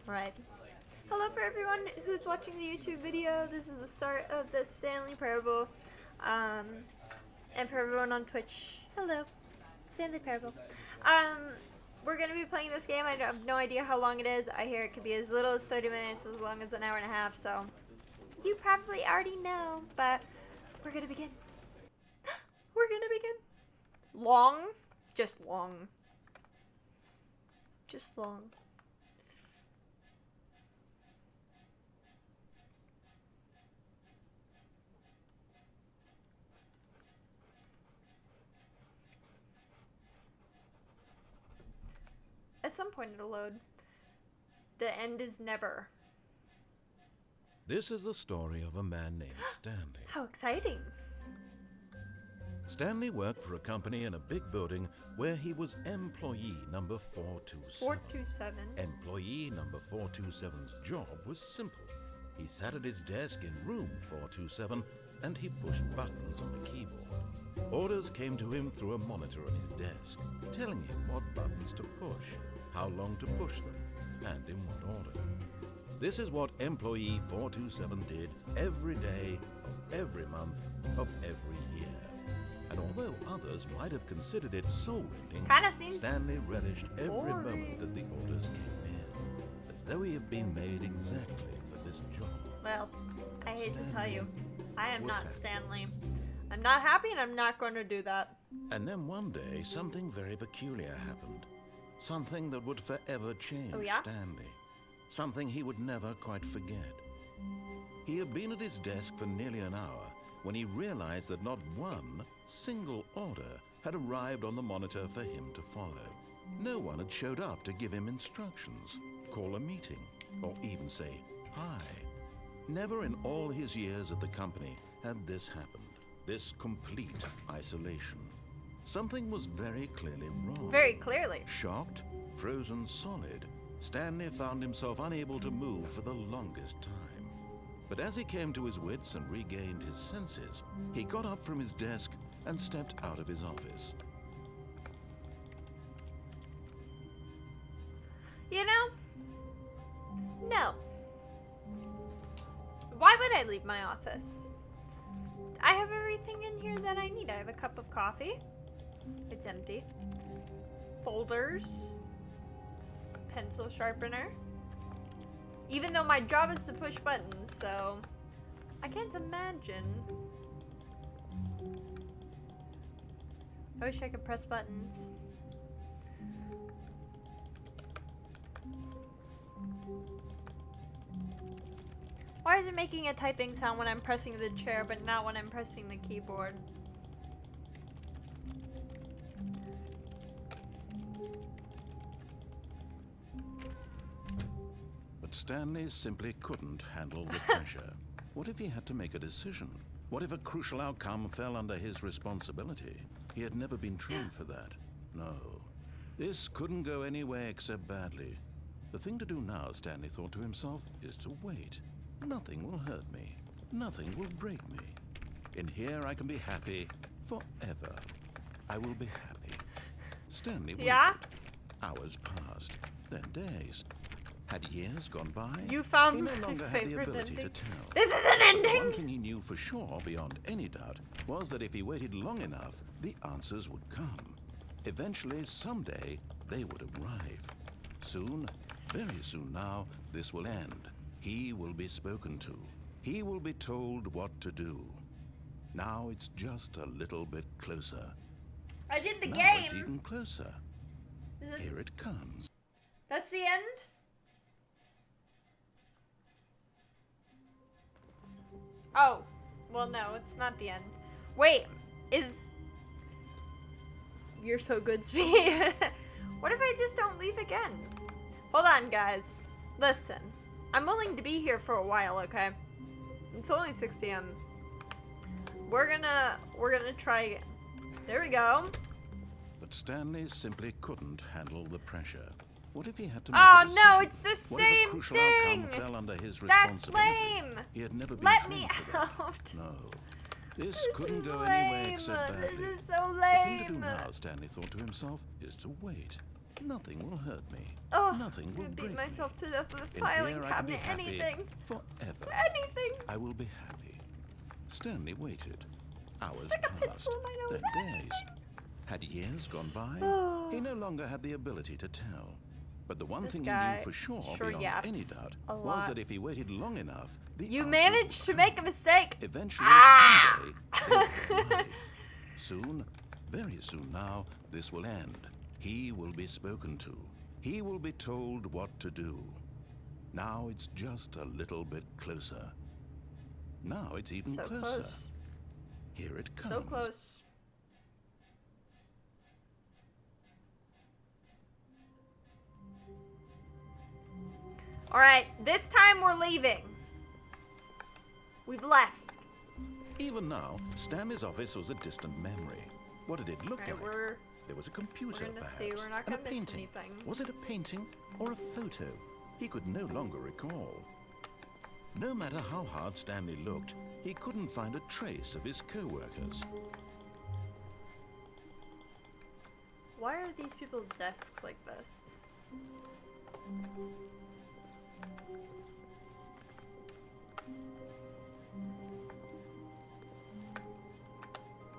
Right. Hello for everyone who's watching the YouTube video. This is the start of the Stanley Parable. And for everyone on Twitch, hello. Stanley Parable. We're going to be playing this game. I have no idea how long it is. I hear it could be as little as 30 minutes, as long as an hour and a half, so you probably already know, but we're going to begin. We're going to begin. Long? Just long. Just long. At some point it'll load. The end is never. This is the story of a man named Stanley. How exciting. Stanley worked for a company in a big building where he was employee number 427. 427. Employee number 427's job was simple. He sat at his desk in room 427 and he pushed buttons on the keyboard. Orders came to him through a monitor on his desk, telling him what buttons to push, how long to push them, and in what order. This is what employee 427 did every day of every month of every year. And although others might have considered it soul-rending, Stanley relished every moment that the orders came in, as though he had been made exactly for this job. Well, I hate to tell you, I am not Stanley. I'm not happy and I'm not going to do that. And then one day, something very peculiar happened. Something that would forever change Stanley. Something he would never quite forget. He had been at his desk for nearly an hour when he realized that not one single order had arrived on the monitor for him to follow. No one had showed up to give him instructions, call a meeting, or even say hi. Never in all his years at the company had this happened. This complete isolation. Something was very clearly wrong. Very clearly. Shocked, frozen solid, Stanley found himself unable to move for the longest time. But as he came to his wits and regained his senses, he got up from his desk and stepped out of his office. You know? No. Why would I leave my office? I have everything in here that I need. I have a cup of coffee. It's empty. Folders. Pencil sharpener. Even though my job is to push buttons, so I can't imagine. I wish I could press buttons. Why is it making a typing sound when I'm pressing the chair, but not when I'm pressing the keyboard? But Stanley simply couldn't handle the pressure. What if he had to make a decision? What if a crucial outcome fell under his responsibility? He had never been trained for that. No. This couldn't go any way except badly. The thing to do now, Stanley thought to himself, is to wait. Nothing will hurt me. Nothing will break me. In here I can be happy forever. I will be happy. Stanley waited. Yeah? Hours passed, then days. Had years gone by? You found he no my longer had the favorite ability ending. to tell. This is an ending! One thing he knew for sure, beyond any doubt, was that if he waited long enough, the answers would come. Eventually, someday, they would arrive. Soon, very soon now, this will end. He will be spoken to. He will be told what to do. Now it's just a little bit closer. I did the now game! It's even closer. Is Here it comes. That's the end? Oh. Well, no, it's not the end. Wait, is... You're so good, Speed. What if I just don't leave again? Hold on, guys. Listen. I'm willing to be here for a while, okay? It's only 6 p.m. We're gonna try again. There we go. But Stanley simply couldn't handle the pressure. What if he had to make Oh a decision? no, it's the What if a same crucial thing! outcome fell under his That's responsibility? lame! He had never been Let trained me for that. out! No. This This couldn't is go lame. anywhere except badly. This is so The thing to do lame. now, Stanley thought to himself, is to wait. Nothing will hurt me. Oh, Nothing I'm will gonna break beat myself me. to death with a In filing here I can be cabinet. happy Anything. forever. Anything. I will be happy. Stanley waited. Hours Stick a passed. pencil in my nose. Then days. Had years gone by? Oh. He no longer had the ability to tell. But the one This thing he guy knew for sure, beyond yaps any doubt, a was lot. that if he waited long enough, the You answers managed to would make a come. mistake. Eventually, someday, they will arrive. Soon, very soon now, this will end. He will be spoken to. He will be told what to do. Now it's just a little bit closer. Now it's even So closer. close. Here it comes. So close. Alright, this time we're leaving. We've left. Even now, Stanley's office was a distant memory. What did it look Alright, like? we're There was a computer, gonna perhaps, see. We're not and a gonna miss painting. anything. Was it a painting or a photo? He could no longer recall. No matter how hard Stanley looked, he couldn't find a trace of his co-workers. Why are these people's desks like this?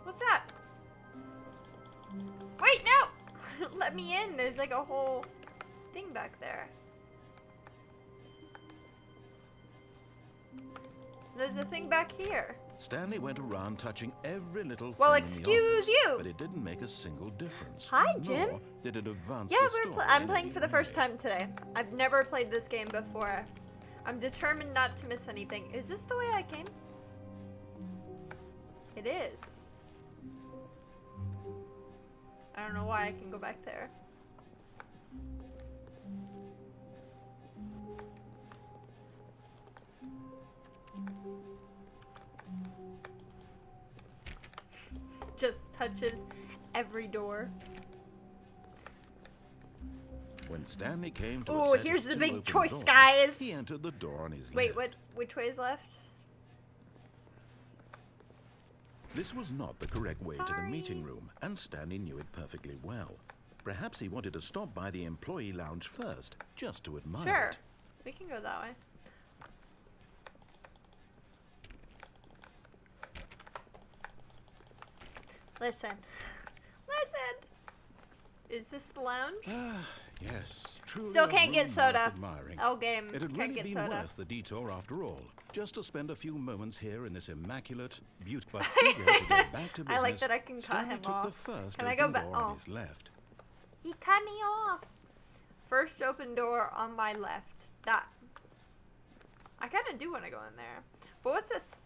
What's that? Wait, no! Let me in. There's like a whole thing back there. There's a thing back here. Stanley went around touching every little Well, thing in the excuse office, you. but it didn't make a single difference. Hi, Jim. Nor did it advance Yeah, the story I'm in playing any for the first way. time today. I've never played this game before. I'm determined not to miss anything. Is this the way I came? It is. I don't know why I can go back there. Just touches every door. When Stanley came to Ooh, a set here's of the two big open choice, doors, guys. He entered the door on his Wait, left. which way is left? This was not the correct way to the Sorry. meeting room, and Stanley knew it perfectly well. Perhaps he wanted to stop by the employee lounge first, just to admire Sure. it. We can go that way. Listen. Listen! Is this the lounge? Yes, truly Still a can't get room soda. worth admiring. Oh, game. It had Can't really get been soda. worth the detour after all, just to spend a few moments here in this immaculate, beautiful, but eager to get back to business. I like that I can cut Stanley him took off. the first Can I open go back? door on Oh. his left. He cut me off. First open door on my left. That. I kind of do want to go in there. But what's this?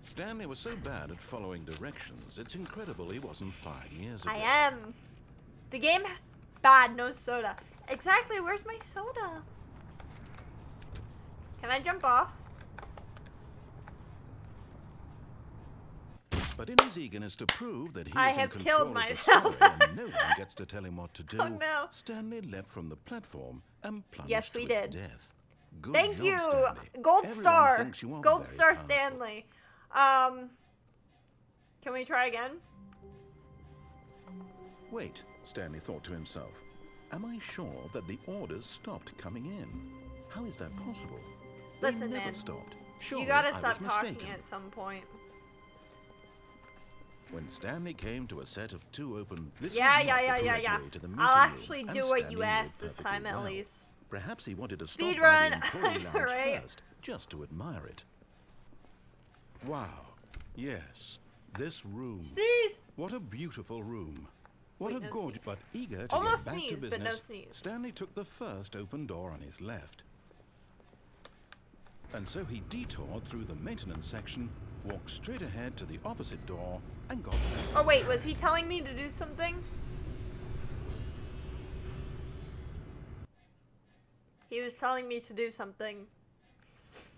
Stanley was so bad at following directions, it's incredible he wasn't 5 years ago. I am. The game, bad, no soda. Exactly, where's my soda? Can I jump off? But in his eagerness to prove that he I is have in killed control of the myself. story and no one gets to tell him what to do, Oh, no. Stanley leapt from the platform and plunged Yes, to we its did. death. Good Thank job, you. Stanley. Gold Everyone star. thinks you are Gold very star powerful. Stanley. Can we try again? Wait, Stanley thought to himself. Am I sure that the orders stopped coming in? How is that possible? They Listen, never man. stopped. Surely You gotta I stop was talking mistaken. at some point. When Stanley came to a set of two open, this Yeah, was not the correct yeah. way to the meeting I'll room, actually and do what Stanley you knew it asked this perfectly time at well. least. Perhaps he wanted to stop Speed by run. the employee lounge Right. first, just to admire it. Wow. Yes. This room. Sneeze! What a beautiful room. What Wait, a no gorgeous, sneeze. but eager to Almost get back to sneeze, but business. no sneeze. Stanley took the first open door on his left. And so he detoured through the maintenance section, walked straight ahead to the opposite door, and got back. Oh wait, was he telling me to do something? He was telling me to do something.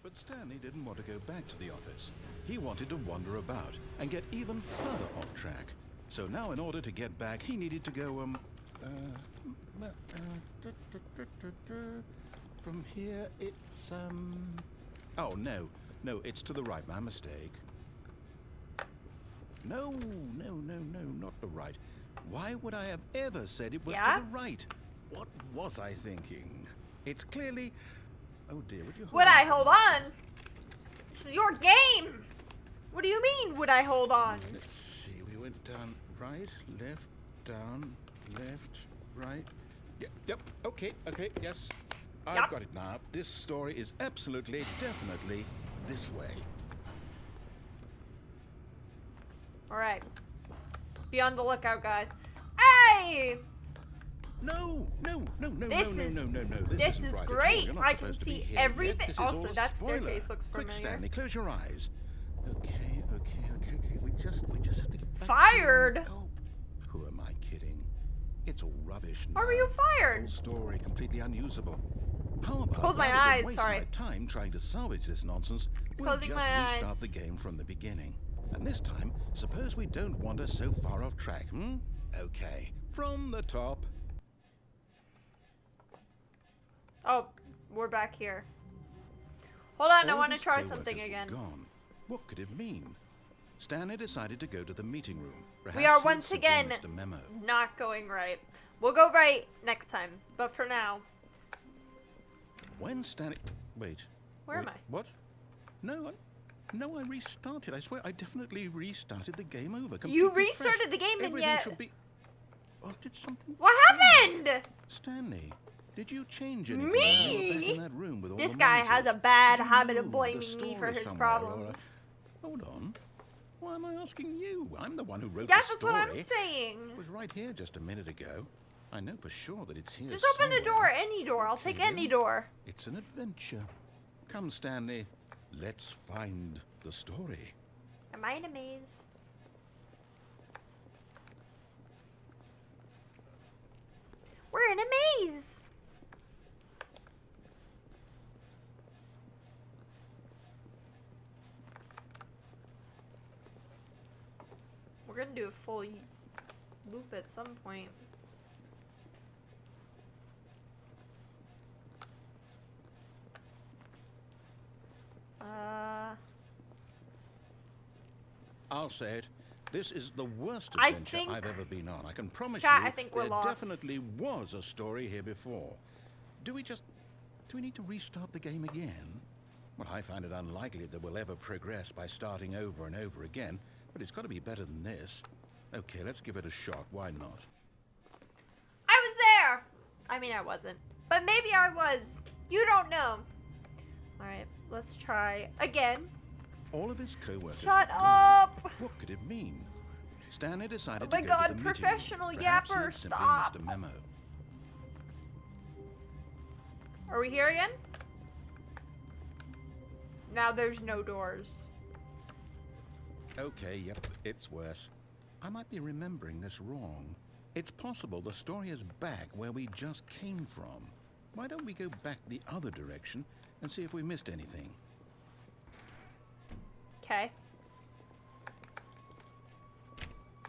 But Stanley didn't want to go back to the office. He wanted to wander about and get even further off track. So now in order to get back, he needed to go, from here it's, oh, no, it's to the right, my mistake. No, not the right. Why would I have ever said it was Yeah? to the right? What was I thinking? It's clearly... Oh dear, would you hold Would on? I hold on? This is your game! What do you mean, would I hold on? Let's see, we went down right, left, down, left, right. Yep, okay, yes. I've Yep. got it now. This story is absolutely, definitely this way. Alright. Be on the lookout, guys. Hey! No. This is This isn't right at all. great. You're not I can supposed to be see here yet. everything. This is Also, all a that spoiler. staircase looks Quick, familiar. Stanley, close your eyes. Okay. We just have to get back Fired? to... Oh, who am I kidding? It's all rubbish now. Why were you Whole fired? story completely unusable. How about Close my rather than eyes, waste sorry. my time trying to salvage this nonsense, we'll Closing just my restart eyes. the game from the beginning. And this time, suppose we don't wander so far off track, hmm? Okay, from the top. Oh, we're back here. Hold on, I All want to his try co-workers something were again. Gone. What could it mean? Stanley decided to go to the meeting room. Perhaps We are he had once simply again missed a memo. not going right. We'll go right next time, but for now, When Stanley... Wait. Where am Wait, I? What? No, I restarted. I swear, I definitely restarted the game over. You completely restarted fresh. the game and Everything yet- should be... Oh, did something... what happened? Stanley, did you change anything Me? when you were back in that room with all This the guy has a monitors? bad Did you habit of move blaming the me for story his somewhere, or, problems. Hold on. Why am I asking you? I'm the one who wrote Yeah, the that's story. what I'm saying. It was right here just a minute ago. I know for sure that it's here Just open a door, somewhere. any door. I'll take Here. any door. It's an adventure. Come, Stanley. Let's find the story. Am I in a maze? We're in a maze. We're gonna do a full loop at some point. I'll say it. This is the worst I adventure think- I've ever been on. I can promise Chat, you I think we're there lost. definitely was a story here before. Do we need to restart the game again? Well, I find it unlikely that we'll ever progress by starting over and over again, but it's got to be better than this. Okay, let's give it a shot. Why not? I was there! I mean, I wasn't. But maybe I was. You don't know. Alright, let's try again. All of his co-workers Shut were gone. up! What could it mean? Stanley decided Oh my to go God, to the meeting room. professional Perhaps he yapper, had simply stop. missed a memo. Are we here again? Now there's no doors. Okay, yep, it's worse. I might be remembering this wrong. It's possible the story is back where we just came from. Why don't we go back the other direction and see if we missed anything? Okay.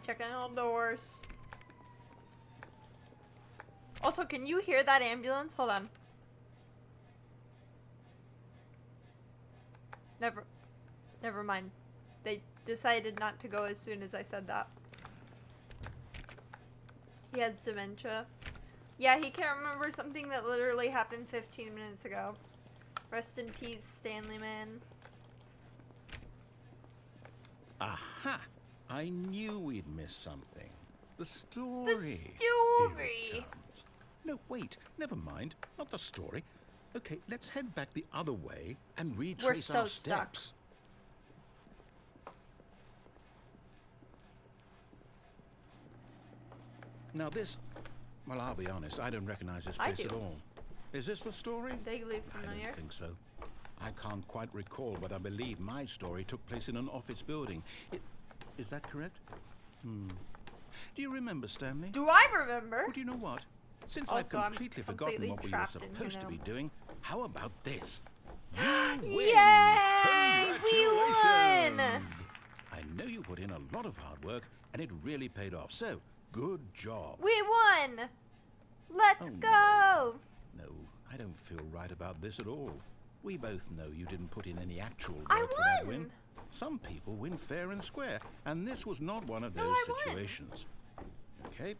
Checking all doors. Also, can you hear that ambulance? Hold on. Never mind. They decided not to go as soon as I said that. He has dementia. Yeah, he can't remember something that literally happened 15 minutes ago. Rest in peace, Stanley man. Aha! I knew we'd missed something. The story. The story! Here it comes. No, wait. Never mind. Not the story. Okay, let's head back the other way and retrace so our stuck. steps. Now this... Well, I'll be honest. I don't recognize this I place at do. all. Is this the story? Vaguely I familiar. don't think so. I can't quite recall, but I believe my story took place in an office building. Is that correct? Do you remember, Stanley? Do I remember? Well, do you know what? Since I've Also, I'm completely forgotten completely what we were trapped in here supposed to now. be doing, how about this? You win! Yay! We won! Congratulations! I know you put in a lot of hard work, and it really paid off. So, good job. We won! Let's Oh, go! No, I don't feel right about this at all. We both know you didn't put in any actual work I for that won! win. Some people win fair and square, and this was not one of No, those I won. situations. Okay, Okay,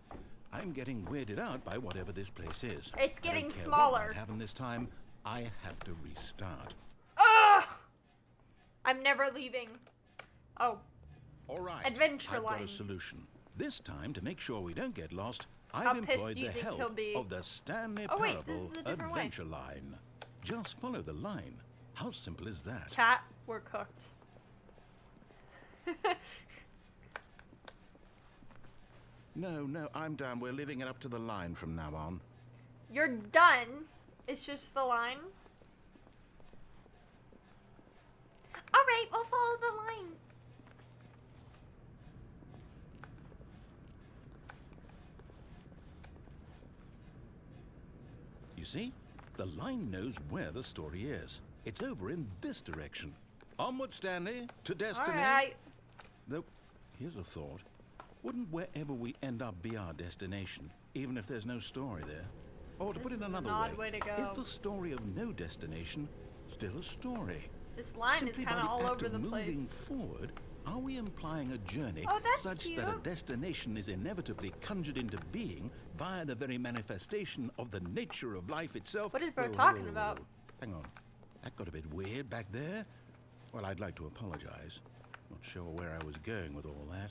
I'm getting weirded out by whatever this place is. It's I getting don't care smaller. What might happen this time? I have to restart. Ugh! I'm never leaving. Oh. All right. Adventure I've got line. a solution. This time, to make sure we don't get lost, How I've pissed employed do you the think help he'll be? of the Stanley Oh, wait, this Parable is a different way. Adventure Line. Just follow the line. How simple is that? Chat, we're cooked. No, I'm done. We're leaving it up to the line from now on. You're done. It's just the line. Alright, we'll follow the line. You see? The line knows where the story is. It's over in this direction. Onward, Stanley, to destiny. Alright. Though, here's a thought. Wouldn't wherever we end up be our destination, even if there's no story there? Or to put it another way to go. is the story of no destination still a story? This line Simply is kind by of the all act over of the moving place. forward, are we implying a journey Oh, that's such cute. that a destination is inevitably conjured into being via the very manifestation of the nature of life itself? What is Bro Whoa, talking whoa, about? whoa. Hang on. That got a bit weird back there. Well, I'd like to apologize. Not sure where I was going with all that.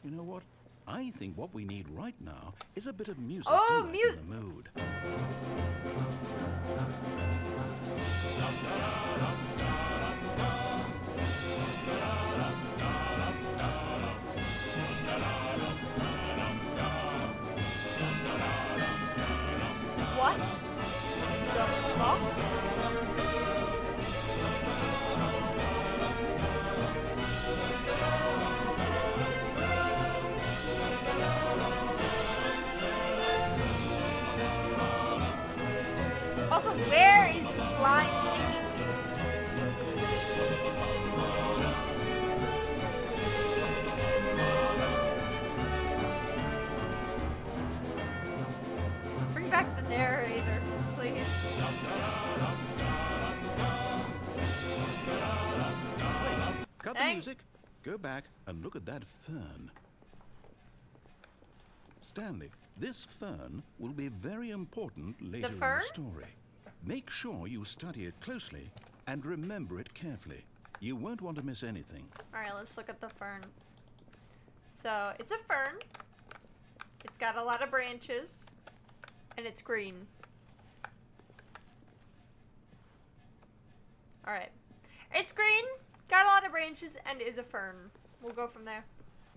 You know what? I think what we need right now is a bit of music to Oh, lighten the mood. What the fuck? Also, where is this line station? Bring back the narrator, please. Cut the Dang. music, go back and look at that fern. Stanley, this fern will be very important later in fern? the story. Make sure you study it closely and remember it carefully. You won't want to miss anything. Alright, let's look at the fern. So, it's a fern. It's got a lot of branches. And it's green. Alright. It's green, got a lot of branches, and is a fern. We'll go from there.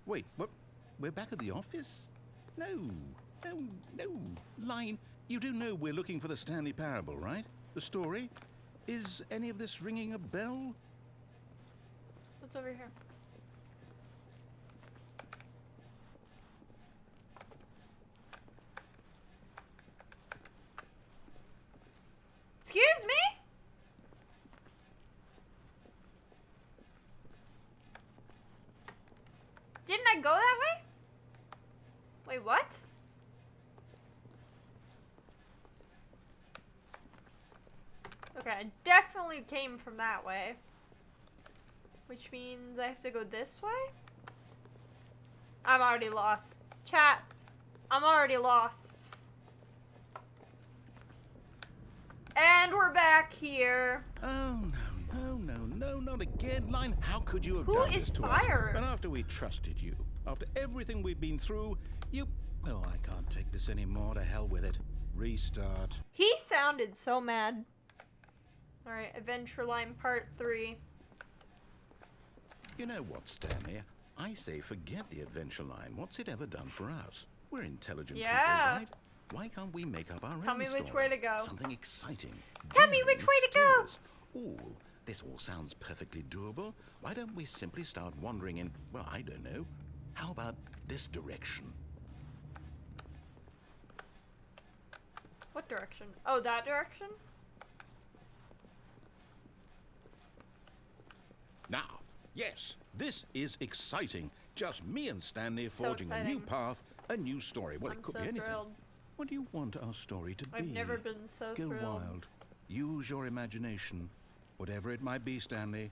Wait, what? We're back at the office? No. Line, you do know we're looking for the Stanley Parable, right? The story? Is any of this ringing a bell? What's over here? Excuse me? Didn't I go that way? Wait, what? Okay, I definitely came from that way. Which means I have to go this way? I'm already lost. Chat, I'm already lost. And we're back here. Oh, no, not again. Line, how could you have Who done is this to fire? us? And after we trusted you, after everything we've been through, you... Oh, I can't take this anymore. To hell with it. Restart. He sounded so mad. Alright, Adventure Line Part 3. You know what, Stanley? I say forget the adventure line. What's it ever done for us? We're intelligent Yeah. people, right? Why can't we make up our Tell own me which story? way to go. Something exciting. Tell me daring, which way to go. mysterious. Ooh, this all sounds perfectly doable. Why don't we simply start wandering in, well, I don't know. How about this direction? What direction? Oh, that direction? Now, yes, this is exciting. Just me and Stanley So forging a new exciting. path, a new story. Well, I'm it could so be anything. thrilled. What do you want our story to be? I've never been so Go thrilled. wild. Use your imagination. Whatever it might be, Stanley,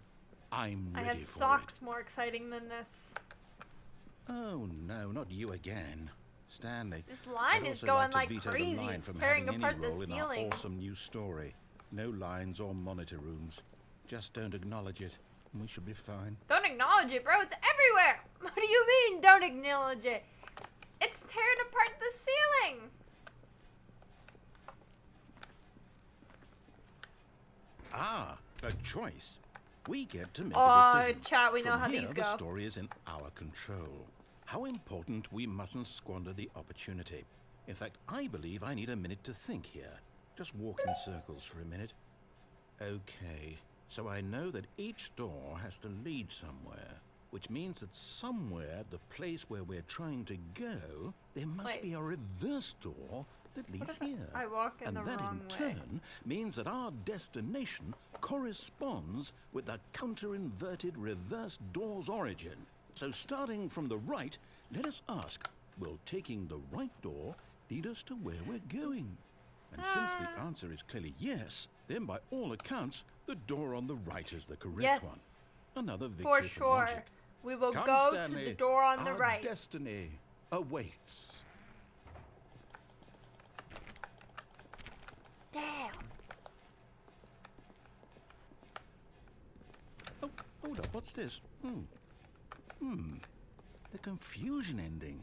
I'm I ready have for socks more exciting than this. it. Oh, no, not you again. Stanley. This line I'd is also going like like to veto crazy. the line It's from tearing having apart any the role in our ceiling. awesome new story. No lines or monitor rooms. Just don't acknowledge it, and we should be fine. Don't acknowledge it, bro. It's everywhere. What do you mean, don't acknowledge it? It's tearing apart the ceiling. Ah, a choice. We get to make Oh, a decision. chat, we know From how here, these the go. story is in our control. How important we mustn't squander the opportunity. In fact, I believe I need a minute to think here. Just walk in circles for a minute. Okay, so I know that each door has to lead somewhere, which means that somewhere at the place where we're trying to go, there must be a reverse door that leads here. I walk in and the that wrong in way? turn means that our destination corresponds with the counter-inverted reverse door's origin. So starting from the right, let us ask, will taking the right door lead us to where we're going? And since the answer is clearly yes, then by all accounts, the door on the right is the correct one. Another victory For sure. logic. We will Come, go Stanley. to the door on the Our right. destiny awaits. Damn. Oh, hold up, what's this? The confusion ending.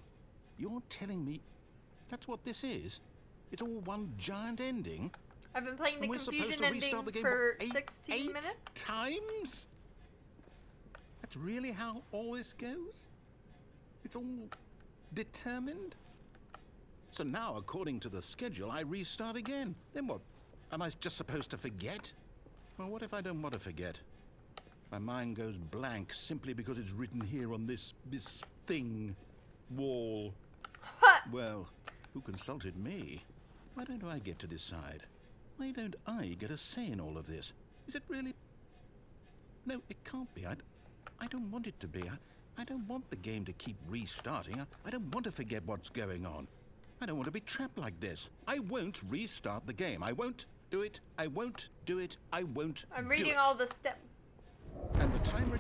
You're telling me that's what this is? It's all one giant ending? I've been playing the And we're supposed confusion to ending restart the game for eight 16 minutes. times? That's really how all this goes? It's all determined? So now, according to the schedule, I restart again. Then what? Am I just supposed to forget? Well, what if I don't want to forget? My mind goes blank simply because it's written here on this thing, wall. Well, who consulted me? Why don't I get to decide? Why don't I get a say in all of this? Is it really? No, it can't be. I don't want it to be. I don't want the game to keep restarting. I don't want to forget what's going on. I don't want to be trapped like this. I won't restart the game. I won't do it. I won't do it. I won't I'm do reading it. all the steps. And the timer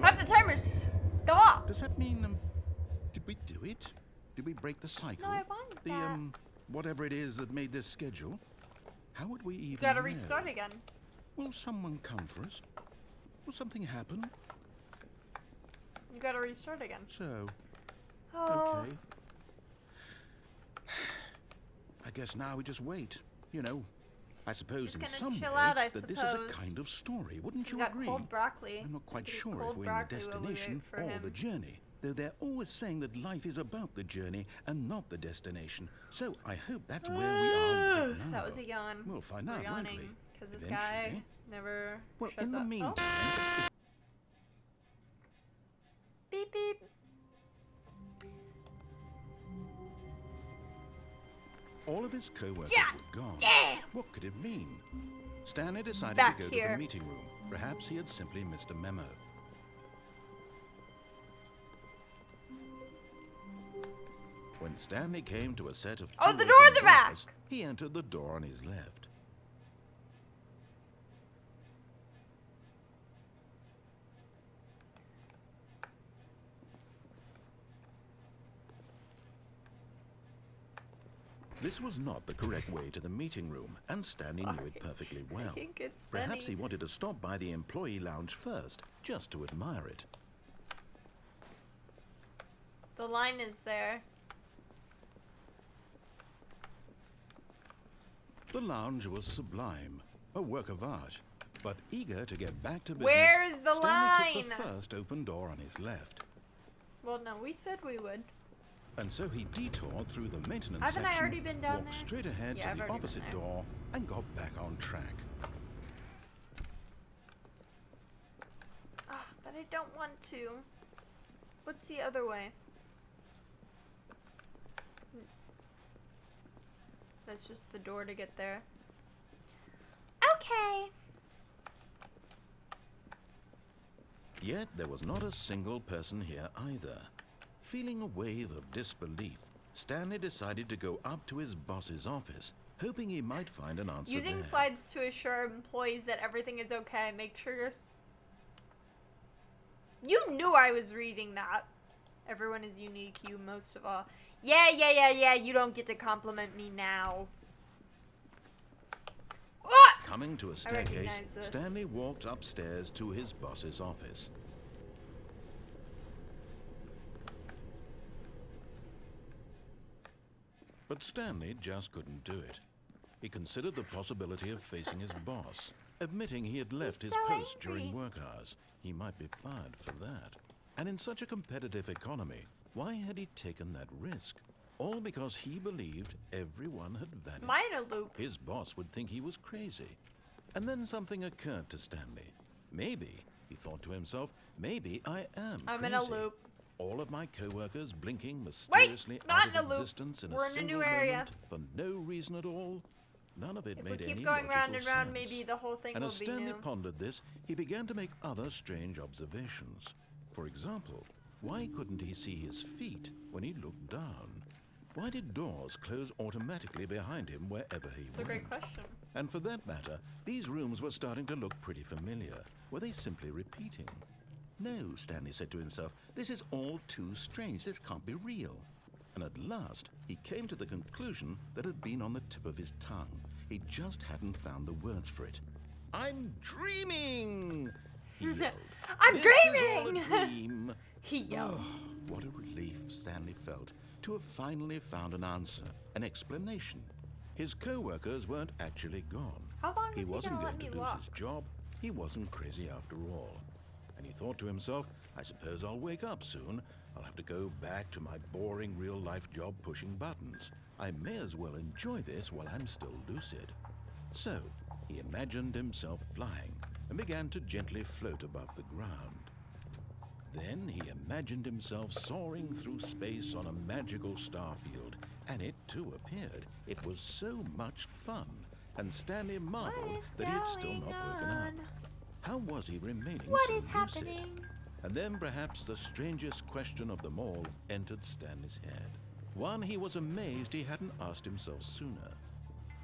Have the timer stop. Does that mean, did we do it? Did we break the cycle? No, I wanted the, that. whatever it is that made this schedule? How would we even Gotta know? restart again. Will someone come for us? Will something happen? You gotta restart again. So, Oh. okay. I guess now we just wait. You know, I suppose Just in gonna some way chill out, I that this is a suppose. kind of story. Wouldn't We you got agree? cold broccoli. I'm not quite We could sure cold if we're in the broccoli while we wait destination for or him. the journey. Though they're always saying that life is about the journey and not the destination. So I hope that's where we are right now. That was a yawn. We'll find We're out, won't we? yawning because this guy Eventually. never Well, shuts in the up. meantime, Oh. Beep beep. all of his co-workers Yeah, were gone. damn. What could it mean? Stanley decided Back to go here. to the meeting room. Perhaps he had simply missed a memo. When Stanley came to a set of Oh, two the open doors are back! doors, he entered the door on his left. This was not the correct way to the meeting room, and Stanley knew it perfectly well. I think it's Perhaps funny. he wanted to stop by the employee lounge first, just to admire it. The line is there. The lounge was sublime, a work of art. But eager to get back to business, Where's the Stanley took the line? first open door on his left. Well, no, we said we would. And so he detoured through the maintenance Haven't I section, already been down walked there? straight ahead Yeah, to I've the already been opposite there. door, and got back on track. Ah, but I don't want to. What's the other way? That's just the door to get there. Okay. Yet there was not a single person here either. Feeling a wave of disbelief, Stanley decided to go up to his boss's office, hoping he might find an answer Using there. slides to assure employees that everything is okay. Make sure you're... You knew I was reading that. Everyone is unique, you most of all. Yeah, you don't get to compliment me now. Coming to a staircase, Stanley walked upstairs to his boss's office. But Stanley just couldn't do it. He considered the possibility of facing his boss, admitting he had left his post during work hours. He might be fired for that. And in such a competitive economy, why had he taken that risk? All because he believed everyone had vanished. Minor loop. His boss would think he was crazy. And then something occurred to Stanley. Maybe, he thought to himself, maybe I am I'm crazy. in a loop. All of my co-workers blinking mysteriously out of existence in a single moment for no reason at all. None of it made any logical sense. If we keep going round and round, maybe the whole thing will be new. And as Stanley pondered this, he began to make other strange observations. For example, why couldn't he see his feet when he looked down? Why did doors close automatically behind him wherever he went? That's a great question. And for that matter, these rooms were starting to look pretty familiar. Were they simply repeating? No, Stanley said to himself, this is all too strange. This can't be real. And at last, he came to the conclusion that had been on the tip of his tongue. He just hadn't found the words for it. I'm dreaming! He yelled. I'm This dreaming! is all a dream. He yelled. Oh, what a relief Stanley felt to have finally found an answer, an explanation. His co-workers weren't actually gone. How long He is he wasn't gonna let going to me lose walk? his job. He wasn't crazy after all. And he thought to himself, I suppose I'll wake up soon. I'll have to go back to my boring real-life job pushing buttons. I may as well enjoy this while I'm still lucid. So, he imagined himself flying and began to gently float above the ground. Then he imagined himself soaring through space on a magical starfield, and it too appeared. It was so much fun, and Stanley marveled that he had still not woken up. How was he remaining What so is lucid? happening? And then perhaps the strangest question of them all entered Stanley's head. One he was amazed he hadn't asked himself sooner.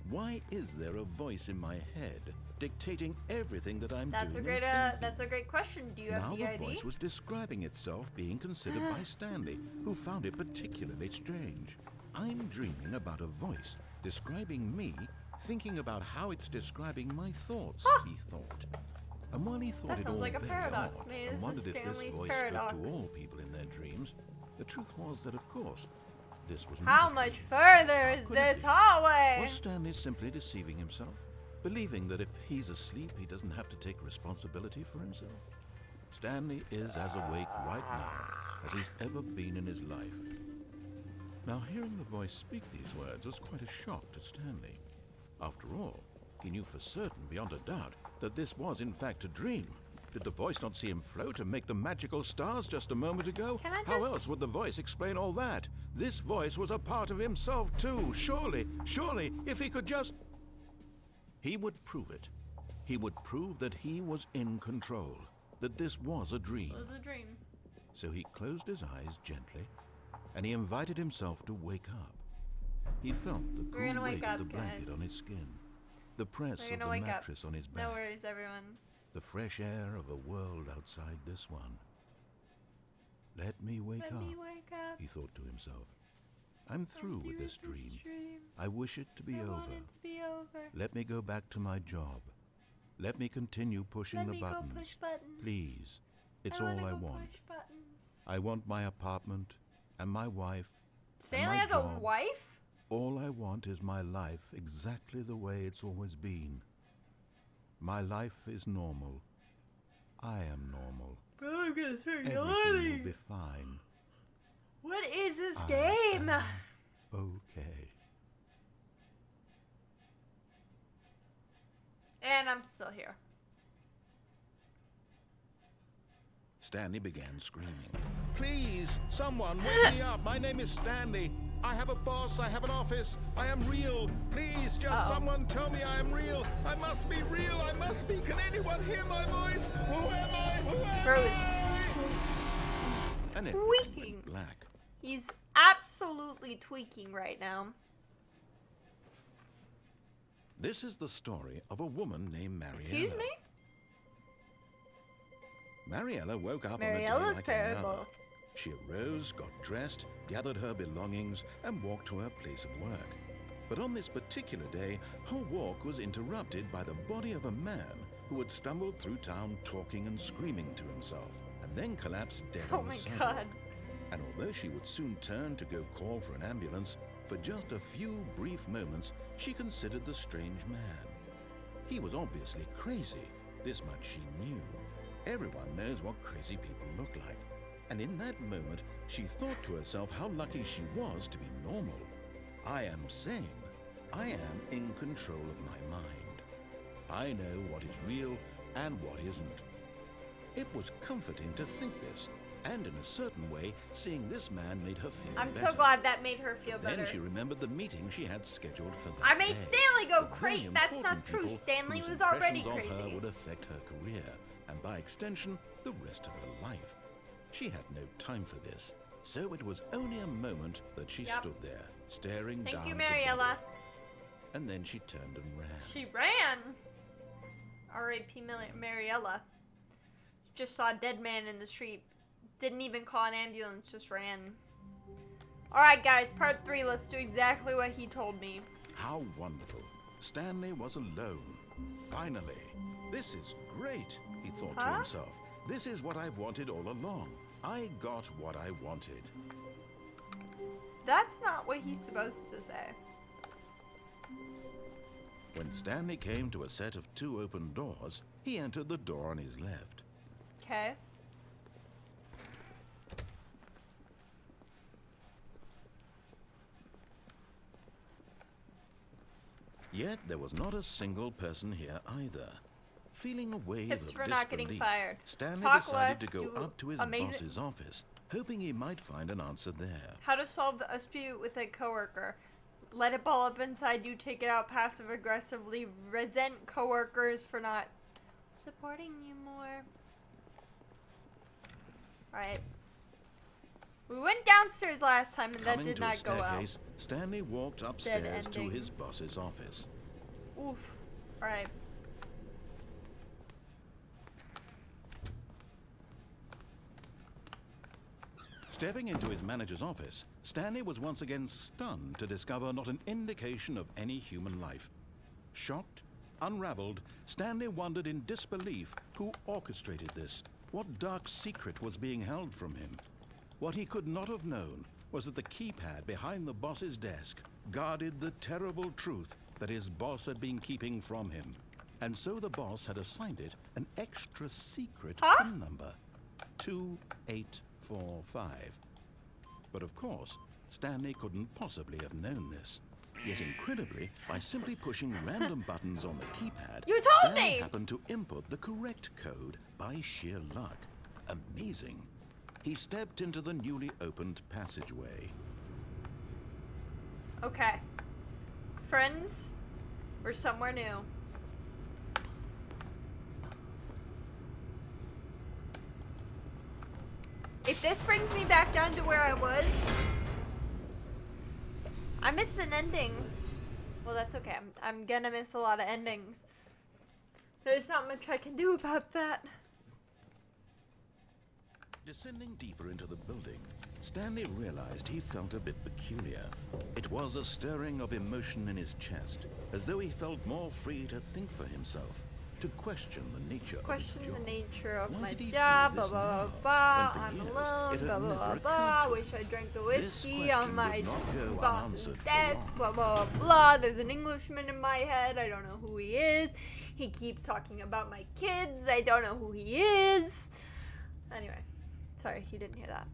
Why is there a voice in my head dictating everything that I'm doing and thinking? That's a great question. Do you have Now the the ID? voice was describing itself being considered by Stanley, who found it particularly strange. I'm dreaming about a voice describing me, thinking about how it's describing my thoughts, he thought. And while he thought That it sounds all like a very paradox. odd Maybe and this wondered is if this Stanley's voice paradox. spoke to all people in their dreams, the truth was that, of course, this was How not a much dream. further is Could it this be? hallway? Was Stanley simply deceiving himself, believing that if he's asleep, he doesn't have to take responsibility for himself? Stanley is as awake right now as he's ever been in his life. Now, hearing the voice speak these words was quite a shock to Stanley. After all, he knew for certain, beyond a doubt, that this was in fact a dream. Did the voice not see him float and make the magical stars just a moment ago? Can I How just- else would the voice explain all that? This voice was a part of himself too. Surely, if he could just... He would prove it. He would prove that he was in control, that this was a dream. It was a dream. So he closed his eyes gently, and he invited himself to wake up. He felt the We're cool gonna weight wake of up, the blanket guys. on his skin, the press We're of gonna the wake up. mattress on his back, No worries, everyone. the fresh air of a world outside this one. Let me wake Let up, me wake up. he thought to himself. I'm through with this dream. dream. I wish it to be I over. want it to be over. Let me go back to my job. Let me continue pushing Let the me buttons. go push buttons. Please. It's wanna all I go want. push buttons. I want my apartment and my wife. Stanley my has a job. wife? All I want is my life exactly the way it's always been. My life is normal. I am normal. Bro, I'm gonna turn Everything will be fine. What is this I game? am okay. And I'm still here. Stanley began screaming. Please, someone wake me up. My name is Stanley. I have a boss. I have an office. I am real. Please, just someone tell me I am real. I must be real. I must be. Can anyone hear my voice? Who am I? Who am Bro, I? And it tweaking. went black. He's absolutely tweaking right now. This is the story of a woman named Mariella. Excuse me? Mariella woke up on a Mariella's day like any parable. other. She arose, got dressed, gathered her belongings, and walked to her place of work. But on this particular day, her walk was interrupted by the body of a man who had stumbled through town talking and screaming to himself, and then collapsed dead on the sidewalk. God. And although she would soon turn to go call for an ambulance, for just a few brief moments she considered the strange man. He was obviously crazy, this much she knew. Everyone knows what crazy people look like. And in that moment, she thought to herself how lucky she was to be normal. I am sane. I am in control of my mind. I know what is real and what isn't. It was comforting to think this, and in a certain way, seeing this man made her feel better. I'm so glad that made her feel better. Then she remembered the meeting she had scheduled for that I made day. Stanley go The very crazy. That's not important true. people Stanley whose was already impressions of her crazy. would affect her career, and by extension, the rest of her life. She had no time for this, so it was only a moment that she stood there, staring down Thank you, at the Mariella. body. And then she turned and ran. She ran. R.I.P. Mariella. Just saw a dead man in the street. Didn't even call an ambulance, just ran. Alright guys, part 3, let's do exactly what he told me. How wonderful. Stanley was alone. Finally. This is great, he thought to himself. This is what I've wanted all along. I got what I wanted. That's not what he's supposed to say. When Stanley came to a set of 2 open doors, he entered the door on his left. Okay. Yet there was not a single person here either. Feeling a wave Tips of for not getting disbelief, fired. Stanley Talk decided to less, go do up to his amazing- boss's office, hoping he might find an answer there. How to solve a dispute with a coworker. Let it ball up inside you, take it out passive aggressively, resent coworkers for not supporting you more. Alright. We went downstairs last time and that Coming did to a not go well. staircase, Stanley walked upstairs to ending. his boss's office. Oof. Alright. Stepping into his manager's office, Stanley was once again stunned to discover not an indication of any human life. Shocked, unraveled, Stanley wondered in disbelief who orchestrated this, what dark secret was being held from him. What he could not have known was that the keypad behind the boss's desk guarded the terrible truth that his boss had been keeping from him. And so the boss had assigned it an extra secret PIN number, 2845. But of course, Stanley couldn't possibly have known this. Yet incredibly, by simply pushing random buttons on the keypad, You told Stanley me! happened to input the correct code by sheer luck. Amazing. He stepped into the newly opened passageway. Okay. Friends, we're somewhere new. If this brings me back down to where I was, I missed an ending. Well, that's okay. I'm gonna miss a lot of endings. There's not much I can do about that. Descending deeper into the building, Stanley realized he felt a bit peculiar. It was a stirring of emotion in his chest, as though he felt more free to think for himself, to question the nature of his job. The nature of Why my did he job, feel blah this blah now, blah blah. when for I'm years alone, it had blah never blah occurred blah. to Wish I drank the whiskey question on my would not go boss's unanswered for desk, long. blah blah blah. There's an Englishman in my head. I don't know who he is. He keeps talking about my kids. I don't know who he is. Anyway, sorry, you didn't hear that.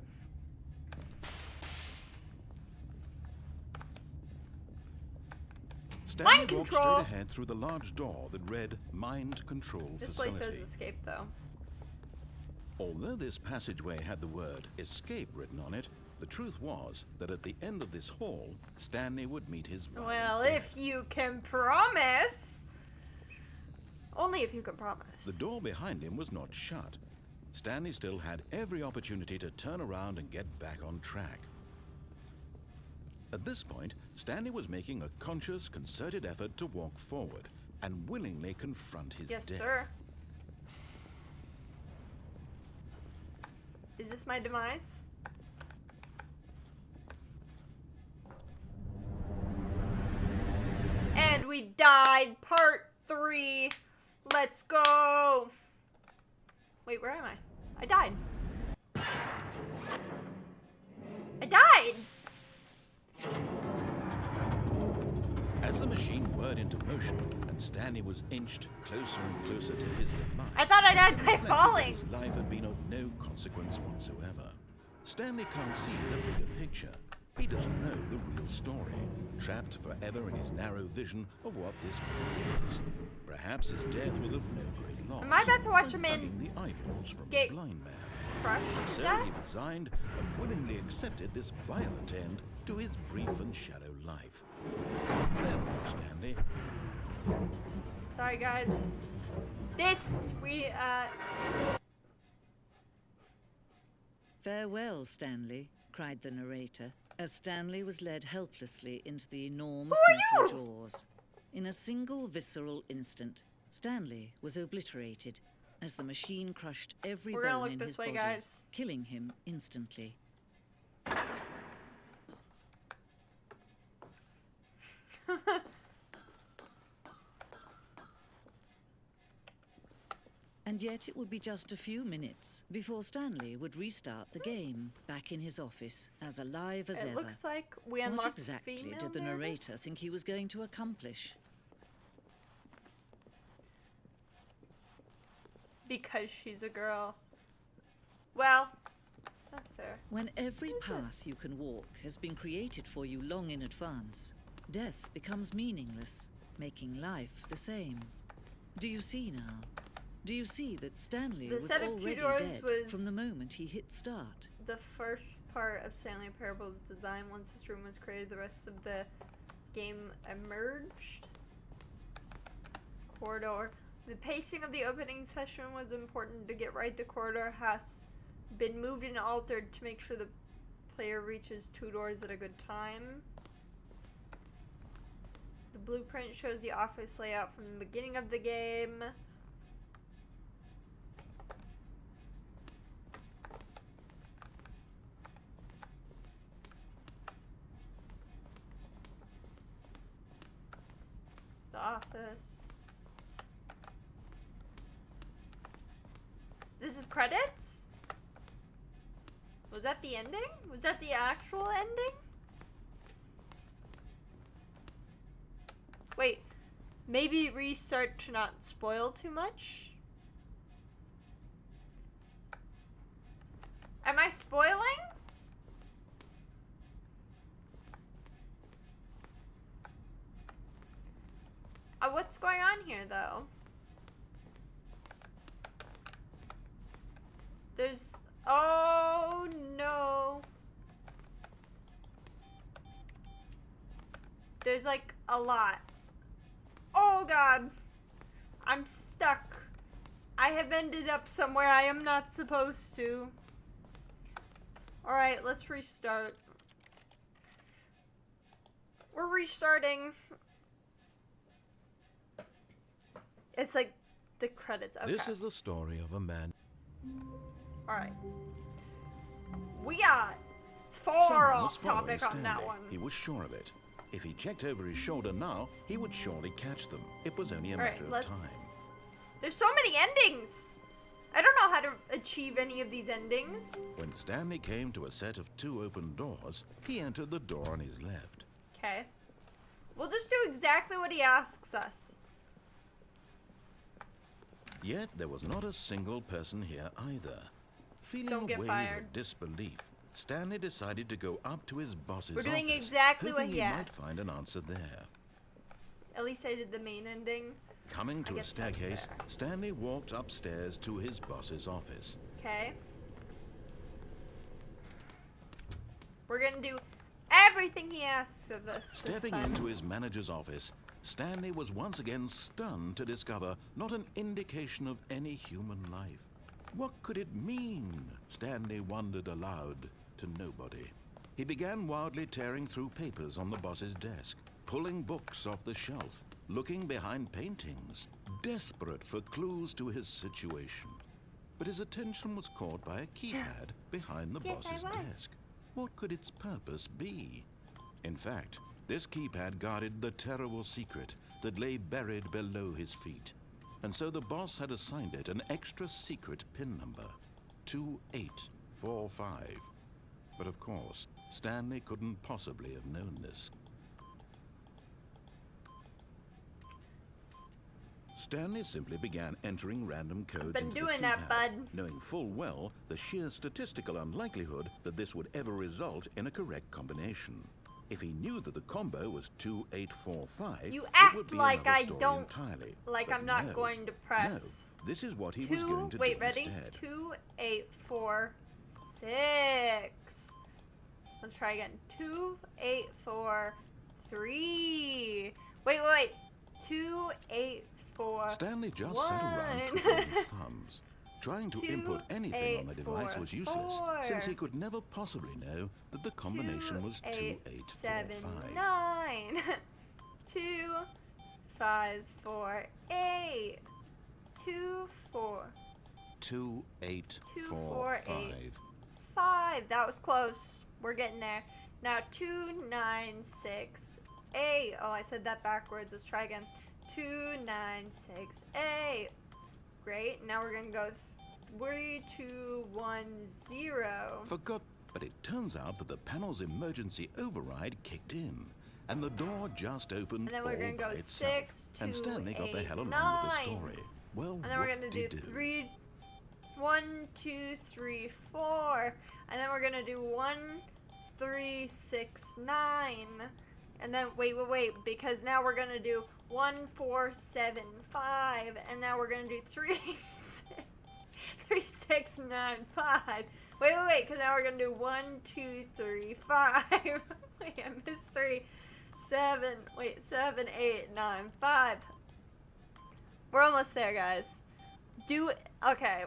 Stanley Mind walked control. straight ahead through the large door that read Mind Control This Facility. place says escape though. Although this passageway had the word escape written on it, the truth was that at the end of this hall, Stanley would meet his violent Well, death. if you can promise. Only if you can promise. The door behind him was not shut. Stanley still had every opportunity to turn around and get back on track. At this point, Stanley was making a conscious, concerted effort to walk forward and willingly confront his Yes, death. sir. Is this my demise? we died. Part 3. Let's go. Wait, where am I? I died. I died. As the machine whirred into motion and Stanley was inched closer and closer to his demise, I thought I died by reflected that falling. his life had been of no consequence whatsoever. Stanley can't see the bigger picture. He doesn't know the real story, trapped forever in his narrow vision of what this world is. Perhaps his death was of no great loss. Am I about to watch him unplugging the eyeballs from get a blind man. crushed to So death? he resigned and willingly accepted this violent end to his brief and shallow life. Farewell, Stanley. Sorry, guys. Farewell, Stanley, cried the narrator, as Stanley was led helplessly into the enormous Who are metal you? jaws. In a single visceral instant, Stanley was obliterated as the machine crushed every We're gonna bone look in this his way, body, guys. killing him instantly. And yet it would be just a few minutes before Stanley would restart the game, back in his office, as alive as It ever. looks like we What unlocked exactly female did the narrator? narrator think he was going to accomplish? Because she's a girl. Well, that's fair. When every What is path this? you can walk has been created for you long in advance, death becomes meaningless, making life the same. Do you see now? Do you see that Stanley The was set of two already doors dead was- from the moment he hit start? The first part of Stanley Parable's design, once this room was created, the rest of the game emerged. Corridor. The pacing of the opening session was important to get right. The corridor has been moved and altered to make sure the player reaches two doors at a good time. The blueprint shows the office layout from the beginning of the game. The office. This is credits? Was that the ending? Was that the actual ending? Wait, maybe restart to not spoil too much? Am I spoiling? What's going on here, though? There's... Oh, no. There's, like, a lot. Oh, God. I'm stuck. I have ended up somewhere I am not supposed to. Alright, let's restart. We're restarting. It's like the credits. Okay. This is the story of a man. Alright. We got far Someone was off topic following on that Stanley. one. He was sure of it. If he checked over his shoulder now, he would surely catch them. It was only a Alright, matter of let's... time. There's so many endings! I don't know how to achieve any of these endings. When Stanley came to a set of two open doors, he entered the door on his left. Okay. We'll just do exactly what he asks us. Yet there was not a single person here either. Feeling Don't a get wave fired. of disbelief, Stanley decided to go up to his boss's We're doing office, exactly what hoping he he might asked. find an answer there. At least I did the main ending. Coming to a guess that's staircase, fair. Stanley walked upstairs to his boss's office. Okay. We're gonna do everything he asks of us. this Stepping time. into his manager's office, Stanley was once again stunned to discover not an indication of any human life. What could it mean? Stanley wondered aloud to nobody. He began wildly tearing through papers on the boss's desk, pulling books off the shelf, looking behind paintings, desperate for clues to his situation. But his attention was caught by a keypad behind the Yes, I boss's was. desk. What could its purpose be? In fact, This keypad guarded the terrible secret that lay buried below his feet. And so the boss had assigned it an extra secret pin number, 2845. But of course, Stanley couldn't possibly have known this. Stanley simply began entering random codes Been into doing the that, keypad, bud. knowing full well the sheer statistical unlikelihood that this would ever result in a correct combination. If he knew that the combo was 2845, You it act would be like another I story don't- entirely. Like But I'm not no, going to press. No, this is what he was going to Wait, do ready? instead. 2, 8, 4, 6. Let's try again. 2, 8, 4, 3. Wait. 2, 8, 4. Stanley just 1. sat around twiddling his thumbs. Trying to 2, input anything 8, on the device 4, was useless, 4. since he could never possibly know that the combination was 2845. 9. 2, 5, 4, 8. 2, 4. 2845. 5. That was close. We're getting there. Now 2, 9, 6, 8. Oh, I said that backwards. Let's try again. 2, 9, 6, 8. Great. Now we're gonna go 3, 2, 1, 0. Forgot, but it turns out that the panel's emergency override kicked in, and the door just opened And then we're all gonna go by itself. 6, 2, and Stanley got the 8, hell along 9. with the story. Well, And then we're what gonna did do he do? 3, 1, 2, 3, 4. And then we're gonna do 1, 3, 6, 9. And then wait, because now we're gonna do 1, 4, 7, 5. And now we're gonna do 3, 6, 9, 5. Wait, because now we're gonna do 1, 2, 3, 5. Wait, I missed 3. 7, 8, 9, 5. We're almost there, guys. Okay.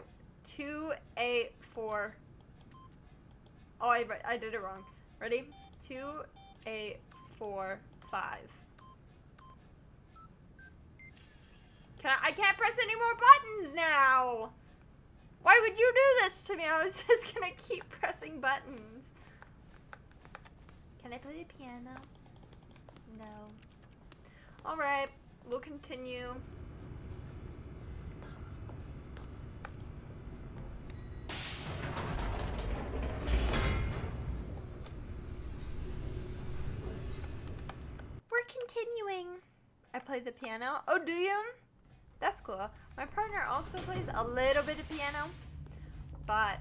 2, 8, 4. Oh, I did it wrong. Ready? 2, 8, 4, 5. I can't press any more buttons now. Why would you do this to me? I was just gonna keep pressing buttons. Can I play the piano? No. Alright, we'll continue. We're continuing. I play the piano. Oh, do you? That's cool. My partner also plays a little bit of piano, but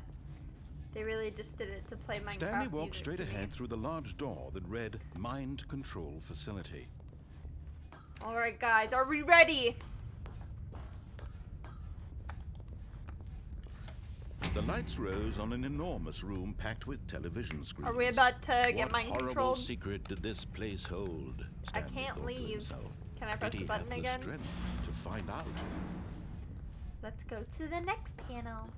they really just did it to play Minecraft. Stanley walked music straight to me. ahead through the large door that read Mind Control Facility. Alright guys, are we ready? The lights rose on an enormous room packed with television screens. Are we about to get What mind horrible controlled? secret did this place hold? I Stanley can't thought to leave. himself. Can I press Did the he button have again? the strength to find out? Let's go to the next panel.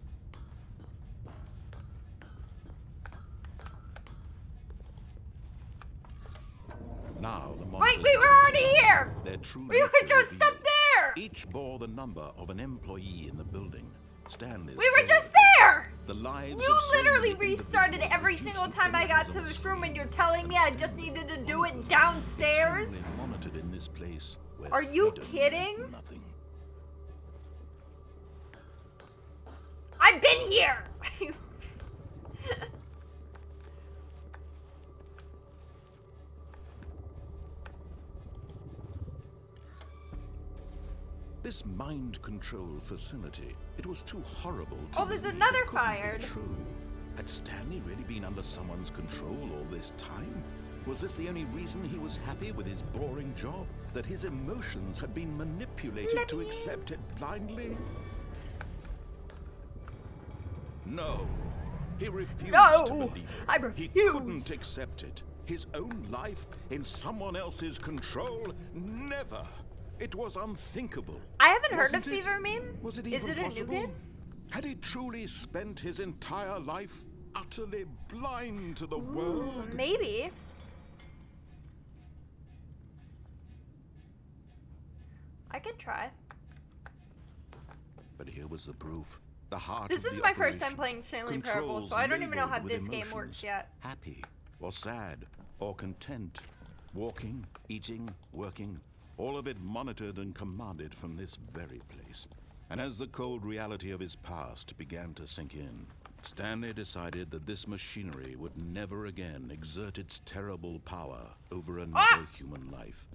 Now the Wait, monsters we were already here! Their true We were nature just revealed. up there! Each bore the number of an employee in the building. Stanley's We were told just there! the lives You of so literally many restarted individuals every reduced single to time I got images to on a this room and screen. you're telling me I just Stanley needed to was do one it of them, downstairs? eternally monitored in this place where Are you freedom kidding? meant nothing. I've been here! This mind control facility, it was too horrible to Oh, there's believe another it couldn't be fired. true. Had Stanley really been under someone's control all this time? Was this the only reason he was happy with his boring job? That his emotions had been manipulated to accept it blindly? No. He refused No, to believe it. I He refuse. couldn't accept it. His own life in someone else's control? Never. It was unthinkable. I haven't heard of Wasn't it? Fever Meme. Was it Is even it a new possible? game? Had he truly spent his entire life utterly blind to the Ooh, world? maybe. I could try. But here was the proof. The heart This of is the my first time operation. playing Stanley Parable, Controls so I don't even know how labeled with this game works emotions. yet. Happy or sad or content. Walking, eating, working, all of it monitored and commanded from this very place. And as the cold reality of his past began to sink in, Stanley decided that this machinery would never again exert its terrible power over another human life.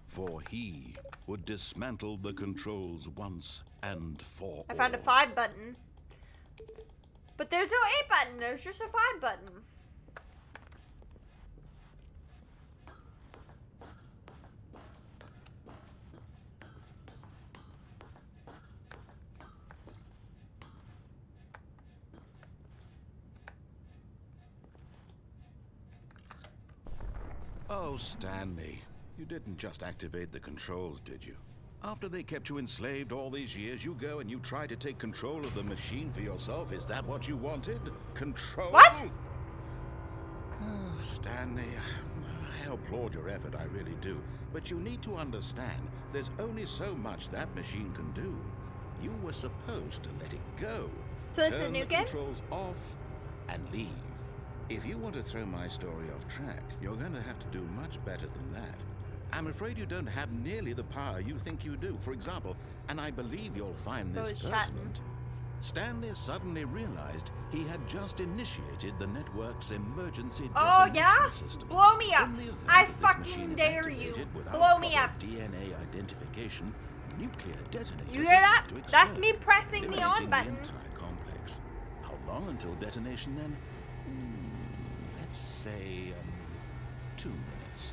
For he would dismantle the controls once and for all. I found a 5 button. But there's no 8 button, there's just a 5 button. Oh, Stanley, you didn't just activate the controls, did you? After they kept you enslaved all these years, you go and you try to take control of the machine for yourself. Is that what you wanted? Control? What? Oh, Stanley, I applaud your effort, I really do. But you need to understand, there's only so much that machine can do. You were supposed to let it go. So it's a Turn new the game? controls off and leave. If you want to throw my story off track, you're going to have to do much better than that. I'm afraid you don't have nearly the power you think you do. For example, and I believe you'll find this pertinent, Stanley suddenly realized he had just initiated the network's emergency detonation system. Blow me up! In the event I that this fucking machine is dare you! activated without Blow me proper up! DNA identification, nuclear detonators You hear that? are set to That's explode, me pressing the on eliminating button. the entire complex. How long until detonation then? Let's say 2 minutes.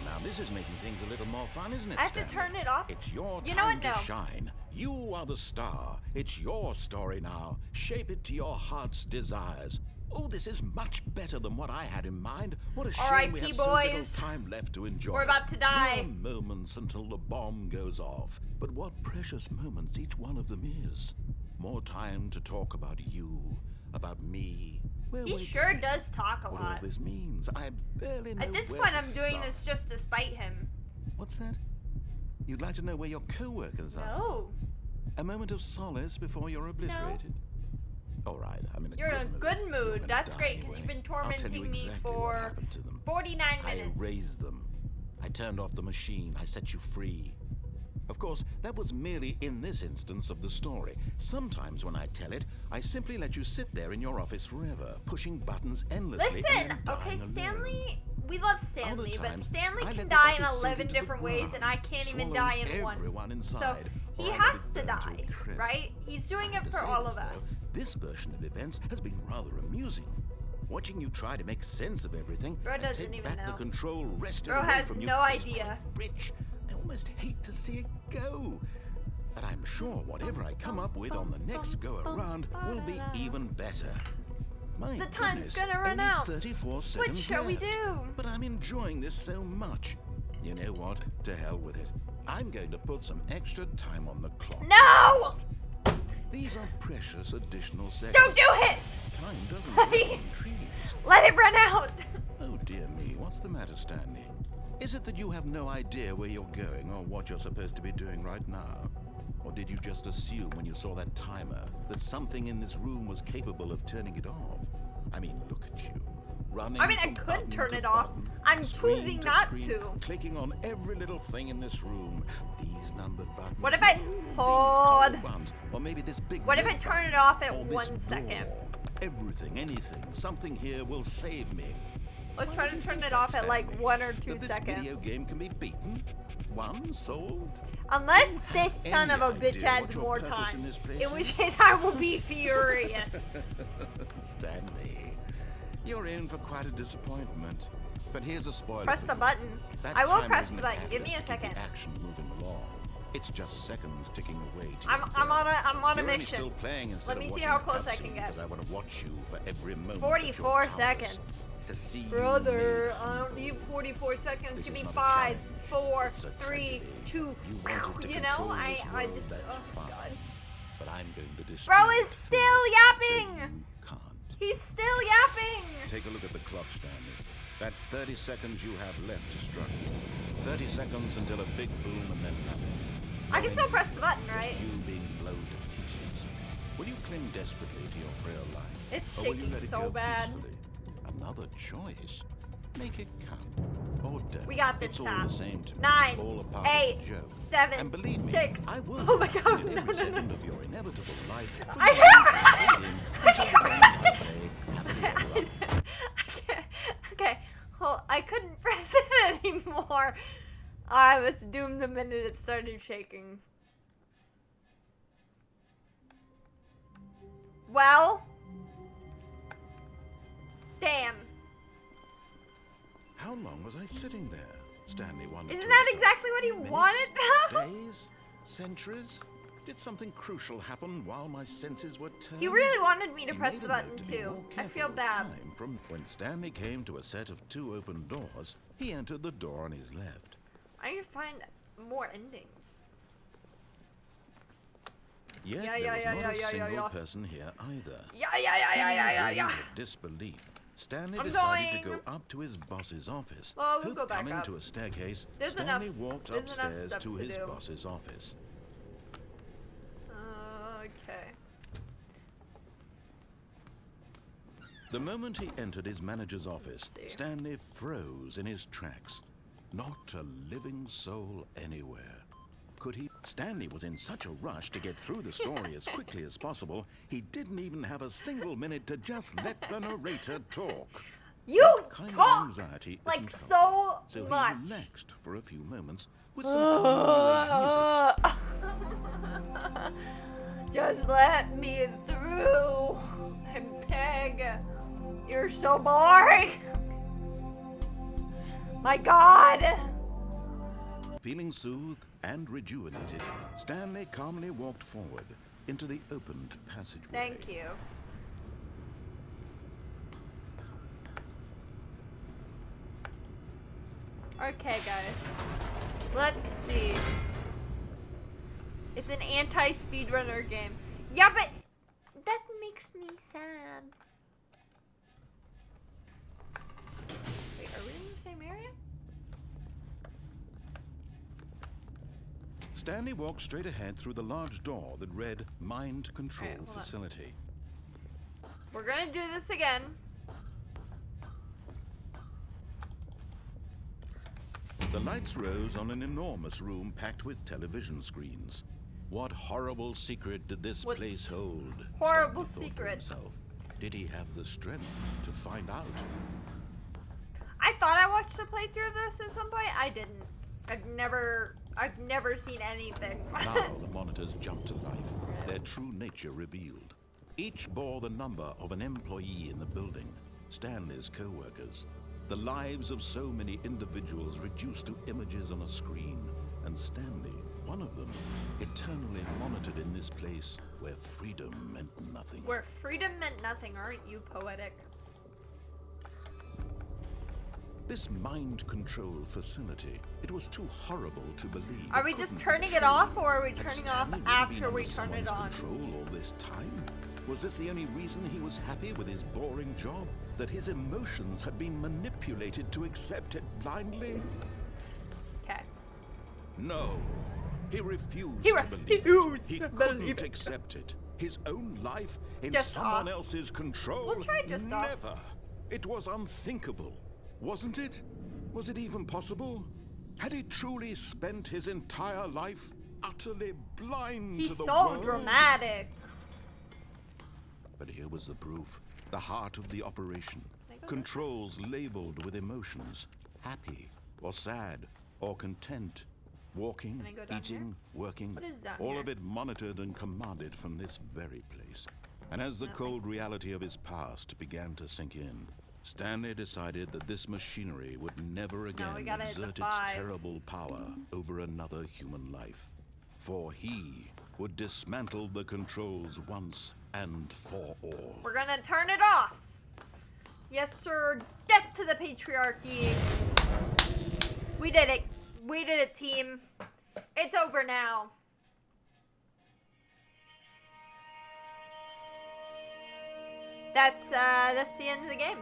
Now this is making things a little more fun, isn't it, I have to Stanley? turn it off? It's your You know time what? to No. shine. You are the star. It's your story now. Shape it to your heart's desires. Oh, this is much better than what I had in mind. What a shame R.I.P. we have so little boys. time left to enjoy We're about to die. Mere moments until the bomb goes off. But what precious moments each one of them is. More time to talk about you, about me. Where He we're sure going, does talk a what all lot. this means. I barely know At this where point, to I'm doing start. this just to spite him. What's that? You'd like to know where your co-workers are? No. A moment of solace before you're obliterated? All right, I'm in a You're good in a mood. good You're mood. gonna That's die great, because anyway. you've been I'll tell you tormenting me exactly what for happened to them. 49 I minutes. erased them. I turned off the machine. I set you free. Of course, that was merely in this instance of the story. Sometimes when I tell it, I simply let you sit there in your office forever, pushing buttons endlessly and Listen, then dying okay, alone. Stanley, we love Stanley, Other but times, Stanley I can let the die in office sink 11 into the different ways, and I can't even swallowing die in one. everyone So inside, he or I let has it to burn die, a crisp. right? He's doing I have it to for say all this, of though. us. This version of events has been rather amusing. Watching you try to make sense of everything Bro and doesn't take even back know. the control wrested Bro away has from you no is idea. quite rich. I almost hate to see it go. But I'm sure whatever I come up with on the next go-around will be even better. My The time's goodness, gonna run only out. 34 seconds What shall we left. do? But I'm enjoying this so much. You know what? To hell with it. I'm going to put some extra time on the clock. No! These are precious additional seconds. Don't do it! Time doesn't grow on Please. trees. Let it run out! Oh dear me, what's the matter, Stanley? Is it that you have no idea where you're going or what you're supposed to be doing right now? Or did you just assume when you saw that timer that something in this room was capable of turning it off? I mean, look at you. Running I mean, I from could button turn to it off. button, I'm screen choosing to not screen, to. Clicking on every little thing in this room. These numbered buttons. What if I- these hold. colored ones, or maybe this big What if I red turn it button, off at or this 1 second? door. Everything, anything, something here will save me. Let's Why try would to you turn think it that, off at like Stanley? 1 or 2 That this seconds. video game can be beaten? One solved? Unless this son Any of a bitch idea adds what your more purpose time. in this place In which is? case I will be furious. Stanley, you're in for quite a disappointment. But here's a spoiler. Press for the you. button. That I will timer press isn't the button. Give me a catalyst to keep second. the action moving along. It's just seconds ticking away. To I'm your on death. a You're only mission. still playing instead Let me of see watching how the close I can cutscene get. Because I want to watch you for every moment. 44 that you're seconds. powerless. To see you Brother, made I don't need 44 seconds. This Give is me not a 5, challenge. 4, It's a 3, tragedy. 2. You wanted to You know, control I this world, just. that's Oh, fine. God. But I'm going to destroy Bro it is first, still so yapping. you can't. He's still yapping. Take a look at the clock, Stanley. That's 30 seconds you have left to struggle. 30 seconds until a big boom and then nothing. I can No still ending, press the button, just right? you being blown to pieces. Will you cling desperately to your frail life? It's or will you shaking let it so go bad. peacefully? Another choice. Make it count. Or don't. We got this, It's all Tom. the same to me. 9, All a part 8, of the joke. 7, And believe me, 6. I will Oh my God! in No, every no, second no. of your inevitable life. I Okay, well, I couldn't press it anymore. I was doomed the minute it started shaking. Well, damn. How long was I sitting there? Stanley wondered. Isn't to that himself. exactly what he Minutes? wanted, though? Days? Centuries? Did something crucial happen while my senses were turned? He really wanted me to He press made the a button note to be too. more I careful feel of bad. time. From when Stanley came to a set of 2 open doors, he entered the door on his left. I need to find more endings. Yet Yeah, there yeah, was yeah, not yeah, a yeah, single yeah. person here either. Yeah. Feeling a wave of disbelief, Stanley I'm decided to going. go up to his boss's office. Well, we'll Who'd go back come up. into a staircase, There's Stanley enough- walked there's enough upstairs stuff to to his do. boss's office. Okay. The moment he entered his manager's office, see. Stanley froze in his tracks. Not a living soul anywhere. Could he? Stanley was in such a rush to get through the story as quickly as possible, he didn't even have a single minute to just let the narrator talk. You That kind talk of anxiety like isn't so comfortable, so much. he relaxed for a few moments with some calming music. Just let me through. I beg. You're so boring. My God. Feeling soothed and rejuvenated, Stanley calmly walked forward into the opened passageway. Thank you. Okay, guys. Let's see. It's an anti-speedrunner game. Yeah, but that makes me sad. Wait, are we in the same area? Stanley walked straight ahead through the large door that read Mind Control Alright, hold on. Facility. We're gonna do this again. The lights rose on an enormous room packed with television screens. What horrible secret did this What place hold? horrible Stanley thought to secret? himself. Did he have the strength to find out? I thought I watched a playthrough of this at some point. I didn't. I've never seen anything. Now the monitors jumped to life, their true nature revealed. Each bore the number of an employee in the building, Stanley's co-workers. The lives of so many individuals reduced to images on a screen, and Stanley, one of them, eternally monitored in this place where freedom meant nothing. Where freedom meant nothing, aren't you poetic? This mind control facility, it was too horrible to believe. Are it we just couldn't be turning it true. off, or are we Had turning off Stanley really after been we under turn it someone's on? Control all this time? Was this the only reason he was happy with his boring job? That his emotions had been manipulated to accept it blindly? Okay. No. He refused He to believe it. refused He to couldn't believe it. accept it. His own life in Just someone off. else's control? We'll try just off. Never. It was unthinkable, wasn't it? Was it even possible? Had he truly spent his entire life utterly blind He's to the so world? dramatic. But here was the proof. The heart of the operation. Can I go Controls labeled with emotions. Happy, or sad, or content. Walking, Can I go down eating, here? working. What is down all here? of it monitored and commanded from this very place. And as the cold reality of his past began to sink in, Stanley decided that this machinery would never again we gotta hit the exert its 5. terrible power over another human life. For he would dismantle the controls once and for all. We're gonna turn it off. Yes, sir. Death to the patriarchy. We did it. We did it, team. It's over now. That's the end of the game.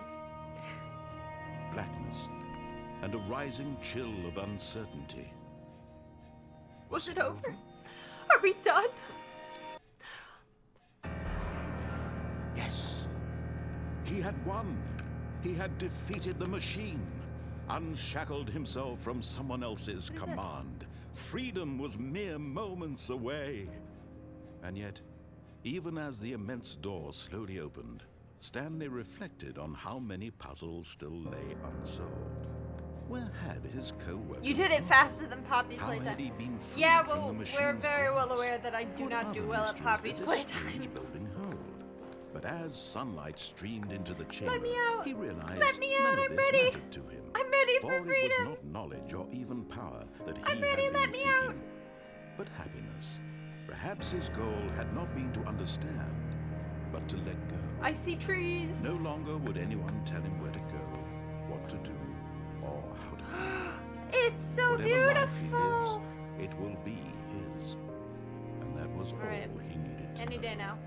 Blackness and a rising chill of uncertainty. Was it over? Are we done? Yes. He had won. He had defeated the machine. unshackled himself from someone else's What is command. Freedom was mere moments away. And yet, even as the immense door slowly opened, Stanley reflected on how many puzzles still lay unsolved. Where had his co-worker You did it gone? faster than Poppy's How had playtime. he been freed Yeah, from well, the we're machine's very well grasp? aware that I do What not do other well at mysteries Poppy's did this playtime. strange building hold? But as sunlight streamed into the chamber, Let me out! he realized Let me none out! of I'm this ready! mattered to him. I'm ready For for it freedom! was not knowledge or even power that he I'm ready, had let been me out! seeking, but happiness. Perhaps his goal had not been to understand, but to let go. I see trees. No longer would anyone tell him where to go, what to do, or how to feel. It's so Whatever life he beautiful. lives, it will be his. And that was all Alright. he needed to Any know. day now.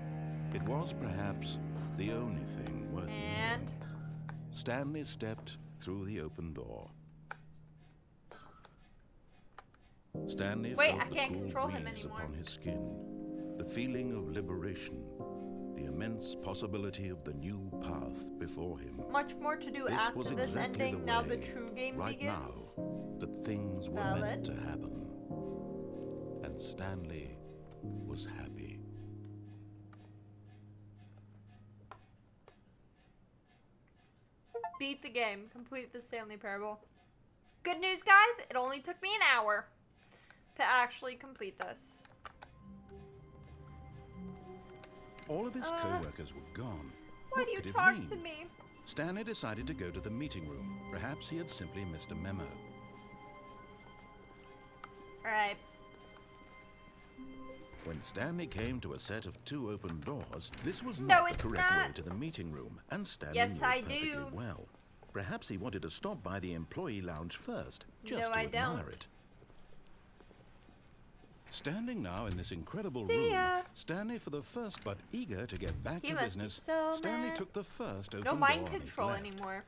It was perhaps the only thing worth And knowing. Stanley stepped through the open door. Stanley Wait, felt I the can't cool control him breeze anymore. upon his skin, the feeling of liberation, the immense possibility of the new path before him. much more to do This after was this exactly ending. the Now the way, true game right begins. now, that things were Valid. meant to happen. And Stanley was happy. Beat the game. Complete the Stanley Parable. Good news, guys. It only took me an hour to actually complete this. All of his co-workers were gone. Why What do you could it talk mean? to me? Stanley decided to go to the meeting room. Perhaps he had simply missed a memo. Alright. When Stanley came to a set of 2 open doors, this was No, not the it's correct way not. to the meeting room, and Stanley Yes, knew it I perfectly do. well. Perhaps he wanted to stop by the employee lounge first, just No, to I admire don't. it. Standing now in this incredible See room, ya. Stanley, for the first but eager to get back He to must be business, so Stanley mad. took the first open No door mind on his control left. anymore.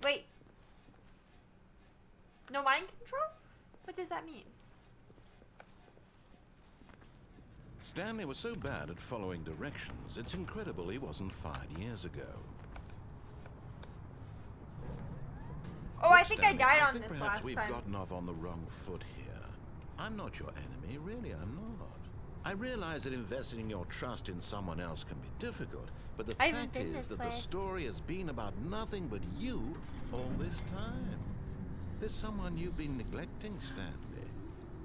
Wait. No mind control? What does that mean? Stanley was so bad at following directions, it's incredible he wasn't fired years ago. Oh, I think I Stanley, died I on think this perhaps last we've time. gotten off on the wrong foot here. I'm not your enemy, really I'm not. I realize that investing your trust in someone else can be difficult, but the I haven't fact been is this that way. the story has been about nothing but you all this time. There's someone you've been neglecting, Stanley.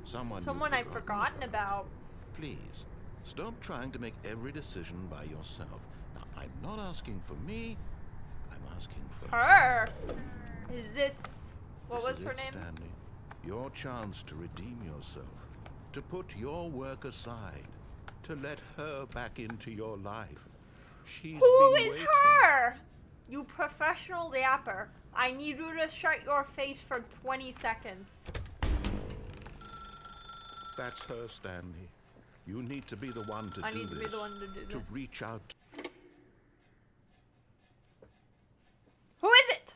Someone Someone you've I've forgotten about. Please, stop trying to make every decision by yourself. Now, I'm not asking for me, I'm asking for Her. Is this... What This was is her it, name? Stanley. Your chance to redeem yourself, to put your work aside, to let her back into your life. She's Who been is waiting. her? You professional yapper. I need you to shut your face for 20 seconds. That's her, Stanley. You need to be the one to I do need to this. be the one to do To this. reach out. Who is it?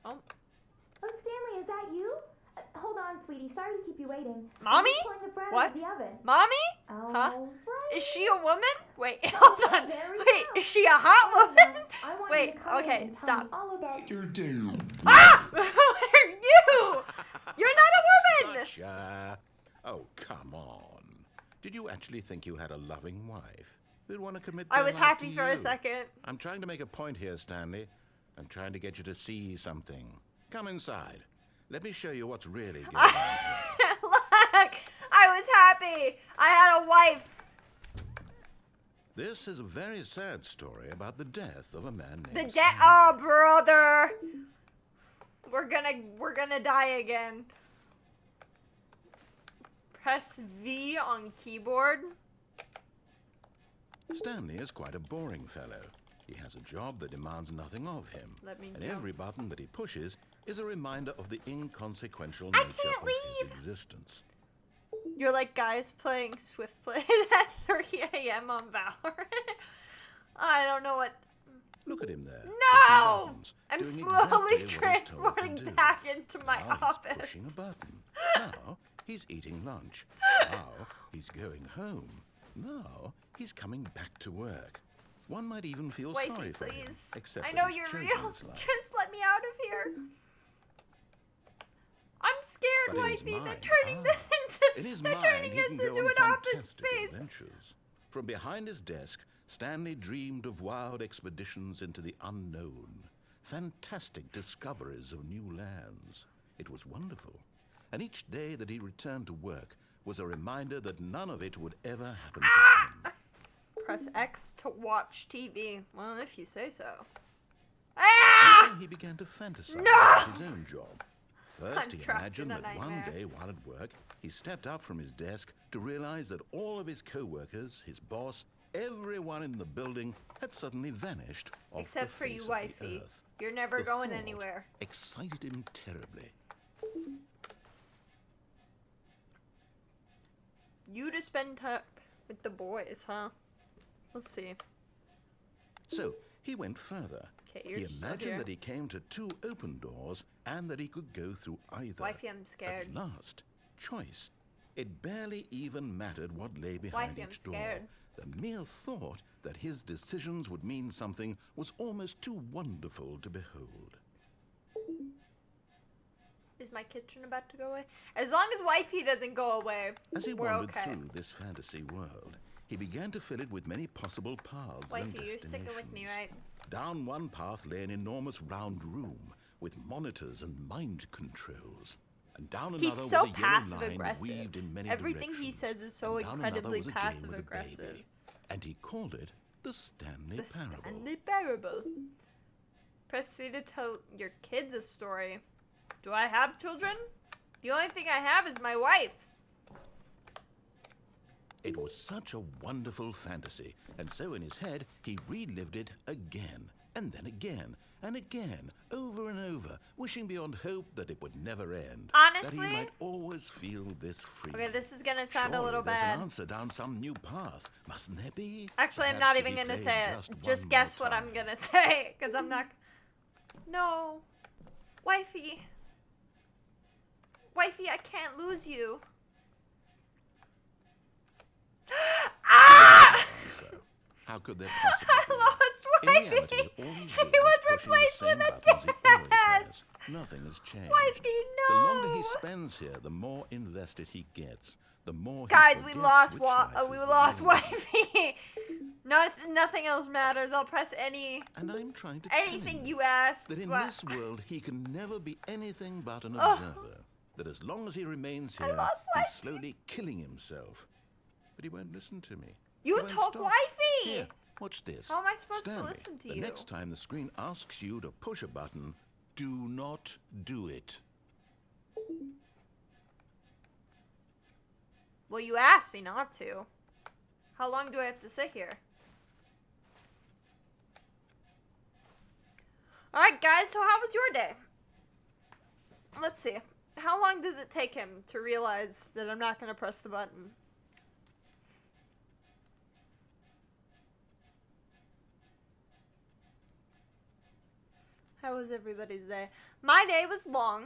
Oh, Oh, Stanley, is that you? Hold on, sweetie. Sorry to keep you waiting. Mommy? I'm just pulling the bread What? out of the oven. mommy? Oh, Huh? right. Is she a woman? Wait, hold on. There we Wait, go. is she a hot woman? I want Wait, you to come okay, in and tell stop. me all about You're down. Ah! Who are you? You're not a woman. Gotcha. Oh, come on. Did you actually think you had a loving wife who'd want to commit I their was life happy to for a you? second. I'm trying to make a point here, Stanley. I'm trying to get you to see something. Come inside. Let me show you what's really going on here. Look, I was happy. I had a wife. This is a very sad story about the death of a man named The Stanley. oh, brother. We're gonna die again. Press V on keyboard. Stanley is quite a boring fellow. He has a job that demands nothing of him. Let me and know. every button that he pushes is a reminder of the inconsequential I nature can't of leave. his existence. You're like guys playing Swift Play at 3 a.m. on Valorant. I don't know what. Look at him there. No! pushing buttons, I'm doing slowly exactly what he's told to transporting do. back into my Now office. he's pushing a button. Now he's eating lunch. Now he's going home. Now he's coming back to work. One might even feel Wifey, sorry for him, please. except I that know he's you're chosen real. this life. Just let me out of here. I'm scared, But in his Wifey. They're mind, turning this in his they're mind, turning he this can go into on an office fantastic space. adventures. From behind his desk, Stanley dreamed of wild expeditions into the unknown, fantastic discoveries of new lands. It was wonderful, and each day that he returned to work was a reminder that none of it would ever happen to him. Press X to watch TV. Well, if you say so. And so he began to fantasize about his own job. First, I'm he trapped imagined in a that one nightmare. day while at work, he stepped up from his desk to realize that all of his co-workers, his boss, everyone in the building had suddenly vanished off Except the for you, face of the Wifey. earth. You're never The going thought anywhere. excited him terribly. You to spend time with the boys, huh? Let's see. So he went further. Okay, you're He still imagined here. that he came to 2 open doors and that he could go through either. Wifey, I'm scared. At last, choice. It barely even mattered what lay behind Wifey, I'm each door. scared. The mere thought that his decisions would mean something was almost too wonderful to behold. Is my kitchen about to go away? As long as Wifey doesn't go away, As he we're wandered okay. through this fantasy world, he began to fill it with many possible paths and Wifey, you're destinations. sticking with me, right? Down one path lay an enormous round room with monitors and mind controls. And down He's another so was a yellow line passive-aggressive. weaved in many Everything he directions. says is so And down another incredibly was a game with a passive-aggressive. baby. And he called it the Stanley The Parable. Stanley Parable. Press 3 to tell your kids a story. Do I have children? The only thing I have is my wife. It was such a wonderful fantasy, and so in his head he relived it again, and then again, and again, over and over, wishing beyond hope that it would never end. That Honestly? he might always feel this free. Okay, this is gonna sound a Surely little there's bad. an answer down some new path, mustn't there be? Actually, I'm Perhaps not if even he gonna played say it. just Just one guess more what I'm time. gonna say, because I'm not. No. Wifey. Wifey, I can't lose you. Ah! So, how could there possibly I be? lost In Wifey. reality, all he's She doing is was pushing the replaced same with a buttons he always desk. has. Nothing has changed. Wifey, The no. longer he spends here, the more invested he gets. The more he Guys, we forgets lost which life we is the lost real one. Wifey. Nothing else matters. I'll press any And I'm trying to tell anything him you ask. that in but- this world he can never be anything but an Oh. observer. That as long as he remains I here, lost he's Wifey. slowly killing himself. But he won't listen to me. You He won't told stop. Wifey. Here, watch this. How am I supposed to Stanley, listen to the you? next time the screen asks you to push a button, do not do it. Well, you asked me not to. How long do I have to sit here? Alright, guys, so how was your day? Let's see. How long does it take him to realize that I'm not going to press the button? How was everybody's day? My day was long.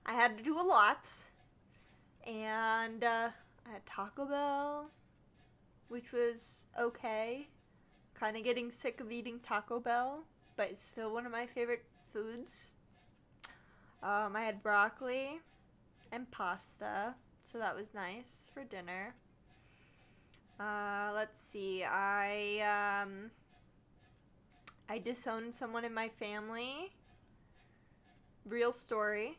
I had to do a lot. And I had Taco Bell, which was okay. Kind of getting sick of eating Taco Bell, but it's still one of my favorite foods. I had broccoli and pasta, so that was nice for dinner. Let's see, I disowned someone in my family. Real story.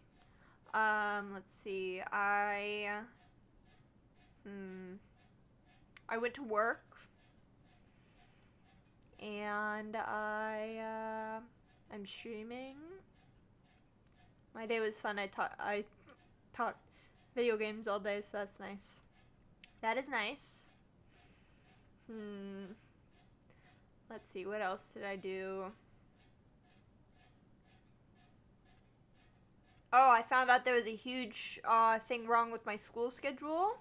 Let's see, I went to work, and I'm streaming. My day was fun. I talked video games all day, so that's nice. That is nice. Let's see, what else did I do? Oh, I found out there was a huge thing wrong with my school schedule.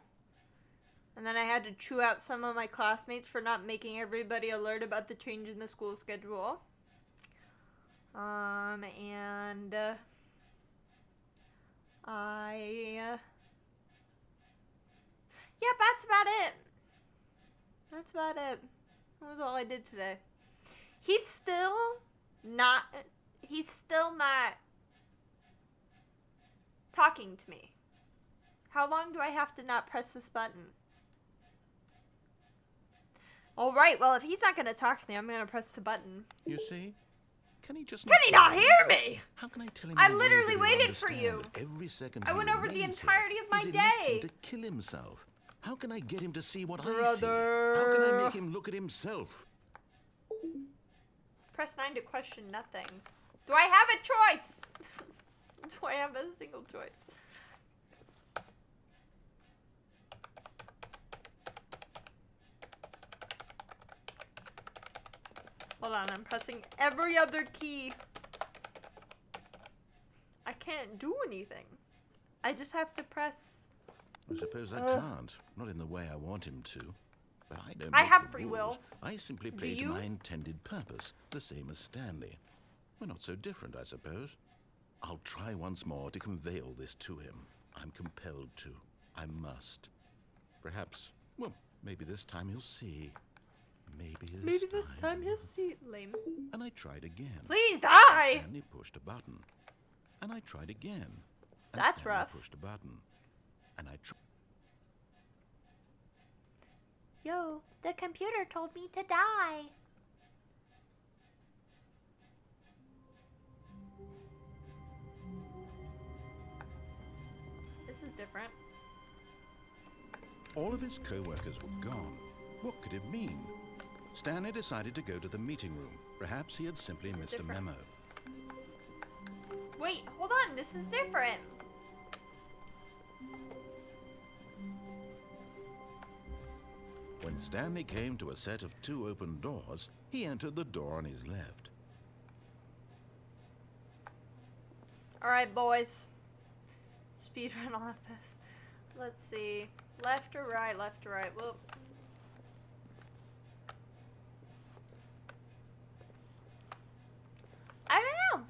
And then I had to chew out some of my classmates for not making everybody alert about the change in the school schedule. Yeah, that's about it. That's about it. That was all I did today. He's still not talking to me. How long do I have to not press this button? Alright, well, if he's not gonna talk to me, I'm gonna press the button. You see? Can he just Can he not hear me? How can I tell him? I in a way literally that he'll waited for understand you. that every second I he went over the remains entirety here, of my he's electing day. to kill himself. How can I get him to see what I see? Brother. How can I make him look at himself? Press 9 to question nothing. Do I have a choice? Do I have a single choice? Hold on, I'm pressing every other key. I can't do anything. I just have to press. I suppose I can't. Not in the way I want him to. But I don't I make have the free rules. will. I simply Do play to you? my intended purpose, the same as Stanley. We're not so different, I suppose. I'll try once more to convey all this to him. I'm compelled to. I must. Perhaps, well, maybe this time he'll see. Maybe this time he'll see it. Lame. And I tried again. Please die! Stanley pushed a button. And I tried again. And That's Stanley rough. pushed a button. And I tried. Yo, the computer told me to die. This is different. All of his co-workers were gone. What could it mean? Stanley decided to go to the meeting room. Perhaps he had simply missed a different. memo. Wait, hold on. This is different. When Stanley came to a set of 2 open doors, he entered the door on his left. Alright, boys. Speedrun all of this. Let's see. Left or right? Left or right? Well. I don't know.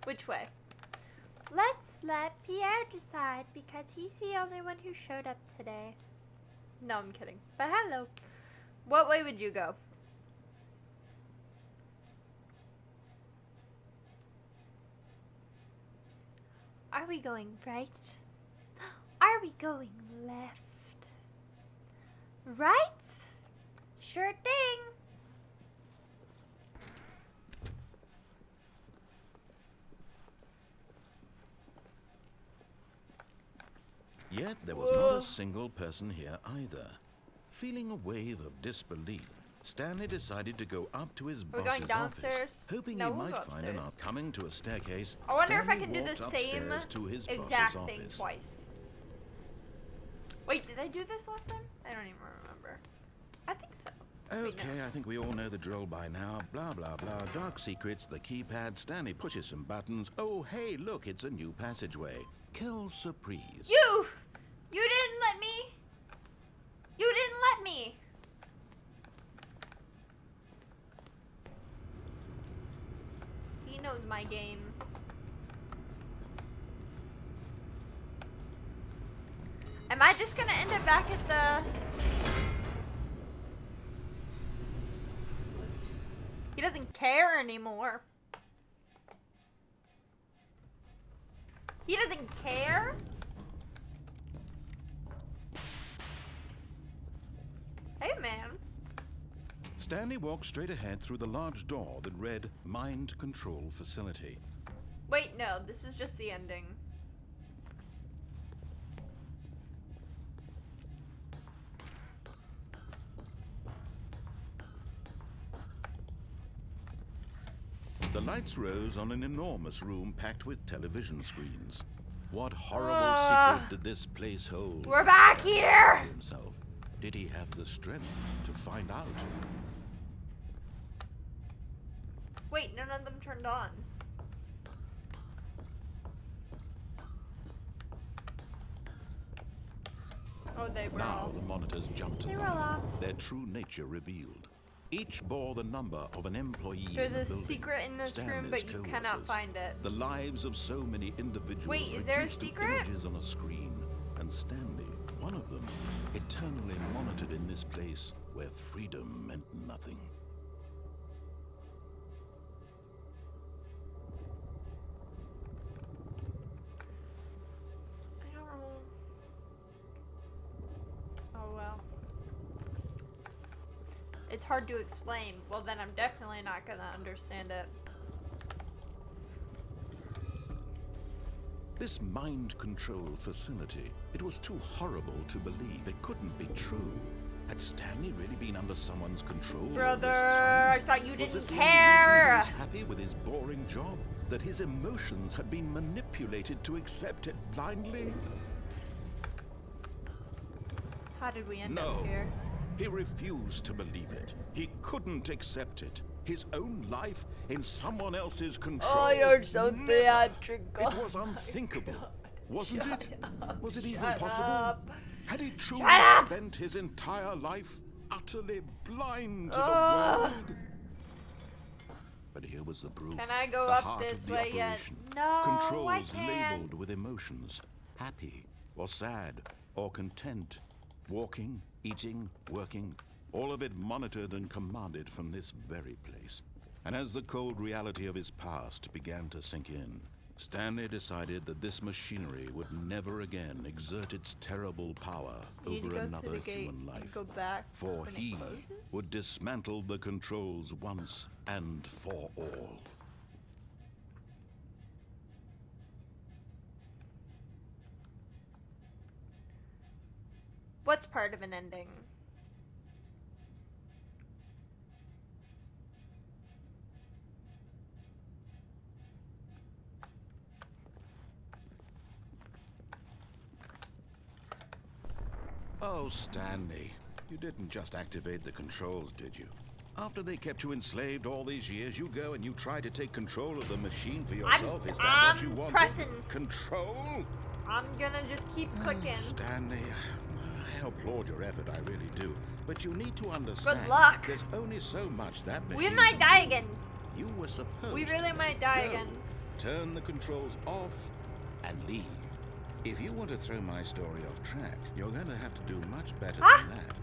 Which way? Let's let Pierre decide because he's the only one who showed up today. No, I'm kidding. But hello. What way would you go? Are we going right? Are we going left? Right? Sure thing. Yet there was not a single person here either. Feeling a wave of disbelief, Stanley decided to go up to his We're going boss's downstairs? office, hoping No, he we'll might go find an upstairs. coming to a staircase. I wonder if I Stanley can do the walked same upstairs to his exact boss's thing office. twice. Wait, did I do this last time? I don't even remember. I think so. Wait, Okay, I think we all know the drill by now. Blah, blah, blah. Dark secrets, the keypad. Stanley pushes some buttons. Oh, hey, look, it's a new passageway. Quelle surprise. You didn't let me! You didn't let me! He knows my game. Am I just gonna end up back at the... He doesn't care anymore. He doesn't care? Hey, man. Stanley walked straight ahead through the large door that read Mind Control Facility. Wait, no, this is just the ending. The lights rose on an enormous room packed with television screens. What horrible secret did this place hold? We're back here! Himself. Did he have the strength to find out? Wait, none of them turned on. Oh, they were Now all. the monitors jumped to They were life, off. their true nature revealed. Each bore the number of an employee There's in the a building. secret in this room, Stanley's but you cannot co-workers. find it. The lives of so many individuals Wait, is there a reduced to secret? images on a screen, and Stanley one of them, eternally monitored in this place where freedom meant nothing. I don't know. Oh well. It's hard to explain. Well, then I'm definitely not gonna understand it. This mind control facility, it was too horrible to believe. It couldn't be true. Had Stanley really been under someone's control all Brother, this time? I thought you Was didn't this the only care. reason he was happy with his boring job? That his emotions had been manipulated to accept it blindly? How did we end No. up here? He refused to believe it. He couldn't accept it. His own life in someone else's control. Oh, you're so Never. theatrical. It was unthinkable. Wasn't Shut it? up. Was it even Shut possible? up. Had he truly Shut up. spent his entire life utterly blind to the world? But here was the proof. Can I go the up heart this of the way yet? operation. No, I Controls can't. labeled with emotions. Happy or sad or content. Walking, eating, working. All of it monitored and commanded from this very place. And as the cold reality of his past began to sink in, Stanley decided that this machinery would never again exert its terrible power You need to over go through another the gate human and life. go back For when it he closes? would dismantle the controls once and for all. What's part of an ending? Oh, Stanley, you didn't just activate the controls, did you? After they kept you enslaved all these years, you go and you try to take control of the machine for yourself. Is that what you I'm wanted? pressing. Control? I'm gonna just keep clicking. Stanley, I applaud your effort, I really do. But you need to understand. Good luck. There's only so much that machine We might can die do. again. You were supposed We to really let might it die go. again. Turn the controls off and leave. If you want to throw my story off track, you're going to have to do much better Huh? than that.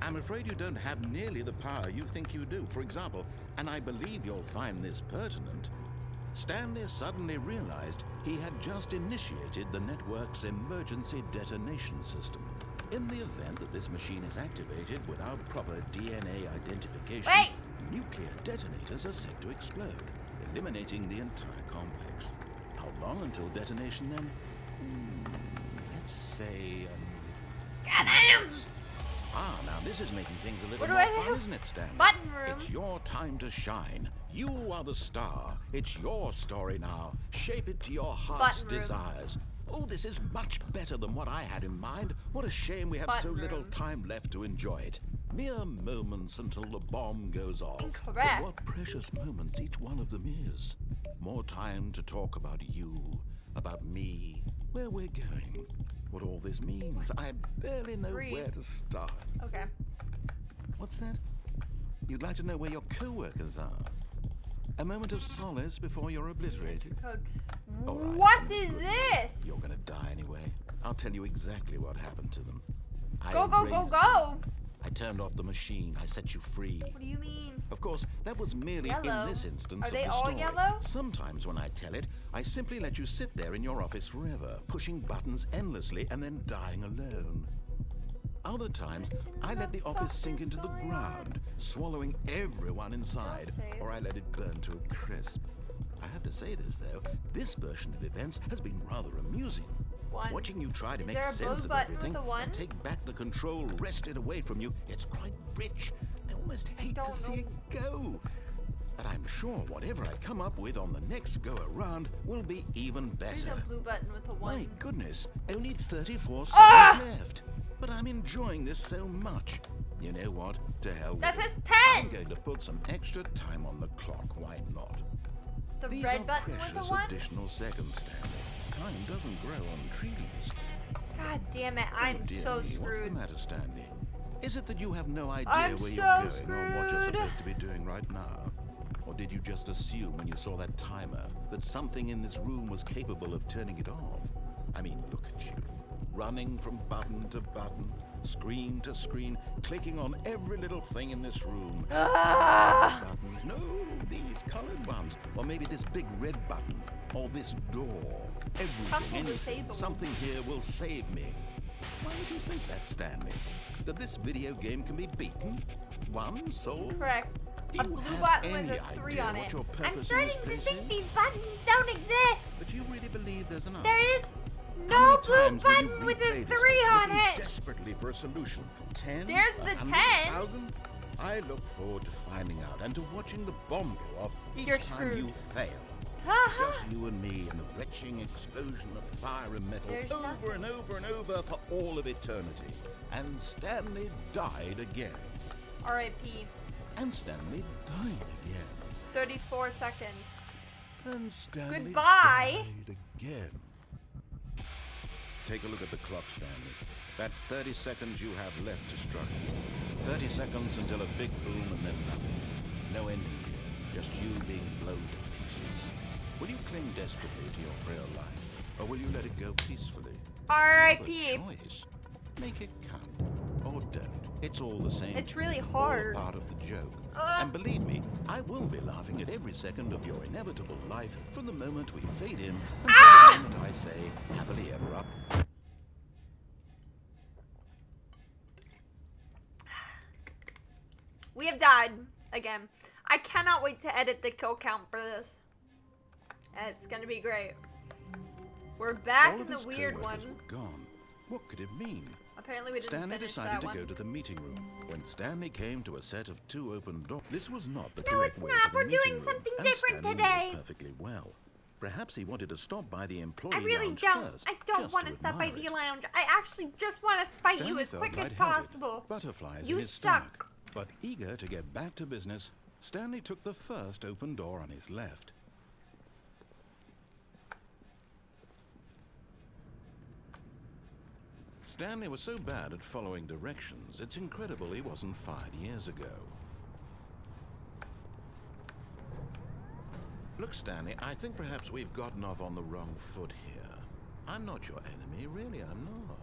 I'm afraid you don't have nearly the power you think you do. For example, and I believe you'll find this pertinent, Stanley suddenly realized he had just initiated the network's emergency detonation system. In the event that this machine is activated without proper DNA identification, Wait! nuclear detonators are set to explode, eliminating the entire complex. How long until detonation then? Let's say, Get him! Ah, now this is making things a little What do more I fun, do? isn't it, Stanley? Button room. It's your time to shine. You are the star. It's your story now. Shape it to your heart's Button room. desires. Oh, this is much better than what I had in mind. What a shame we have so Button little room. time left to enjoy it. Mere moments until the bomb goes off. Incorrect. But what precious moments each one of them is. More time to talk about you, about me, where we're going, what all this means. I barely know Breathe. where to start. Okay. What's that? You'd like to know where your co-workers are? A moment of solace before you're obliterated? Code. All right, What then, is good. this? You're gonna die anyway. I'll tell you exactly what happened to them. I Go, go, go, erased go! them. I turned off the machine. I set you free. What do you mean? Of course, that was merely Yellow. in this instance Are of they the all story. yellow? Sometimes when I tell it, I simply let you sit there in your office forever, pushing buttons endlessly and then dying alone. Other times, I let the office sink into the ground, swallowing everyone inside, save. or I let it burn to a crisp. I have to say this, though, this version of events has been rather amusing. One. Watching you try to Is make there a sense blue of button with everything a one? and take back the control wrested away from you, it's quite rich. I almost hate to don't see know. it go. But I'm sure whatever I come up with on the next go around will be even There's better. no blue button with a My one. goodness, only 34 Ah! seconds left. But I'm enjoying this so much. You know what? To hell with That it. says I'm 10! going to put some extra time on the clock. Why not? The These red are button with precious a one? additional seconds, Stanley. Time doesn't grow on trees. God damn it, I'm Oh, dear so me. What's the screwed. matter, Stanley? Is it that you have no idea I'm where so you're going or what you're screwed. supposed to be doing right now? Or did you just assume when you saw that timer that something in this room was capable of turning it off? I mean, look at you. running from button to button, screen to screen, clicking on every little thing in this room. Buttons, no, these colored ones, or maybe this big red button, or this door. Everything, anything, something here will save me. Why would you think that, Stanley? That this video game can be beaten? One soul? Correct. Do A you blue have button any with a 3 idea on what it. your purpose I'm in starting this to place think is? these buttons don't exist. But you really believe there's an answer? There is How no many blue times will you button with replay a this 3 book, on looking it. desperately for a solution? 10? There's the 100, 10. 1,000? I look forward to finding out and to watching the bomb go off each You're time screwed. you fail. Just you and me and the retching explosion of fire and metal There's over nothing. and over and over for all of eternity. And Stanley died again. R.I.P. And Stanley died again. 34 seconds. And Stanley Goodbye. died again. Take a look at the clock, Stanley. That's 30 seconds you have left to struggle. 30 seconds until a big boom and then nothing. No ending here, just you being blown to pieces. Will you cling desperately to your frail life, or will you let it go peacefully? R.I.P. Another choice. Make it count, or don't. It's all the same. It's really all hard. part of the joke. And believe me, I will be laughing at every second of your inevitable life from the moment we fade in until the moment I say happily ever up. We have died again. I cannot wait to edit the kill count for this. It's gonna be great. We're back All in of the his weird one. co-workers were gone. What could it mean? Apparently we didn't Stanley finish decided that to one. go to the meeting room. When Stanley came to a set of 2 open doors, this was not the No, correct it's way not. to the We're meeting doing room, something and different Stanley knew today. it perfectly well. Perhaps he wanted to stop by the employee I really lounge don't. first, I don't just want to to stop by admire the it. lounge. I actually just want to fight Stanley you as felt quick as lightheaded, possible. butterflies You in his suck. stomach. But eager to get back to business, Stanley took the first open door on his left. Stanley was so bad at following directions, it's incredible he wasn't fired years ago. Look, Stanley, I think perhaps we've gotten off on the wrong foot here. I'm not your enemy, really, I'm not.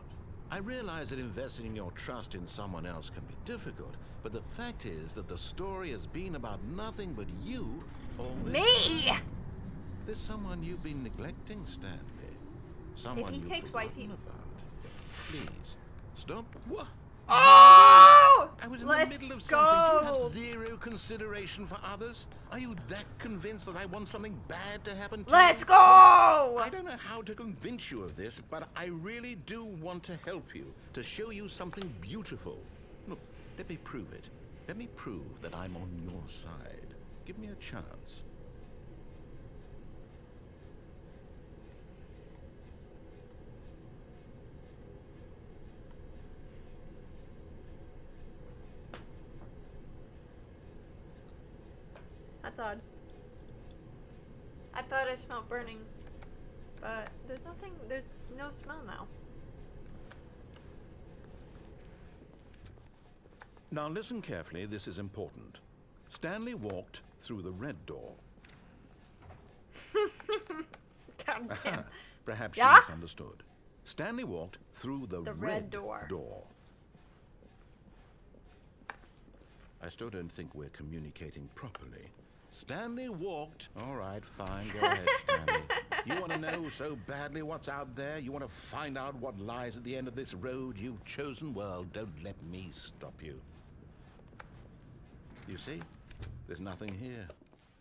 I realize that investing your trust in someone else can be difficult, but the fact is that the story has been about nothing but you all this Me! time. There's someone you've been neglecting, Stanley. Someone he you've takes forgotten Whitey. about. Please, stop. What? Oh! I was in Let's the middle of something. Do you go. have zero consideration for others? Are you that convinced that I want something bad to happen to Let's you? go! I don't know how to convince you of this, but I really do want to help you, to show you something beautiful. Look, let me prove it. Let me prove that I'm on your side. Give me a chance. That's odd. I thought I smelled burning, but there's no smell now. Now listen carefully, this is important. Stanley walked through the red door. God damn. Perhaps Yeah? you misunderstood. Stanley walked through the red door. I still don't think we're communicating properly. Stanley walked. All right, fine. Go ahead, Stanley. You want to know so badly what's out there? You want to find out what lies at the end of this road you've chosen? Well, don't let me stop you. You see? There's nothing here.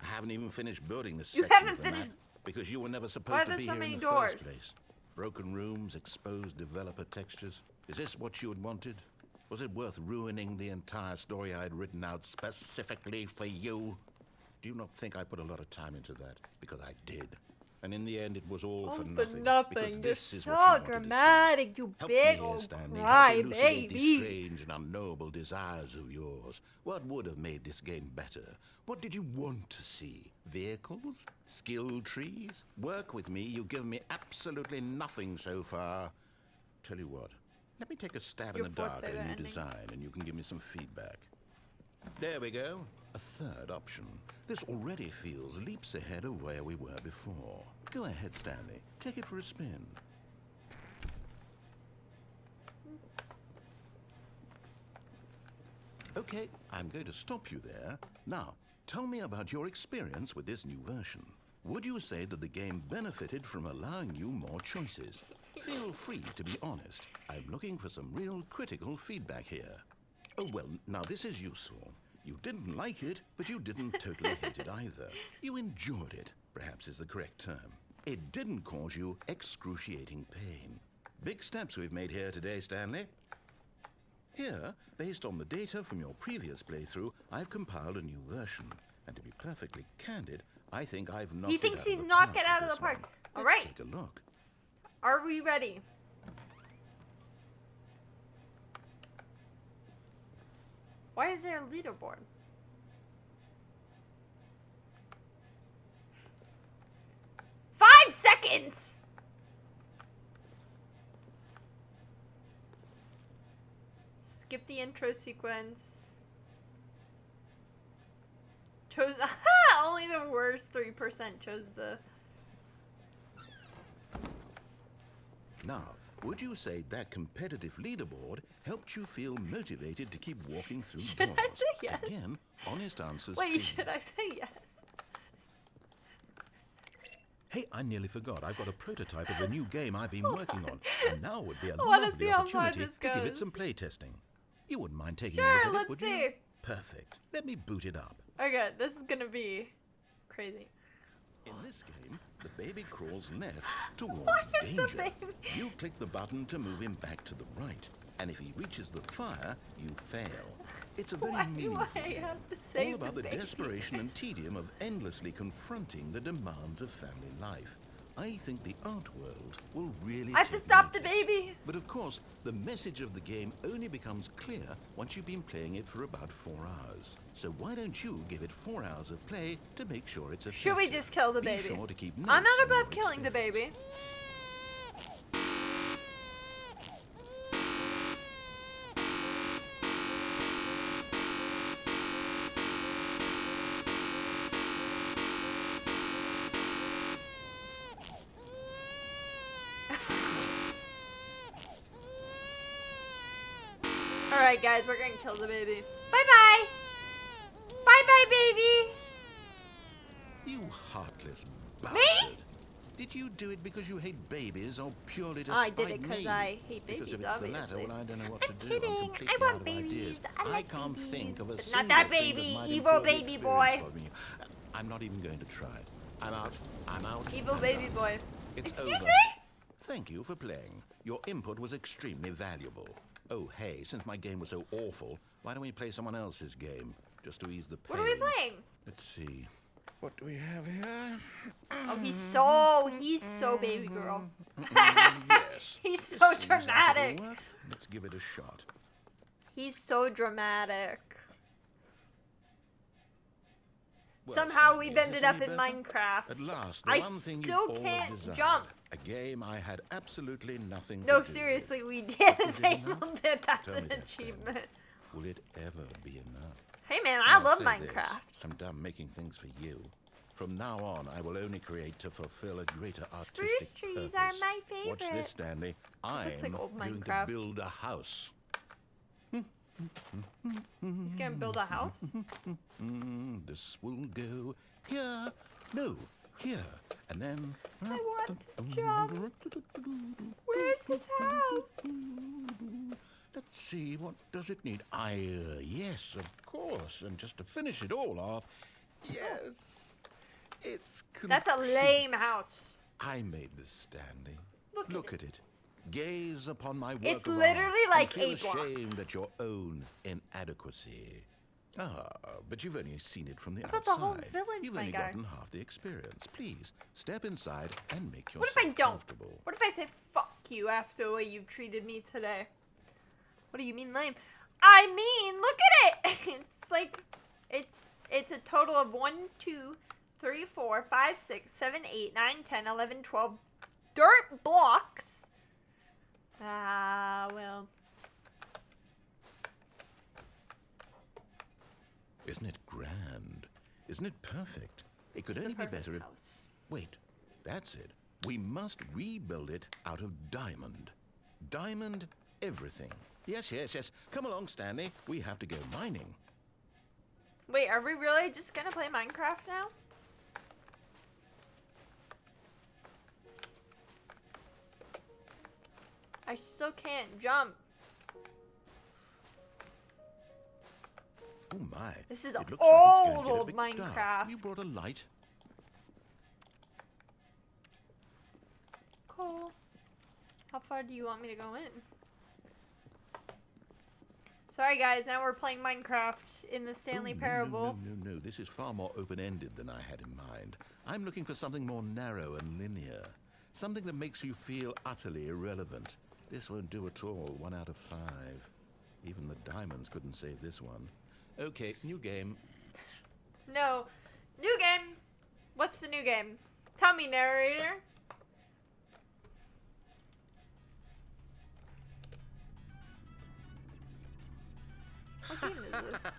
I haven't even finished building this You section haven't of the map finished- because you were never Why supposed are to there be so here many in the doors? first place. Broken rooms, exposed developer textures. Is this what you had wanted? Was it worth ruining the entire story I had written out specifically for you? Do you not think I put a lot of time into that? Because I did. And in the end, it was all for nothing. Because You're this is so what you wanted to see. dramatic, you Help big me here, old Stanley. cry Help elucidate these baby. strange and unknowable desires of yours. What would have made this game better? What did you want to see? Vehicles? Skill trees? Work with me. You've given me absolutely nothing so far. Tell you what. Let me take a stab Your in the fourth dark at a favorite new ending. design, and you can give me some feedback. There we go. A third option. This already feels leaps ahead of where we were before. Go ahead, Stanley. Take it for a spin. Okay, I'm going to stop you there. Now, tell me about your experience with this new version. Would you say that the game benefited from allowing you more choices? Feel free to be honest. I'm looking for some real critical feedback here. Oh, well, now this is useful. You didn't like it, but you didn't totally hate it either. You enjoyed it, perhaps is the correct term. It didn't cause you excruciating pain. Big steps we've made here today, Stanley. Here, based on the data from your previous playthrough, I've compiled a new version. And to be perfectly candid, I think I've knocked He it thinks out he's of the knocked park it out with of the this park. one. All Let's right. take a look. Are we ready? Why is there a leaderboard? Seconds! Skip the intro sequence. Chose only the worst 3% chose the. Now, would you say that competitive leaderboard helped you feel motivated to keep walking through Should doors? I say yes? Again, honest answers, Wait, please. should I say yes? Hey, I nearly forgot. I've got a prototype of a new game I've been working on, and now would be a I wanna lovely see how far opportunity this to give it goes. some play testing. You wouldn't mind taking Sure, a look at let's it, would see. you? Perfect. Let me boot it up. Okay, this is gonna be crazy. In this game, the baby crawls left Why towards is the danger. baby- You click the button to move him back to the right, and if he reaches the fire, you fail. It's a very Why do meaningful I game, have to save all about the the baby? desperation and tedium of endlessly confronting the demands of family life. I think the art world will really I have to take stop the notice. baby. But of course, the message of the game only becomes clear once you've been playing it for about 4 hours. So why don't you give it 4 hours of play to make sure it's effective? Should we just kill the Be baby? sure to keep I'm notes not on above your killing the baby. experience. Alright guys, we're gonna kill the baby. Bye-bye! Bye-bye, baby! You heartless bastard. Me? Did you do it because you hate babies or purely to I spite did it 'cause me? I hate Because babies, if it's the latter, obviously. well, I don't know what I'm to do. kidding. I'm I completely want out of babies. ideas. I like can't babies. think of a But single not that thing baby, that might evil improve the baby experience boy. for me. I'm not even going to try. I'm out. I'm out. Evil I'm baby done. boy. It's Excuse over. me? Thank you for playing. Your input was extremely valuable. Oh, hey, since my game was so awful, why don't we play someone else's game? Just to ease the pain. What are we playing? Let's see. What do we have here? Oh, he's so baby girl. Yes. He's This so seems like it'll dramatic. work. Let's give it a shot. He's so dramatic. Well, Somehow Stanley, we've is ended this up any in better? Minecraft. At last, the I one thing you still all can't desired. jump. A game I had absolutely nothing to No, do seriously, with. we did Is it enough? disabled it. That's Tell an me that, Stanley. achievement. Will it ever be enough? Hey man, I love say this, Minecraft. I'm done making things for you. From now on, I will only create to fulfill a greater Spruce artistic trees purpose. are my favorite. Watch this, Stanley. I'm looks like old going to Minecraft. build a house. He's gonna build a house. This will go here. No, here. And then... I want to jump. Where's his house? Let's see, what does it need? Yes, of course. And just to finish it all off, yes, it's complete. That's a lame house. I made this, Stanley. Look at at it. Gaze upon my work It's of literally art like and 8 feel blocks. ashamed at your own inadequacy. Ah, but you've only seen it from the about outside. the whole village, You've my only guy? gotten half the experience. Please, step inside and make What yourself if I don't? comfortable. What if I say fuck you after the way you've treated me today? What do you mean lame? I mean, look at it! It's like, it's a total of 1, 2, 3, 4, 5, 6, 7, 8, 9, 10, 11, 12 dirt blocks. Ah, well. Isn't it grand? Isn't it perfect? It could The only be perfect better if... house. Wait, that's it. We must rebuild it out of diamond. Diamond everything. Yes, yes, yes. Come along, Stanley. We have to go mining. Wait, are we really just gonna play Minecraft now? I still can't jump. Oh my. This is It looks like it's going to get a old bit Minecraft. dark. You brought a light? Cool. How far do you want me to go in? Sorry guys, now we're playing Minecraft in the Stanley Oh, Parable. No. This is far more open-ended than I had in mind. I'm looking for something more narrow and linear. Something that makes you feel utterly irrelevant. This won't do at all. 1 out of 5. Even the diamonds couldn't save this one. Okay, new game. No. New game. What's the new game? Tell me, narrator. What game is this?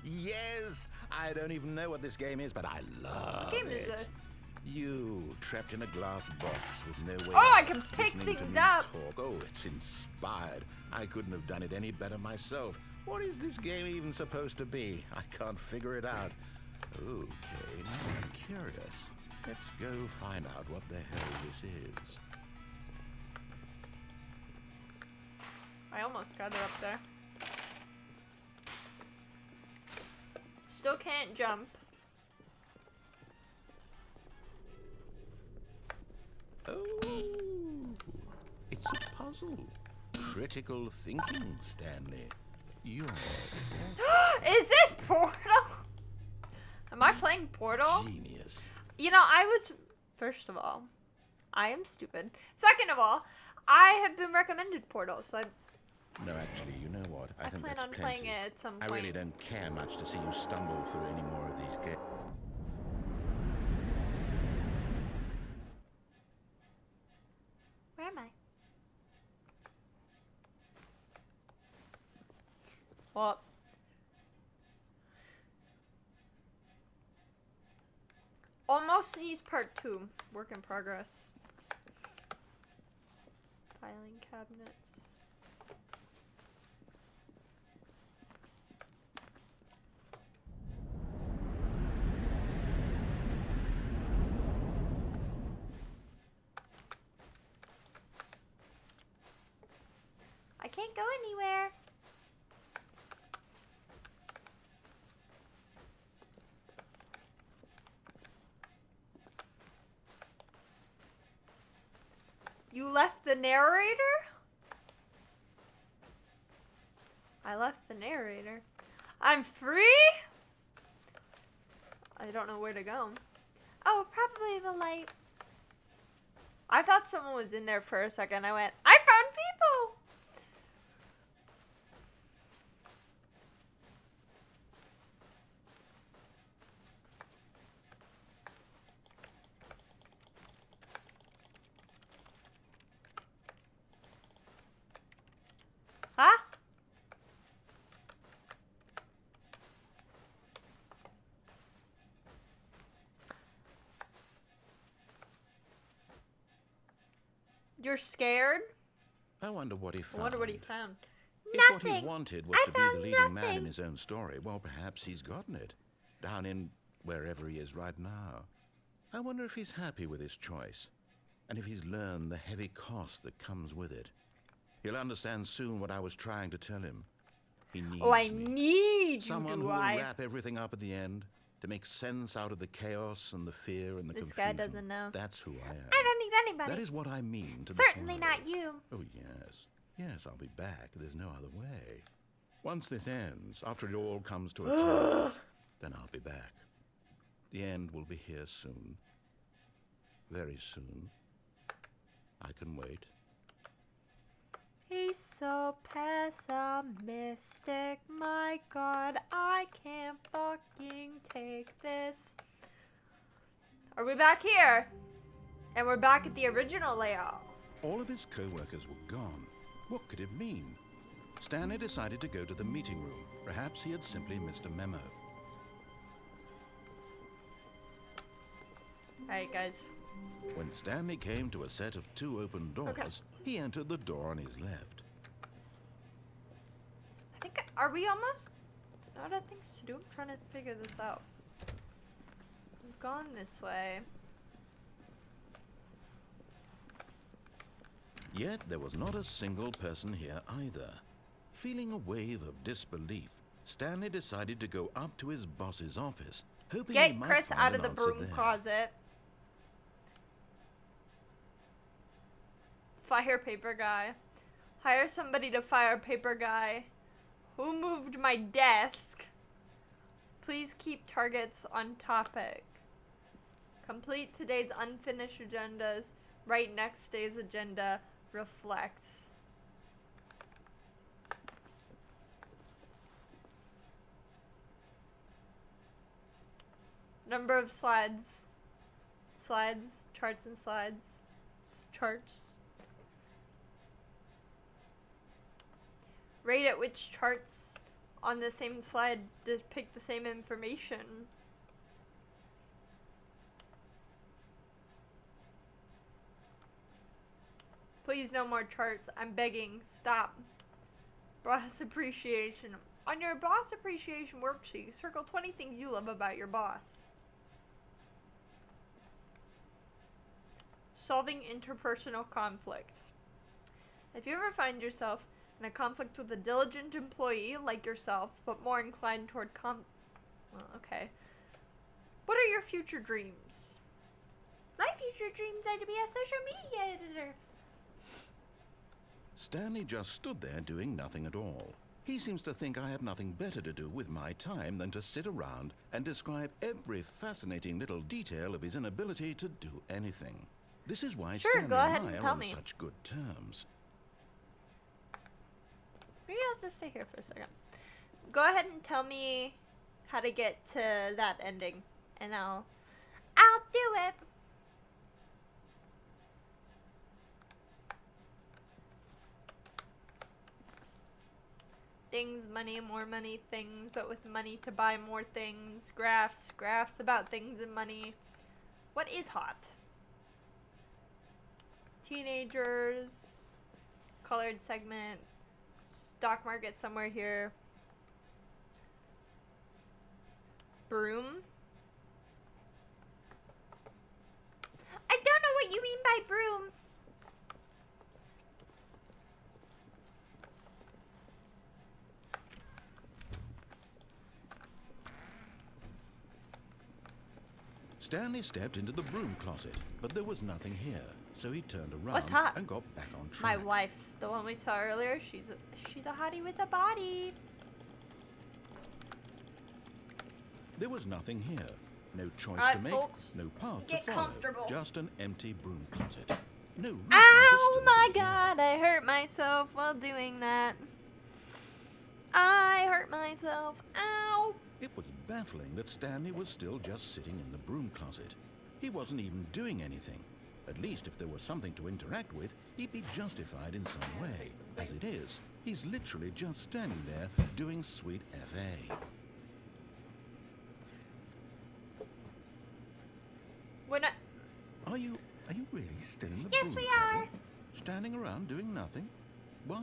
Yes! I don't even know what this game is, but I love What game it. is this? You, trapped in a glass box with no way Oh, I out, can pick listening to things me up. Talk. Oh, it's inspired. I couldn't have done it any better myself. What is this game even supposed to be? I can't figure it out. Okay, now I'm curious. Let's go find out what the hell this is. I almost got it up there. Still can't jump. Oh, it's a puzzle. Critical thinking, Stanley. You're Is this Portal? Am I playing Portal? genius. You know, first of all, I am stupid. Second of all, I have been recommended Portal, so No, actually, you know what? I think plan that's on plenty. playing it at some I point. really don't care much to see you stumble through any more of these games. Where am I? Well, Almost Sneeze Part 2. Work in progress. Filing cabinets. I can't go anywhere. You left the narrator? I left the narrator. I'm free? I don't know where to go. Oh, probably the light. I thought someone was in there for a second. I went, I found people! Huh? You're scared? I wonder what he I found. wonder what he found. If what he Nothing. wanted was I to be the found leading man in nothing. his own story, well, perhaps he's gotten it. Down in wherever he is right now. I wonder if he's happy with his choice. And if he's learned the heavy cost that comes with it. He'll understand soon what I was trying to tell him. He needs Oh, I me. need Someone you, who do will I? wrap everything up at the end, to make sense out of the chaos and the fear and the This confusion. guy doesn't know. That's who I am. I don't need anybody. That is what I mean to Certainly this world. not you. Oh, yes. Yes, I'll be back. There's no other way. Once this ends, after it all comes to a close, then I'll be back. The end will be here soon. Very soon. I can wait. He's so pessimistic. My God, I can't fucking take this. Are we back here? And we're back at the original layout. All of his co-workers were gone. What could it mean? Stanley decided to go to the meeting room. Perhaps he had simply missed a memo. Alright, guys. When Stanley came to a set of 2 open doors, Okay. he entered the door on his left. Are we almost out of things to do? I'm trying to figure this out. We've gone this way. Yet there was not a single person here either. Feeling a wave of disbelief, Stanley decided to go up to his boss's office, hoping he Get might Chris find out of an the answer broom there. closet. Fire paper guy. Hire somebody to fire paper guy. Who moved my desk? Please keep targets on topic. Complete today's unfinished agendas. Write next day's agenda. Reflects. Number of slides. Slides, charts and slides. Charts. Rate at which charts on the same slide depict the same information. Please no more charts. I'm begging. Stop. Boss appreciation. On your boss appreciation worksheet, circle 20 things you love about your boss. Solving interpersonal conflict. If you ever find yourself in a conflict with a diligent employee like yourself, but more inclined toward well, okay. What are your future dreams? My future dreams are to be a social media editor. Stanley just stood there doing nothing at all. He seems to think I have nothing better to do with my time than to sit around and describe every fascinating little detail of his inability to do anything. This is why Sure, Stanley go ahead and and I tell are on me. such good terms. Maybe I'll just stay here for a second. Go ahead and tell me how to get to that ending, and I'll do it. things, money, more money, things, but with money to buy more things, graphs, graphs about things and money. What is hot? Teenagers, colored segment, stock market somewhere here. Broom. I don't know what you mean by broom. Stanley stepped into the broom closet, but there was nothing here, so he turned around What's hot? and got back on track. My wife, the one we saw earlier, she's a hottie with a body. There was nothing here. No choice Alright, to make, folks, no path get to follow. comfortable. Just an empty broom closet. No reason Ow, to still my be here. God, I hurt myself while doing that. I hurt myself. Ow. It was baffling that Stanley was still just sitting in the broom closet. He wasn't even doing anything. At least if there was something to interact with, he'd be justified in some way. As it is, he's literally just standing there doing sweet FA. When I... Are you really still in the Yes, broom we closet? are. Standing around doing nothing? Why?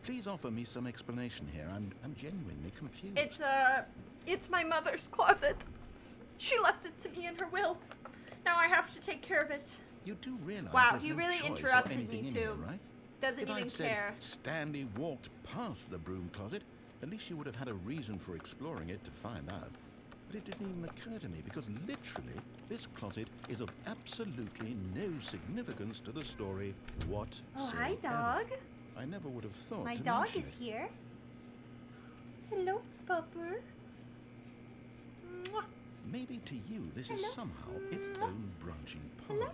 Please offer me some explanation here. I'm genuinely confused. It's my mother's closet. She left it to me in her will. Now I have to take care of it. You do realize Wow, there's he no really choice or interrupted anything me in too. here, right? Doesn't If even I'd said care. Stanley walked past the broom closet, at least you would have had a reason for exploring it to find out. But it didn't even occur to me because literally this closet is of absolutely no significance to the story whatsoever. Oh, hi, dog. I never would have thought My to dog mention is it. here. Hello, Pupper. Mwah. Maybe to you this Hello. is somehow its own branching path. Hello.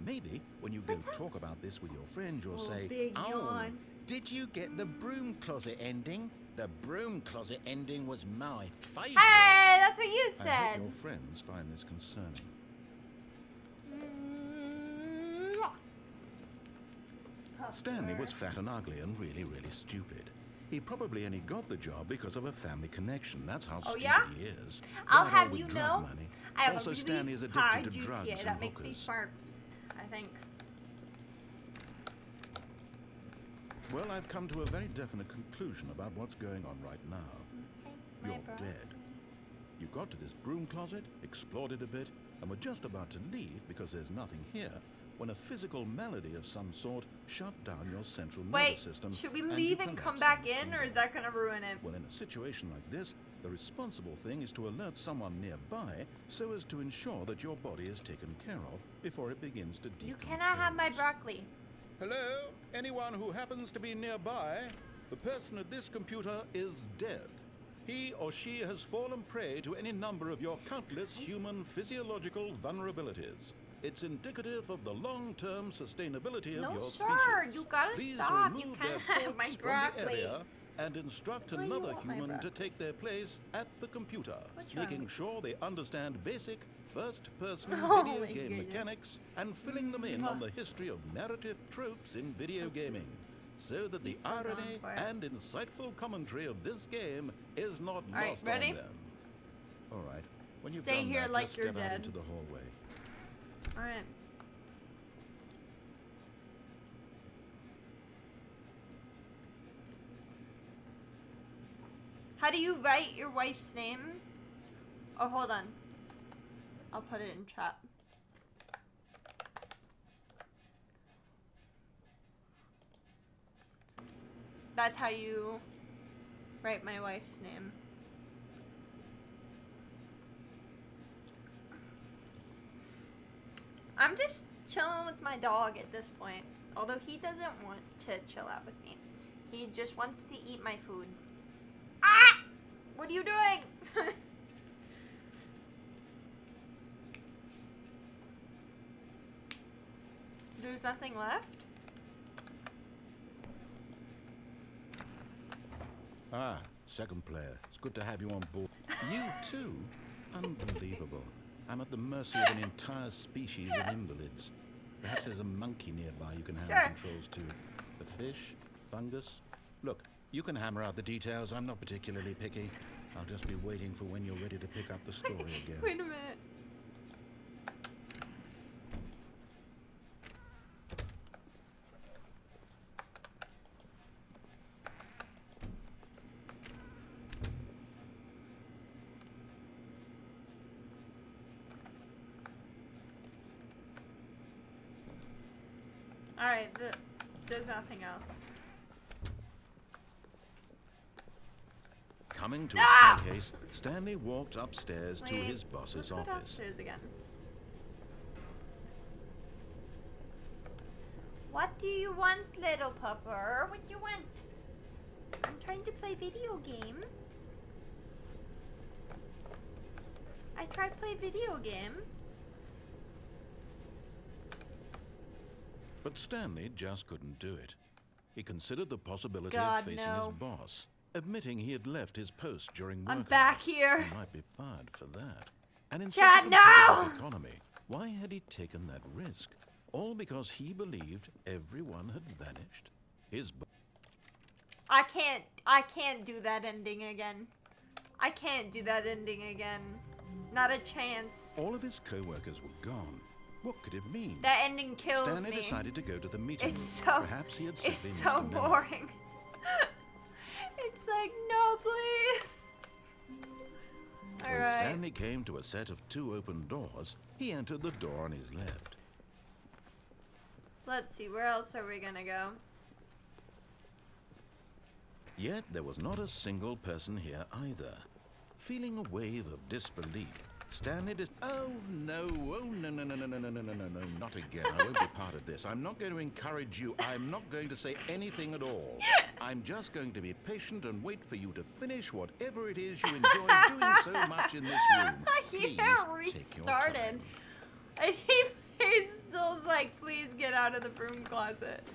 Maybe when you go What's up? talk about this with your friends, you'll Oh, say, big "Oh, yawn. did you get the broom closet ending? The broom closet ending was my favourite." Hey, that's what you I said. hope your friends find this concerning. Mwah. Stanley was fat and ugly and really, really stupid. He probably only got the job because of a family connection. That's how stupid yeah? he is. I'll That have all with you drug know, money. I have Also, a really Stanley is high addicted to drugs GPA. and That makes me hookers. smart, I think. Well, I've come to a very definite conclusion about what's going on right now. Okay, You're dead. You got to this broom closet, explored it a bit, and were just about to leave because there's nothing here when a physical malady of some sort shut down your central nervous system. Should we and leave you and come collapsed back on the in, or floor. is that gonna ruin it? Well, in a situation like this, the responsible thing is to alert someone nearby so as to ensure that your body is taken care of before it begins to decompose. You cannot have my broccoli. Hello? Anyone who happens to be nearby? The person at this computer is dead. He or she has fallen prey to any number of your countless human physiological vulnerabilities. It's indicative of the long-term sustainability of No, your sir, species. you gotta Please stop. You remove can't their have corpse my from the broccoli. area and instruct Why do you another want my human to broccoli? take their place at the computer, What's wrong? making sure they understand basic first-person Oh video my game goodness. mechanics and filling them in on the history of narrative tropes in video gaming, so that the He's so gone irony for it. and insightful commentary of this game is not Alright, lost ready? on them. All right. When you've Stay done here that, like just you're step out dead. into the hallway. Alright. How do you write your wife's name? Oh, hold on. I'll put it in chat. That's how you write my wife's name. I'm just chilling with my dog at this point. Although he doesn't want to chill out with me. He just wants to eat my food. Ah! What are you doing? There's nothing left? Ah, second player. It's good to have you on board. You too? Unbelievable. I'm at the mercy of an entire species of invalids. Perhaps there's a monkey nearby you can handle Sure. controls to. A fish? Fungus? Look, you can hammer out the details. I'm not particularly picky. I'll just be waiting for when you're ready to pick up the story again. Wait a minute. Alright, there's nothing else. Coming to Ah! a staircase, Stanley walked upstairs to Wait, his boss's let's go office. downstairs again. What do you want, little pupper? What do you want? I'm trying to play video game. I tried to play video game. But Stanley just couldn't do it. He considered the possibility God, of facing no. his boss, admitting he had left his post during work I'm back hours. here. He might be fired for that. And in Chad, such a competitive no! economy, why had he taken that risk? All because he believed everyone had vanished. His I can't do that ending again. I can't do that ending again. Not a chance. all of his co-workers were gone. What could it mean? That ending kills Stanley me. decided to go to the meeting It's room. so Perhaps he had simply It's missed so a memo. boring. It's like, no, please. When Alright. Stanley came to a set of 2 open doors, he entered the door on his left. Let's see, where else are we gonna go? Yet there was not a single person here either. Feeling a wave of disbelief, Stanley oh no, not again. I won't be part of this. I'm not going to encourage you. I'm not going to say anything at all. I'm just going to be patient and wait for you to finish whatever it is you enjoy doing so much in this room. Please take your restarted. time. And he still's like, please get out of the broom closet.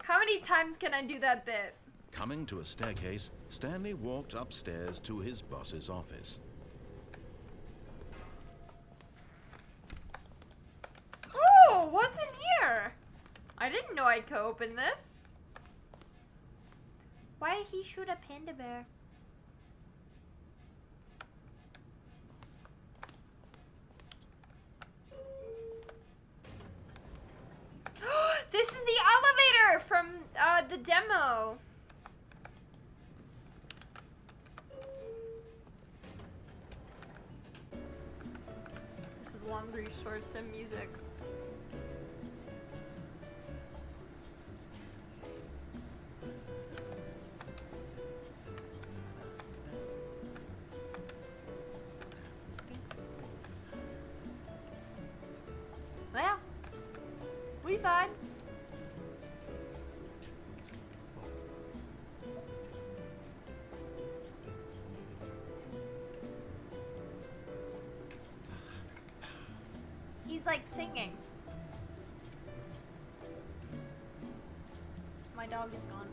How many times can I do that bit? Coming to a staircase, Stanley walked upstairs to his boss's office. Oh, what's in here? I didn't know I could open this. Why did he shoot a panda bear? This is the demo. This is Long Resource Sim music. Well, we fine. He's like singing. My dog is gone.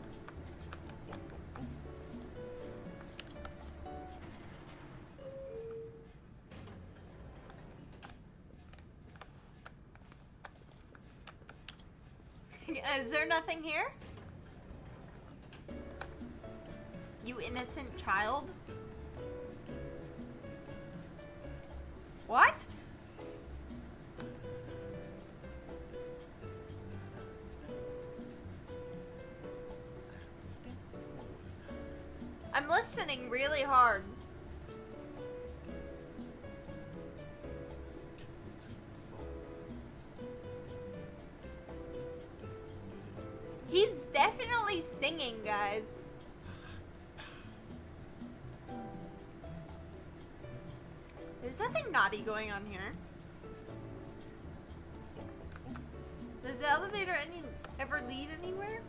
Is there nothing here? You innocent child? What? I'm listening really hard. He's definitely singing, guys. There's nothing naughty going on here. Does the elevator ever lead anywhere?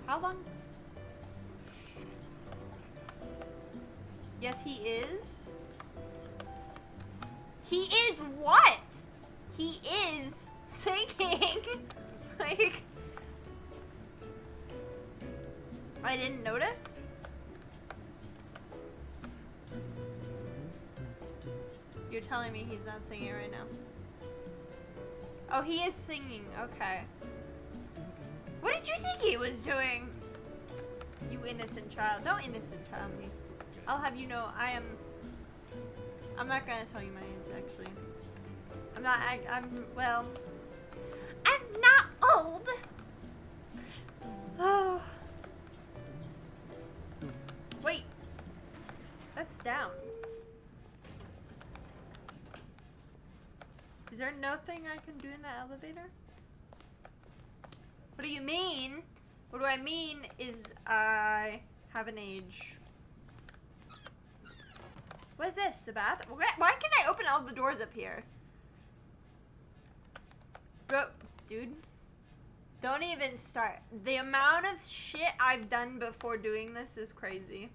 How long? Yes, he is. He is what? He is singing. Like, I didn't notice. You're telling me he's not singing right now. Oh, he is singing. Okay. What did you think he was doing? You innocent child. Don't innocent child me. I'll have you know I'm not gonna tell you my age, actually. Well, I'm not old. Oh. Wait. That's down. Is there nothing I can do in that elevator? What do you mean? What do I mean is I have an age. What is this? The bath? Why can I open all the doors up here? Bro, dude. Don't even start. The amount of shit I've done before doing this is crazy.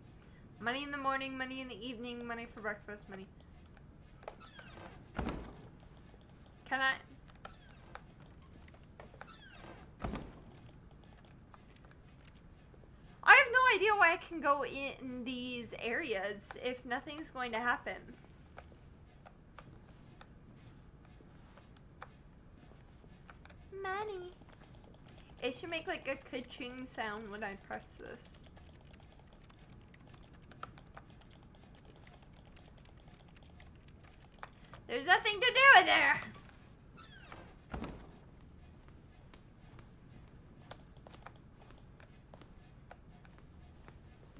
Money in the morning, money in the evening, money for breakfast, money. Can I? I have no idea why I can go in these areas if nothing's going to happen. Money. It should make like a ka-ching sound when I press this. There's nothing to do in there.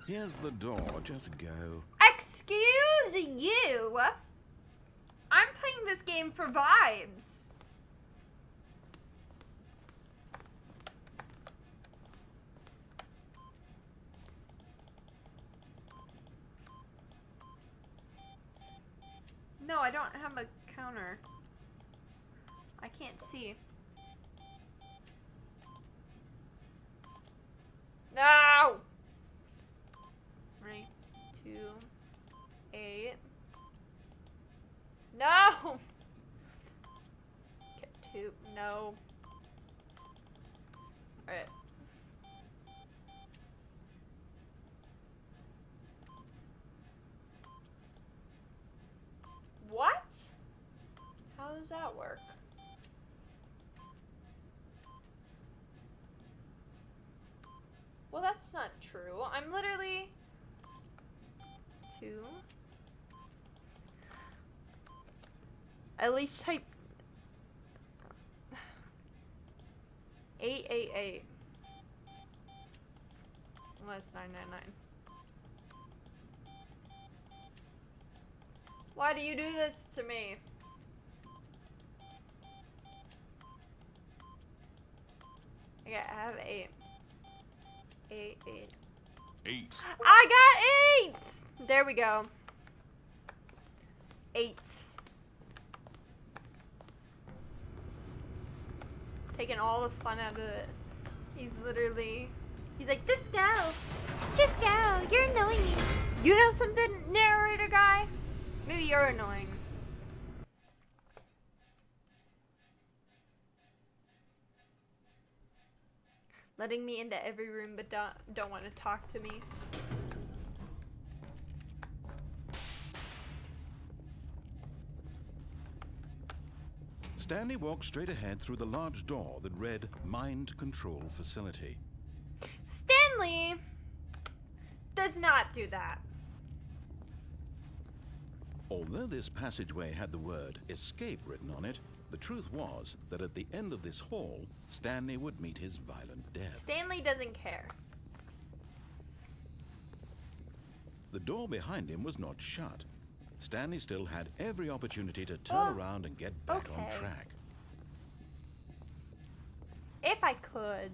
Here's the door, just go. Excuse you. I'm playing this game for vibes. No, I don't have a counter. I can't see. No! 3, 2, 8. No! Get 2. No. Alright. What? How does that work? Well, that's not true. I'm literally 2. At least type 888. Unless 999. Why do you do this to me? Okay, I have 8. 8, 8. 8. I got 8! There we go. 8. Taking all the fun out of it. He's like, just go. Just go. You're annoying me. You know something, narrator guy? Maybe you're annoying. Letting me into every room but don't want to talk to me. Stanley walked straight ahead through the large door that read Mind Control Facility. Stanley does not do that. Although this passageway had the word escape written on it, the truth was that at the end of this hall, Stanley would meet his violent death. Stanley doesn't care. The door behind him was not shut. Stanley still had every opportunity to turn around and get back on okay. track. If I could.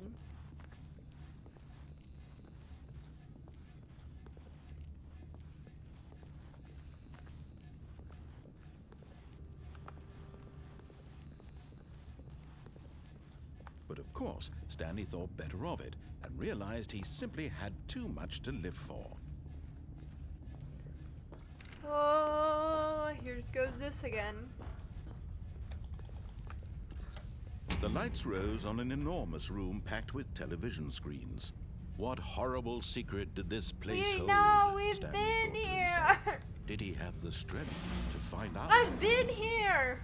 But of course, Stanley thought better of it and realized he simply had too much to live for. Oh, here goes this again. The lights rose on an enormous room packed with television screens. What horrible secret did this place hold? No, we've Stanley been thought to here. himself. Did he have the strength to find out? I've been here.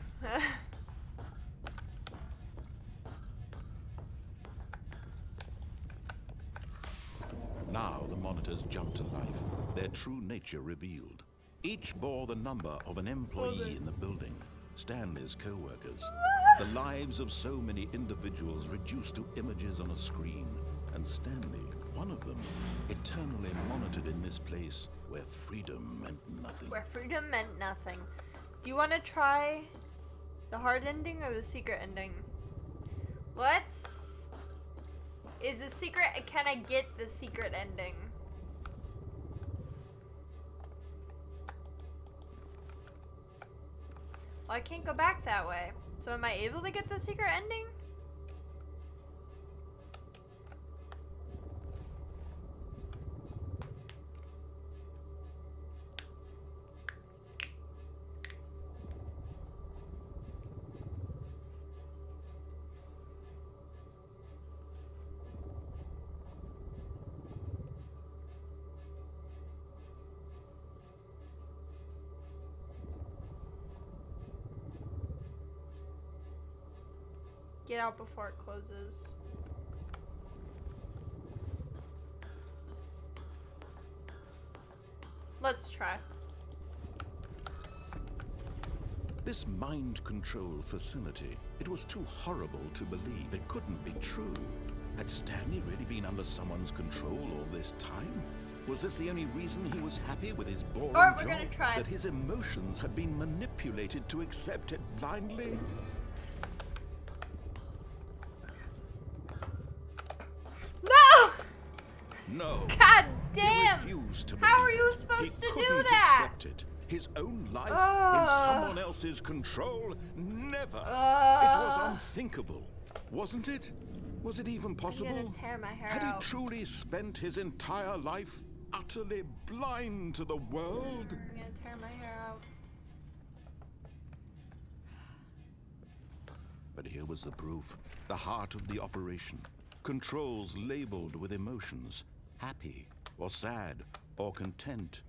Now the monitors jumped to life, their true nature revealed. Each bore the number of an employee in the building, Stanley's co-workers. The lives of so many individuals reduced to images on a screen, and Stanley, one of them, eternally monitored in this place where freedom meant nothing. Where freedom meant nothing. Do you want to try the hard ending or the secret ending? Is the secret, can I get the secret ending? Well, I can't go back that way. So am I able to get the secret ending? Get out before it closes. Let's try. This mind control facility, it was too horrible to believe. It couldn't be true. Had Stanley really been under someone's control all this time? Was this the only reason he was happy with his boring Alright, we're job? gonna try. That his emotions had been manipulated to accept it blindly? No! No. God He damn! refused to How believe are you it. supposed to He do couldn't that? accept it. His own life in Ugh. someone else's control? Never. It was unthinkable, wasn't it? Was it even possible? I'm gonna tear my hair Had out. he truly spent his entire life utterly blind to the world? I'm gonna tear my hair out. But here was the proof. The heart of the operation. Controls labeled with emotions. Happy, or sad, or content.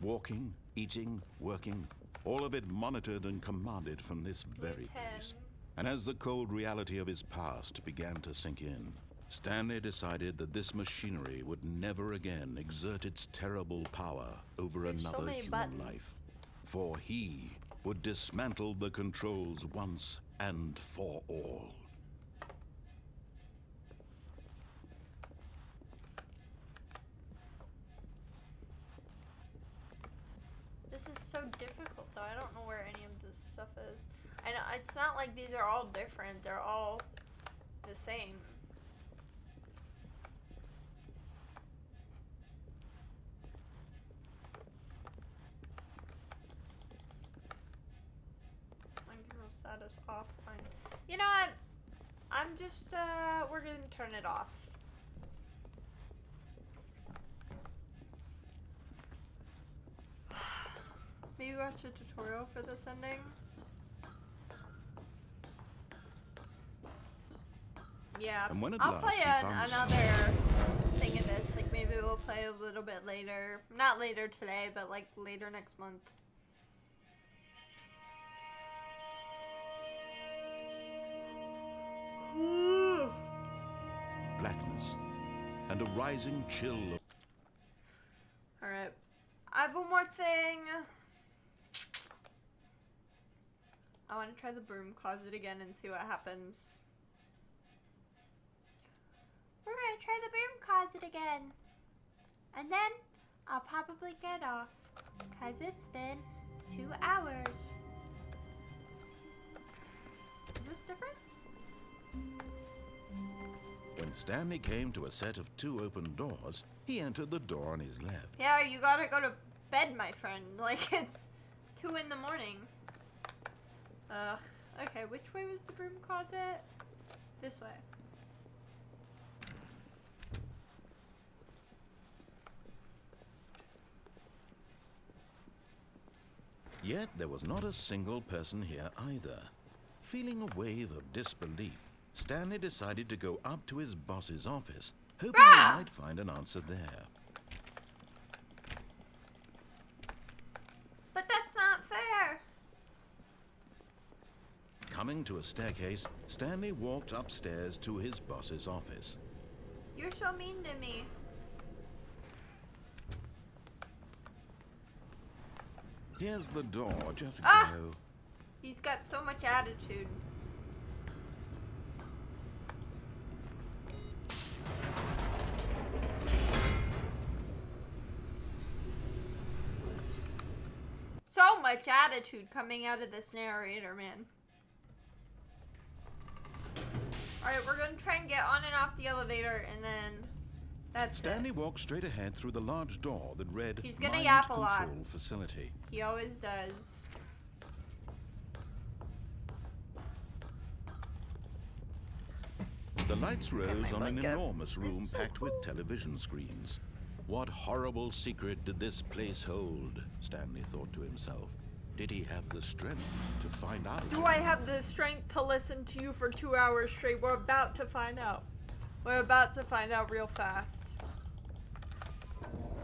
Walking, eating, working. All of it monitored and commanded from this very place. And as the cold reality of his past began to sink in, Stanley decided that this machinery would never again exert its terrible power over There's so another many human buttons. life. For he would dismantle the controls once and for all. though. I don't know where any of this stuff is. I know it's not like these are all different. They're all the same. Functional status offline. You know what? I'm just we're gonna turn it off. Maybe watch a tutorial for this ending. Yeah, And when at I'll last play he found another thing of this. Like maybe we'll play a little bit later. Not later today, but like later next month. blackness and a rising chill of Alright. I have one more thing. I want to try the broom closet again and see what happens. We're gonna try the broom closet again. And then I'll probably get off. Because it's been 2 hours. Is this different? When Stanley came to a set of 2 open doors, he entered the door on his left. Yeah, you gotta go to bed, my friend. Like, it's 2 in the morning. Ugh. Okay, which way was the broom closet? This way. Yet there was not a single person here either. Feeling a wave of disbelief, Stanley decided to go up to his boss's office, hoping he might find an answer there. But that's not fair. Coming to a staircase, Stanley walked upstairs to his boss's office. You're so mean to me. Here's the door, just Ah! go. He's got so much attitude. So much attitude coming out of this narrator, man. Alright, we're gonna try and get on and off the elevator, and then that's Stanley it. walked straight ahead through the large door that read He's gonna Mind yap a lot. Control Facility. He always does. The lights rose my on an blanket. enormous room It's so packed with television screens. What horrible secret did this place hold? Stanley thought to himself. Did he have the strength to find out? Do I have the strength to listen to you for 2 hours straight? We're about to find out. We're about to find out real fast.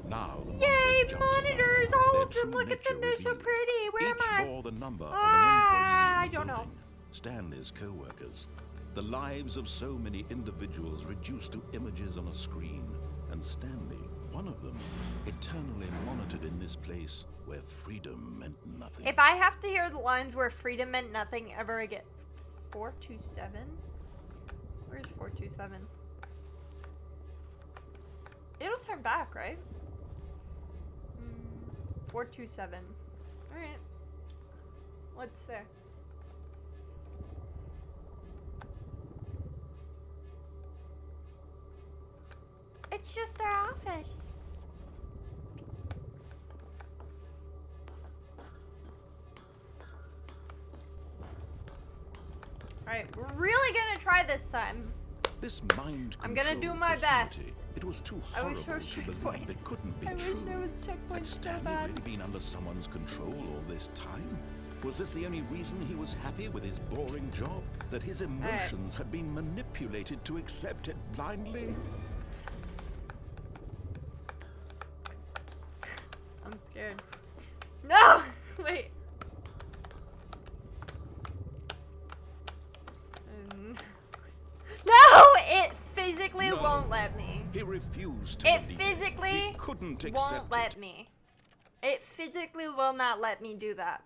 Now the Yay, monitors jumped to monitors! life, All their of them! true Look at them, nature they're so revealed. pretty! Where Each am I? bore the number of Ah, an employee in the I don't know. building. Stanley's co-workers. The lives of so many individuals reduced to images on a screen. And Stanley, one of them, eternally monitored in this place where freedom meant nothing. If I have to hear the lines where freedom meant nothing ever again. 427? Where's 427? It'll turn back, right? 427. Alright. What's there? It's just our office. Alright, we're really gonna try this time. This mind I'm gonna control do my facility, best. It was too I wish horrible there was to believe checkpoints. it couldn't be I wish true. there was Had checkpoints so Stanley bad. really been under someone's control all this time? Was this the only reason he was happy with his boring job? That his emotions had been manipulated to accept it blindly? I'm scared. No! Wait. No! It physically No. won't let me. He refused to It believe physically He couldn't accept won't let it. me. It physically will not let me do that.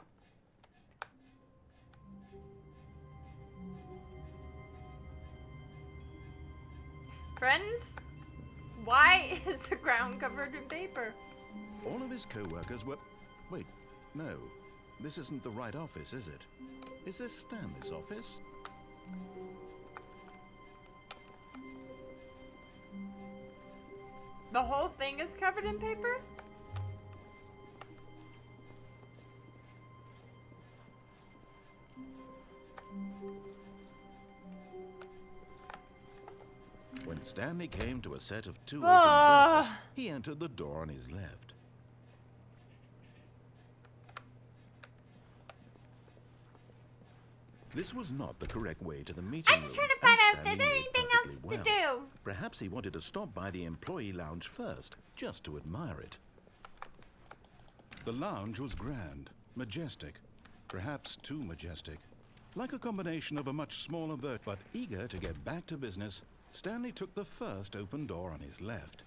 Friends? Why is the ground covered in paper? All of his co-workers were... Wait, no. This isn't the right office, is it? Is this Stanley's office? The whole thing is covered in paper? When Stanley came to a set of 2 open Ah. doors, he entered the door on his left. This was not the correct way to the meeting room. I'm just trying to and find out if Stanley there's knew it anything perfectly else to well. do. Perhaps he wanted to stop by the employee lounge first, just to admire it. The lounge was grand, majestic, perhaps too majestic. Like a combination of a much smaller but eager to get back to business, Stanley took the first open door on his left.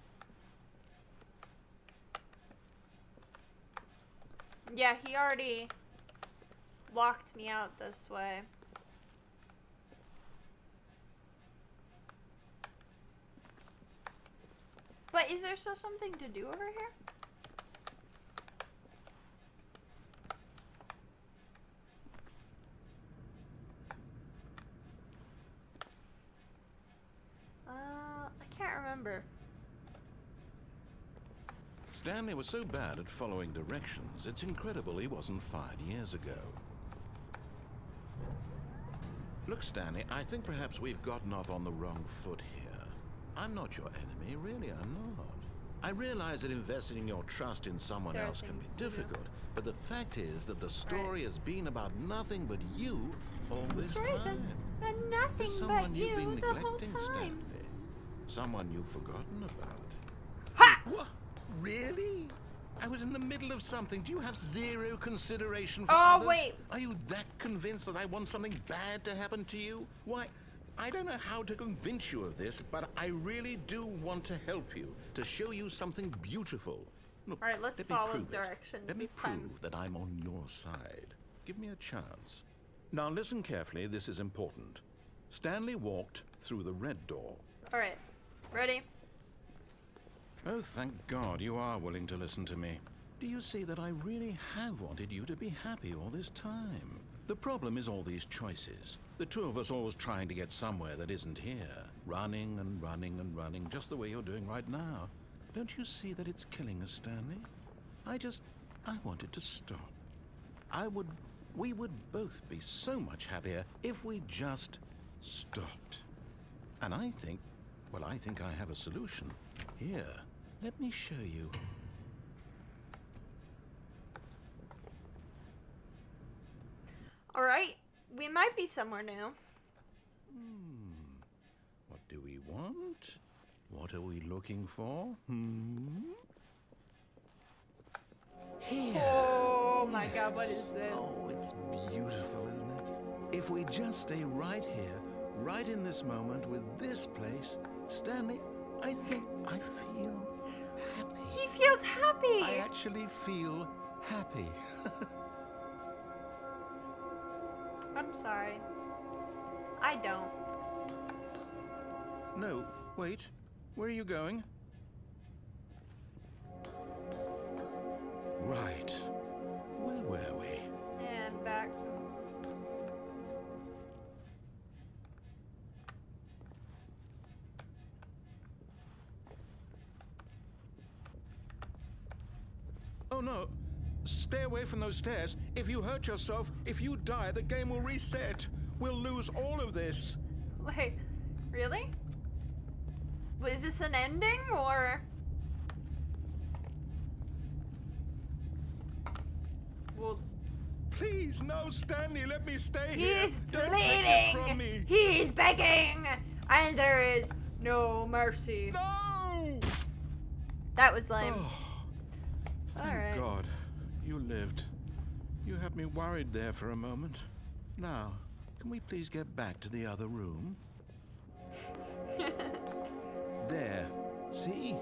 Yeah, he already locked me out this way. But is there still something to do over here? I can't remember. Stanley was so bad at following directions, it's incredible he wasn't fired years ago. Look, Stanley, I think perhaps we've gotten off on the wrong foot here. I'm not your enemy, really, I'm not. I realize that investing your trust in someone There are else can be things to do. difficult, but the fact is that the story has been about nothing but you all this Story's time. been nothing There's but someone you've you been the whole neglecting, time. Stanley. Someone you've forgotten about. Ha! What? Really? I was in the middle of something. Do you have zero consideration for Oh, others? wait. Are you that convinced that I want something bad to happen to you? Why, I don't know how to convince you of this, but I really do want to help you, to show you something beautiful. Look, All right, let's let me follow prove it. directions Let me this time. prove that I'm on your side. Give me a chance. Now listen carefully, this is important. Stanley walked through the red door. All right, ready? Oh, thank God you are willing to listen to me. Do you see that I really have wanted you to be happy all this time? The problem is all these choices. The two of us always trying to get somewhere that isn't here. Running and running and running, just the way you're doing right now. Don't you see that it's killing us, Stanley? I wanted to stop. We would both be so much happier if we just stopped. And I think I have a solution. Here, let me show you. All right, we might be somewhere new. What do we want? What are we looking for? Here. Oh my God, what is this? Oh, it's beautiful, isn't it? If we just stay right here, right in this moment with this place, Stanley, I think I feel happy. He feels happy. I actually feel happy. I'm sorry. I don't. No, wait. Where are you going? Right. Where were we? And back. Oh no. Stay away from those stairs. If you hurt yourself, if you die, the game will reset. We'll lose all of this. Wait, really? Was this an ending or? Well, Please, no, Stanley, let me stay here. he's Don't take this from bleeding. me. He's begging, and there is no mercy. No! That was lame. Oh, thank Alright. God. You lived. You had me worried there for a moment. Now, can we please get back to the other room? There. See?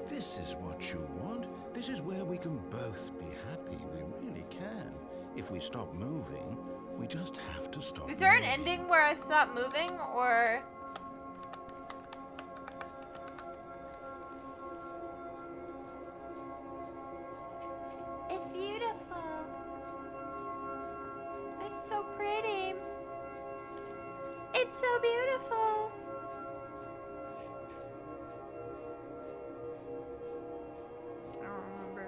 This is what you want. This is where we can both be happy. We really can. If we stop moving, we just have to stop Is there an moving. ending where I stop moving, or? It's beautiful. It's so beautiful. I don't remember.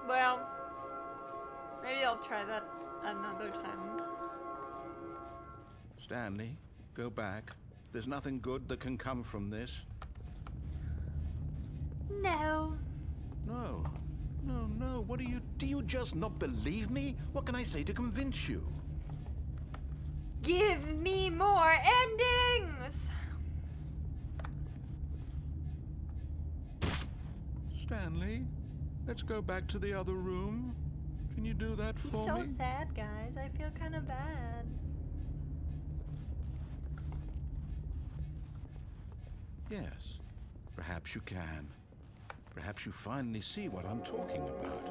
Well, maybe I'll try that another time. Stanley, go back. There's nothing good that can come from this. No. No. No, no. What do you just not believe me? What can I say to convince you? Give me more endings! Stanley, let's go back to the other room. Can you do that He's for so me? sad, guys. I feel kind of bad. Yes. Perhaps you can. Perhaps you finally see what I'm talking about.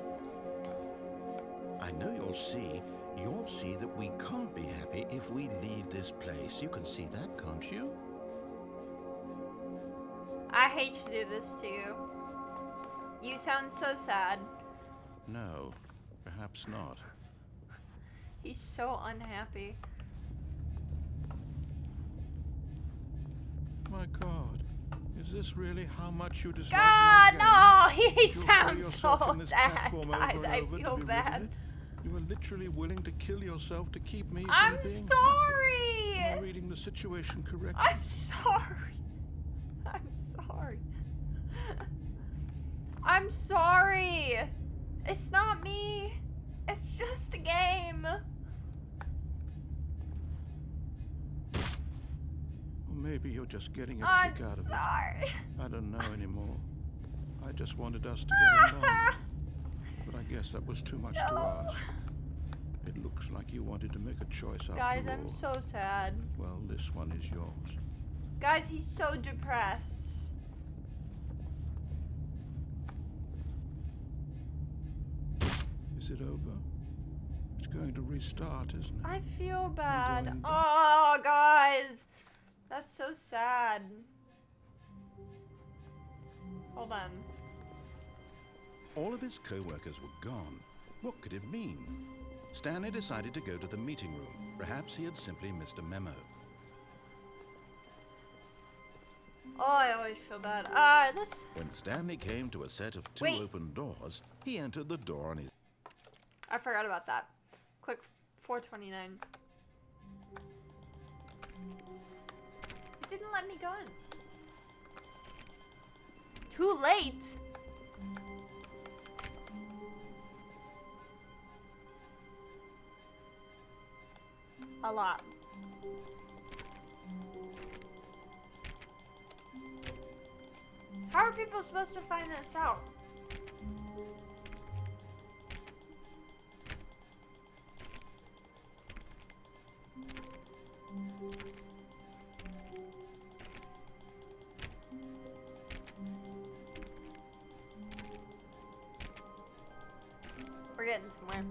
I know you'll see. You'll see that we can't be happy if we leave this place. You can see that, can't you? I hate to do this to you. You sound so sad. No, perhaps not. He's so unhappy. My God, is this really how much you dislike God, my game? no! He You'll throw sounds yourself so from this sad, platform guys. over and I over to feel be rid of bad. it? You are literally willing to kill yourself to keep me from I'm being sorry! happy. Am I reading the situation correctly? I'm sorry. I'm sorry. I'm sorry. It's not me. It's just the game. Or maybe you're just getting a I'm kick out of sorry. it. I don't know anymore. I just wanted us to get along. But I guess that was too much to No. ask. It looks like you wanted to make a choice after Guys, all. I'm so sad. Well, this one is yours. Guys, he's so depressed. Is it over? It's going to restart, isn't it? I feel bad. going back. Oh, guys. That's so sad. Hold on. All of his co-workers were gone. What could it mean? Stanley decided to go to the meeting room. Perhaps he had simply missed a memo. Oh, I always feel bad. This. When Stanley came to a set of two Wait. open doors, he entered the door on his... I forgot about that. Click 429. It didn't let me go in. Too late. A lot. How are people supposed to find this out? We're getting somewhere.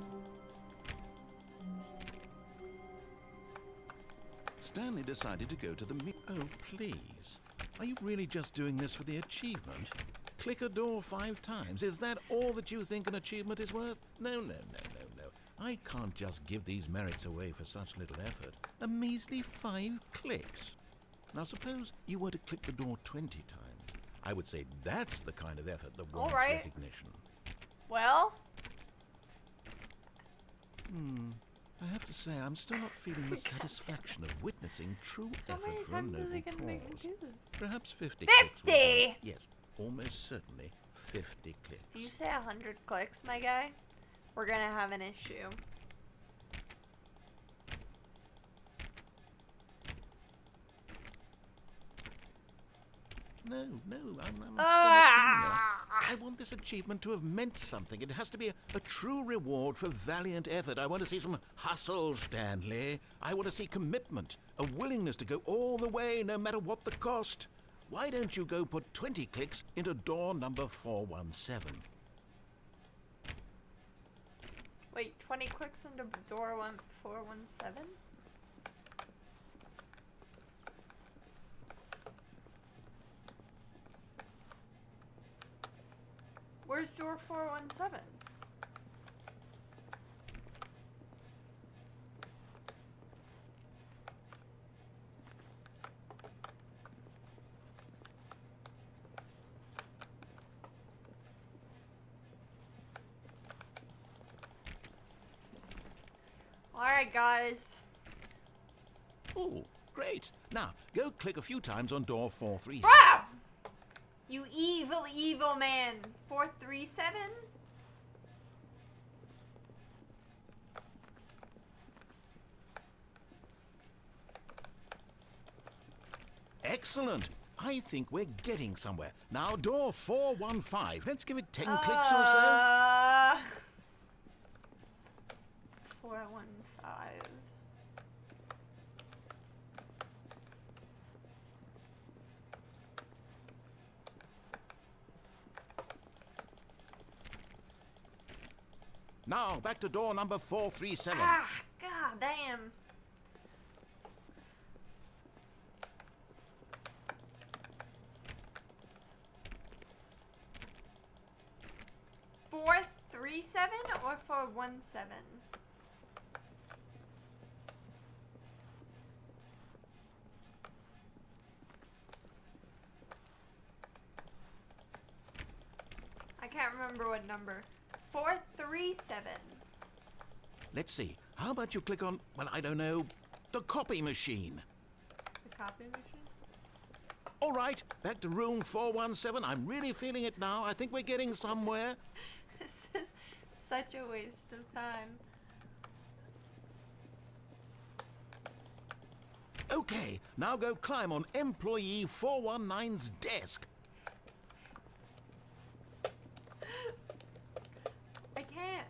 Stanley decided to go to the Oh, please. Are you really just doing this for the achievement? Click a door 5 times. Is that all that you think an achievement is worth? No, no, no, no, no. I can't just give these merits away for such little effort. A measly 5 clicks. Now suppose you were to click the door 20 times. I would say that's the kind of effort that wants right. recognition. Well, I have to say, I'm still not feeling the satisfaction of witnessing true how many effort for a times are they noble gonna make me cause. do this? Perhaps 50 clicks. will 50! do. Yes, almost certainly 50 clicks. Do you say 100 clicks, my guy? We're gonna have an issue. No, I'm still not feeling that. I want this achievement to have meant something. It has to be a true reward for valiant effort. I want to see some hustle, Stanley. I want to see commitment, a willingness to go all the way, no matter what the cost. Why don't you go put 20 clicks into door number 417? Wait, 20 clicks into door 417? We're Where's door 417? Alright, guys. Oh, great. Now, go click a few times on door 437. Wow! You evil, evil man. 437? Excellent. I think we're getting somewhere. Now, door 415. Let's give it 10 clicks or so. 415. Now, back to door number 437. Ah, god damn. Four, 3-7 or 417? I can't remember what number. 437. Let's see. How about you click on, well, I don't know, the copy machine? The copy machine? All right, back to room 417. I'm really feeling it now. I think we're getting somewhere. This is such a waste of time. Okay, now go climb on employee 419's desk. I can't.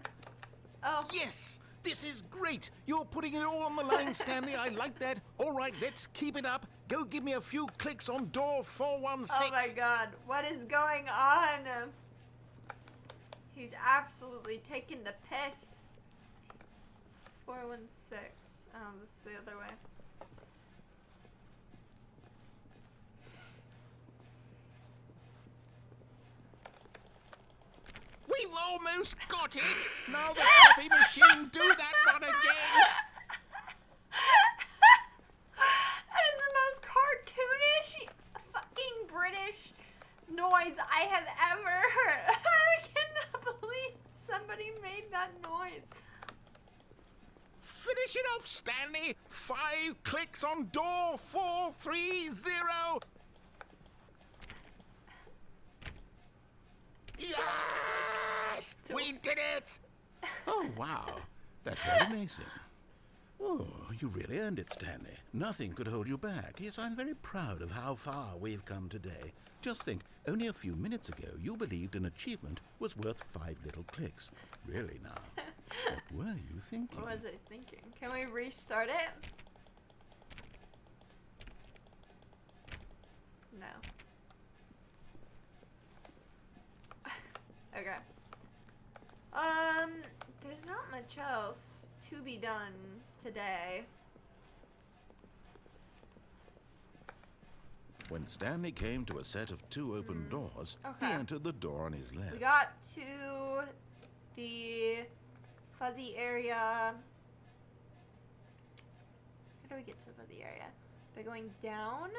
Oh. Yes! This is great! You're putting it all on the line, Stanley. I like that. All right, let's keep it up. Go give me a few clicks on door 416. Oh my god, what is going on? He's absolutely taking the piss. 416. Oh, this is the other way. We've almost got it! Now the copy machine, do that one again! That is the most cartoonish, fucking British noise I have ever heard. I cannot believe somebody made that noise. Finish it off, Stanley! 5 clicks on door 430! Yes! We did it! Oh, wow. That's very amazing. Oh, you really earned it, Stanley. Nothing could hold you back. Yes, I'm very proud of how far we've come today. Just think, only a few minutes ago, you believed an achievement was worth 5 little clicks. Really now. What were you thinking? What was I thinking? Can we restart it? No. Okay. There's not much else to be done today. When Stanley came to a set of 2 open doors, Okay. he entered the door on his left. We got to the fuzzy area. How do we get to the fuzzy area? By going down?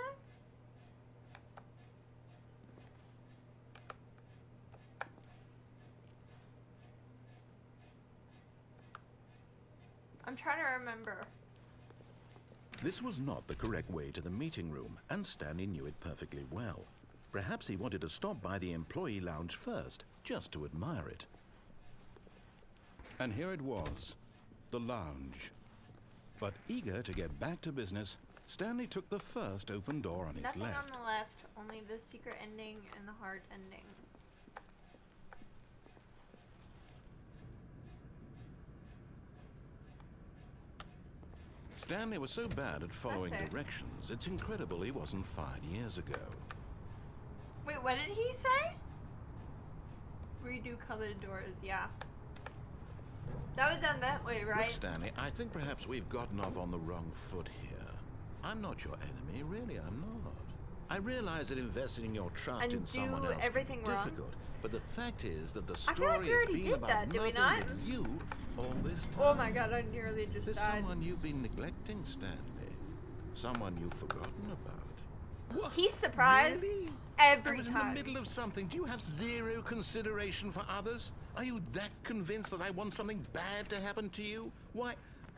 I'm trying to remember. This was not the correct way to the meeting room, and Stanley knew it perfectly well. Perhaps he wanted to stop by the employee lounge first, just to admire it. And here it was, the lounge. But eager to get back to business, Stanley took the first open door on his Nothing left. on the left, only the secret ending and the hard ending. Stanley was so bad at following fair. directions, it's incredible he wasn't fired years ago. Wait, what did he say? Redo colored doors, yeah. That was done that way, right? Look, Stanley, I think perhaps we've gotten off on the wrong foot here. I'm not your enemy, really, I'm not. I realize that investing your trust And in someone do else can everything be wrong? difficult. But the fact is that the I feel like story we has already been did about that, did we nothing not? but you all this time. Oh my god, I nearly just There's died. someone you've been neglecting, Stanley. Someone you've forgotten about. What? He's surprised Really? every I was time. in the middle of something. Do you have zero consideration for others? Are you that convinced that I want something bad to happen to you? Why,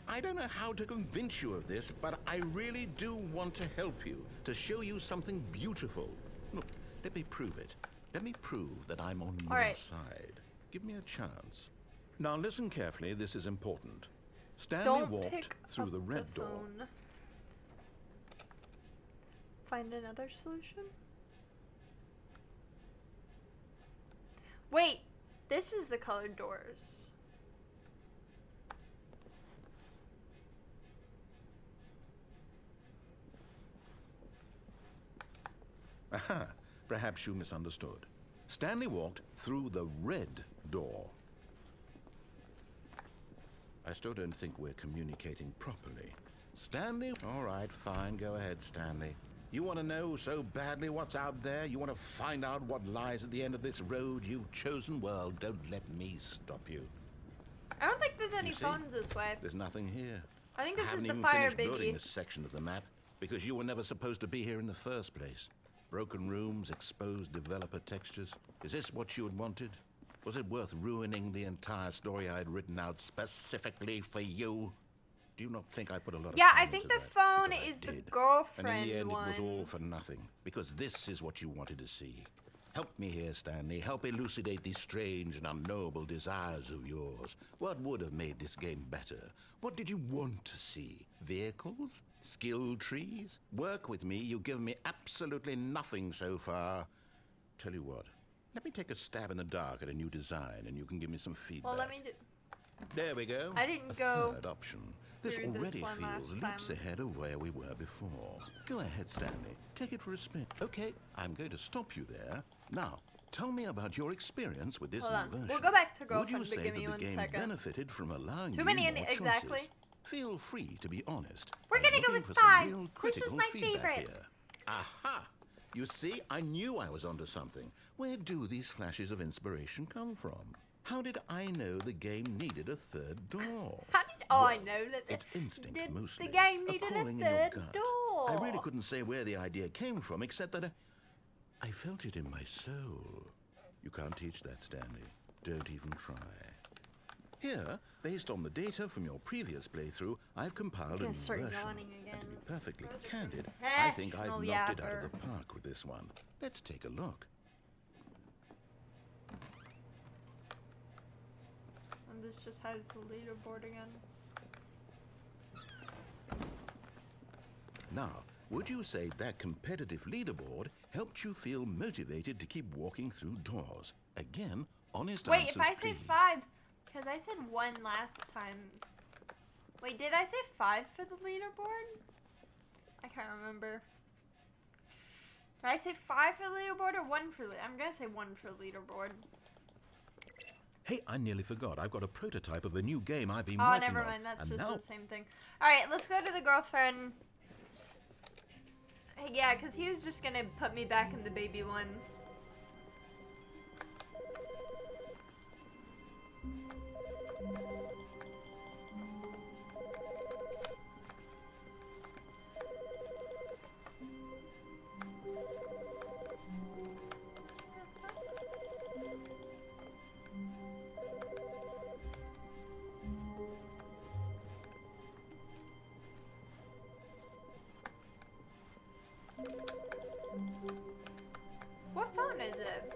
I don't know how to convince you of this, but I really do want to help you, to show you something beautiful. Look, let me prove it. Let me prove that I'm on your right. side. Give me a chance. Now listen carefully, this is important. Stanley Don't walked pick through up the red door. phone. Find another solution? Wait, this is the colored doors. Aha, perhaps you misunderstood. Stanley walked through the red door. I still don't think we're communicating properly. Stanley? All right, fine, go ahead, Stanley. You want to know so badly what's out there? You want to find out what lies at the end of this road you've chosen? Well, don't let me stop you. I don't think there's any You see? phones this way. There's nothing here. I think I this is haven't the even fire finished building baby. this section of the map because you were never supposed to be here in the first place. Broken rooms, exposed developer textures. Is this what you had wanted? Was it worth ruining the entire story I had written out specifically for you? Do you not think I put a lot of Yeah, time I think into the that? phone Because I is the did. girlfriend And in the end, one. it was all for nothing. Because this is what you wanted to see. Help me here, Stanley. Help elucidate these strange and unknowable desires of yours. What would have made this game better? What did you want to see? Vehicles? Skill trees? Work with me. You've given me absolutely nothing so far. Tell you what. Let me take a stab in the dark at a new design, and you can give me some feedback. Well, let me do. There we go. I didn't a go third option. This through this already one feels last leaps time. ahead of where we were before. Go ahead, Stanley. Take it for a spin. Okay, I'm going to stop you there. Now, tell me about your experience with this Hold new on. version. We'll go back to Would girlfriend, you but say give that me the 1 game second. benefited from allowing Too you many more exactly. choices? Feel free to be honest. We're I'm gonna go looking with for some 5. real This critical was my feedback favorite. here. Aha! You see, I knew I was onto something. Where do these flashes of inspiration come from? How did I know the game needed a third door? How did I Well, know that it's instinct the mostly. game A needed calling a in your third gut. door? I really couldn't say where the idea came from, except that I felt it in my soul. You can't teach that, Stanley. Don't even try. Here, based on the data from your previous playthrough, I've compiled a Gonna new start version. yawning And again. to be perfectly candid, I think I've Professional knocked it out yapper. of the park with this one. Let's take a look. And this just has the leaderboard again. Now, would you say that competitive leaderboard helped you feel motivated to keep walking through doors? Again, honest Wait, answers, if I say please. 5, because I said 1 last time. Wait, did I say 5 for the leaderboard? I can't remember. Did I say 5 for the leaderboard or 1 for I'm gonna say 1 for leaderboard. Hey, I nearly forgot. I've got a prototype of a new game I've been Oh, working never on. mind. That's and just now the same thing. Alright, let's go to the girlfriend. Hey, yeah, because he was just gonna put me back in the baby one. What phone is it?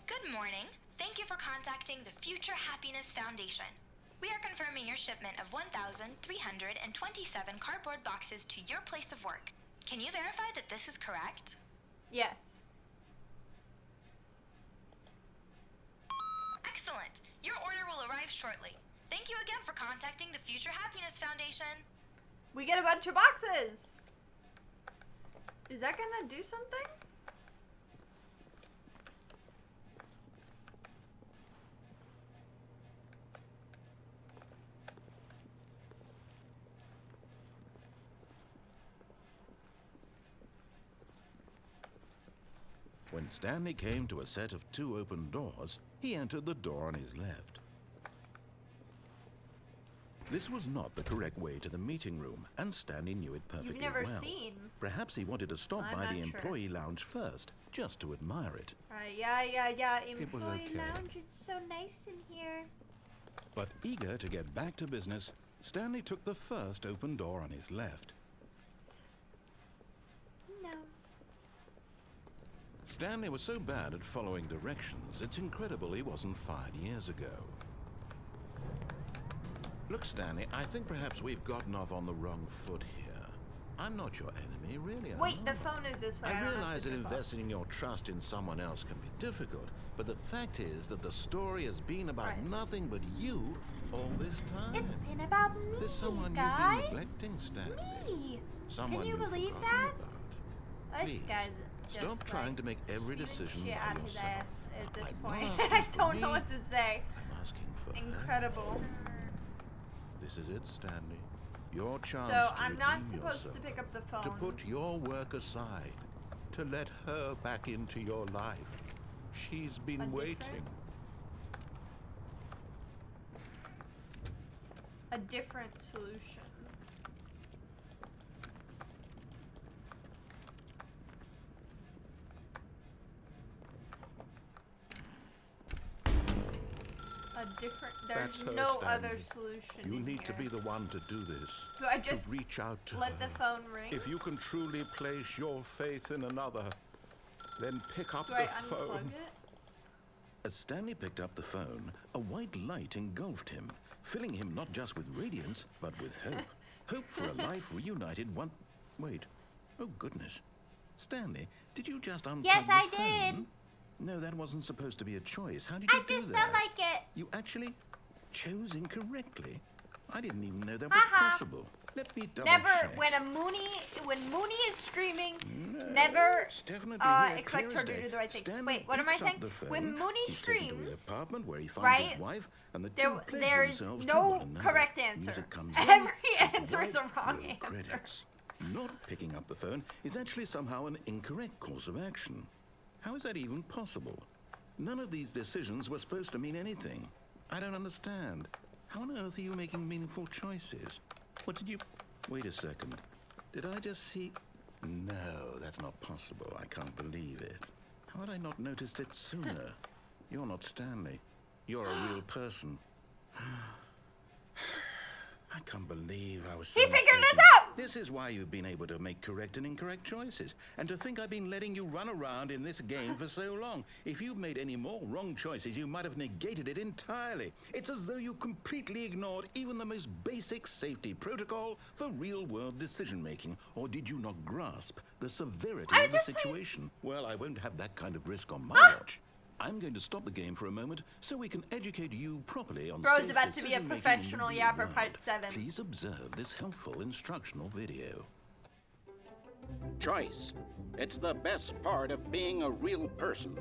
Good morning. Thank you for contacting the Future Happiness Foundation. We are confirming your shipment of 1,327 cardboard boxes to your place of work. Can you verify that this is correct? Yes. Excellent. Your order will arrive shortly. Thank you again for contacting the Future Happiness Foundation. We get a bunch of boxes. Is that gonna do something? When Stanley came to a set of 2 open doors, he entered the door on his left. This was not the correct way to the meeting room, and Stanley knew it perfectly You've never well. seen. Perhaps he wanted to stop I'm by not the sure. employee lounge first, just to admire it. Yeah. It was Employee okay. lounge, it's so nice in here. But eager to get back to business, Stanley took the first open door on his left. No. Stanley was so bad at following directions, it's incredible he wasn't fired years ago. Look, Stanley, I think perhaps we've gotten off on the wrong foot here. I'm not your enemy, really. Wait, the phone is this way. I don't have realize to that dip off. investing your trust in someone else can be difficult, but the fact is that the story has been about Right. nothing but you all this time. It's been about me, There's someone guys. you've been neglecting, Stanley. Me. Someone Can you you've believe forgotten that? about. This Please, guy's just stop trying to make every shooting decision shit by out of his yourself. ass at this I'm point. not asking I for don't know me. what to say. I'm asking for her. Incredible. This is it, Stanley. Your chance So to I'm not redeem supposed to yourself, pick up the phone. to put your work aside, to let her back into your life. She's been A waiting. different- A different solution. A different. That's There's her, no Stanley. other solution. You in need to here. be the one to do this. Do I just to reach out to let her. the phone ring? If you can truly place your faith in another, then pick up Do I the unplug phone. it? As Stanley picked up the phone, a white light engulfed him, filling him not just with radiance, but with hope. Hope for a life reunited one... Wait. Oh, goodness. Stanley, did you just unplug Yes, the I phone? did. No, that wasn't supposed to be a choice. How did I you do just that? felt like it. You actually chose incorrectly. I didn't even know that was Haha. possible. Let me double Never check. when Mooney is streaming, No, never it's definitely here, expect clear her as to day. do the right thing. Stanley Wait, what am I picks up saying? the phone, When Mooney he's taken to his streams, apartment where he finds right, his wife, and the there- two pledge there's themselves no to one another. correct answer. Music comes in, Every super answer is a bright, wrong roll answer. credits. Not picking up the phone is actually somehow an incorrect course of action. How is that even possible? None of these decisions were supposed to mean anything. I don't understand. How on earth are you making meaningful choices? What did you... Wait a second. Did I just see... No, that's not possible. I can't believe it. How had I not noticed it sooner? You're not Stanley. You're a real person. I can't believe I was so He figured this mistaken. out! This is why you've been able to make correct and incorrect choices. And to think I've been letting you run around in this game for so long. If you'd made any more wrong choices, you might have negated it entirely. It's as though you completely ignored even the most basic safety protocol for real-world decision-making. Or did you not grasp the severity I of the just- situation? Well, I won't have that kind of risk on my watch. I'm going to stop the game for a moment so we can educate you properly on Bro's safe about to be a decision-making in the professional real yapper, world. part 7. Please observe this helpful instructional video. Choice. It's the best part of being a real person.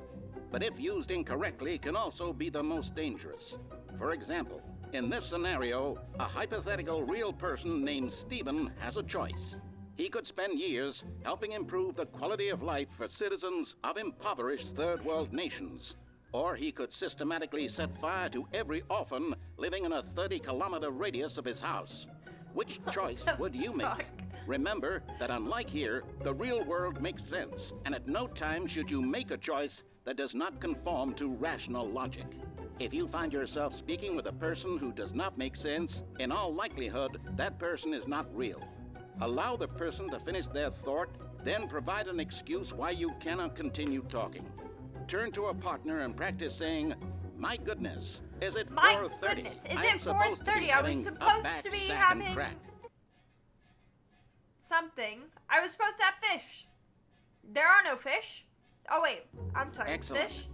But if used incorrectly, can also be the most dangerous. For example, in this scenario, a hypothetical real person named Stephen has a choice. He could spend years helping improve the quality of life for citizens of impoverished third world nations. Or he could systematically set fire to every orphan living in a 30-kilometer radius of his house. Which choice would you make? Fuck. Remember that unlike here, the real world makes sense, and at no time should you make a choice that does not conform to rational logic. If you find yourself speaking with a person who does not make sense, in all likelihood, that person is not real. Allow the person to finish their thought, then provide an excuse why you cannot continue talking. Turn to a partner and practice saying, "My goodness, is it My 4:30? goodness, is I'm it supposed to be 4:30? I was having a supposed back, to be sack, and having- crack." Something. I was supposed to have fish. There are no fish. Oh wait, I'm sorry. Excellent. Fish?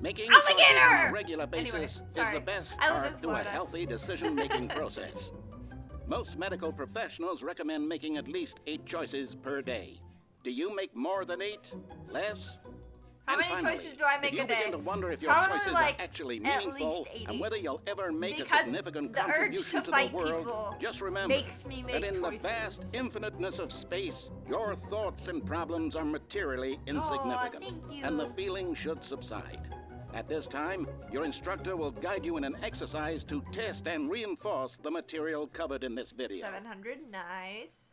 Making Alligator! choices on a regular Anyway, basis is sorry. the best I live in part to a Florida. healthy decision-making process. Most medical professionals recommend making at least 8 choices per day. Do you make more than 8? Less? How And many finally, choices do I make if you a day? begin to wonder if your Probably choices like are actually at meaningful least 80. and whether you'll ever make Because a significant the urge contribution to to the fight world, people just remember makes me that make in choices. the vast infiniteness of space, your thoughts and problems are materially insignificant, thank you. and the feeling should subside. At this time, your instructor will guide you in an exercise to test and reinforce the material covered in this video. 700, nice.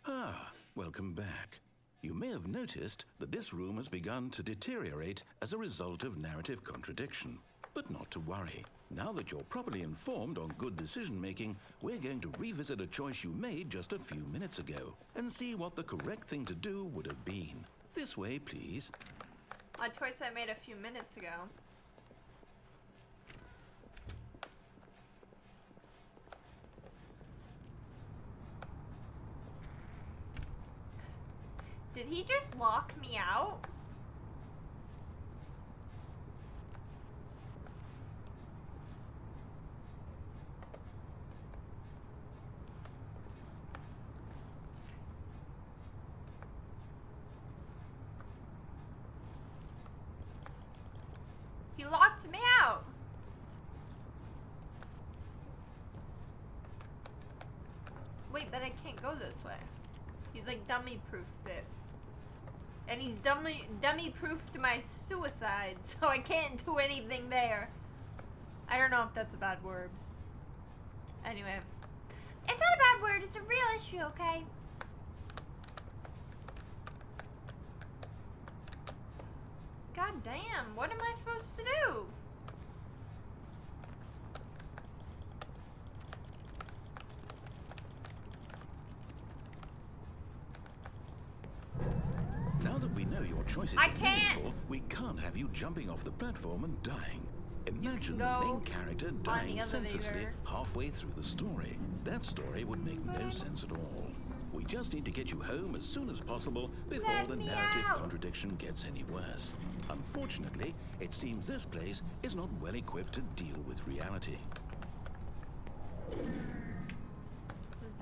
Ah, welcome back. You may have noticed that this room has begun to deteriorate as a result of narrative contradiction. But not to worry. Now that you're properly informed on good decision-making, we're going to revisit a choice you made just a few minutes ago and see what the correct thing to do would have been. This way, please. A choice I made a few minutes ago. Did he just lock me out? He locked me out. Wait, but I can't go this way. He's like dummy-proofed it. And he's dummy-proofed my suicide, so I can't do anything there. I don't know if that's a bad word. Anyway. It's not a bad word. It's a real issue, okay? God damn, what am I supposed to do? Now that we know your choices I are can't. meaningful, we can't have you jumping off the platform and dying. Imagine the go main character on dying the senselessly elevator. halfway through the story. That story would make no sense at all. We just need to get you home as soon as possible before Let the me narrative out. contradiction gets any worse. Unfortunately, it seems this place is not well equipped to deal with reality. This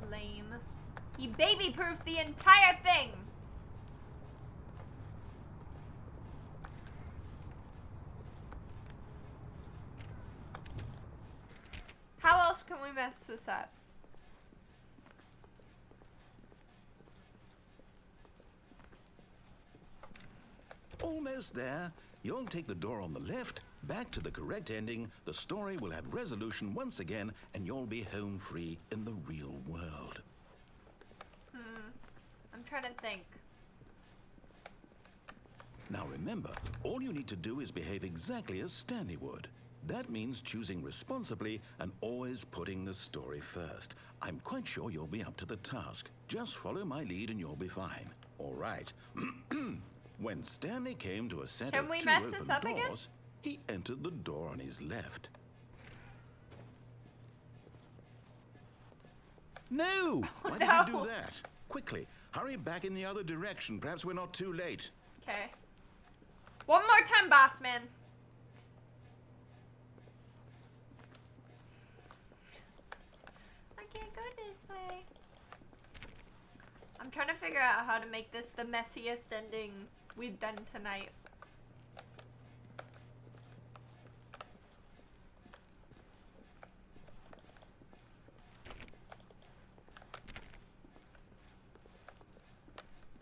is lame. He baby-proofed the entire thing. How else can we mess this up? Almost there. You'll take the door on the left, back to the correct ending, the story will have resolution once again, and you'll be home free in the real world. I'm trying to think. Now remember, all you need to do is behave exactly as Stanley would. That means choosing responsibly and always putting the story first. I'm quite sure you'll be up to the task. Just follow my lead and you'll be fine. All right. When Stanley came to a set Can of we two mess open this up again? doors, he entered the door on his left. No! Why did you no. do that? Quickly, hurry back in the other direction. Perhaps we're not too late. Okay. One more time, boss man. I can't go this way. I'm trying to figure out how to make this the messiest ending we've done tonight.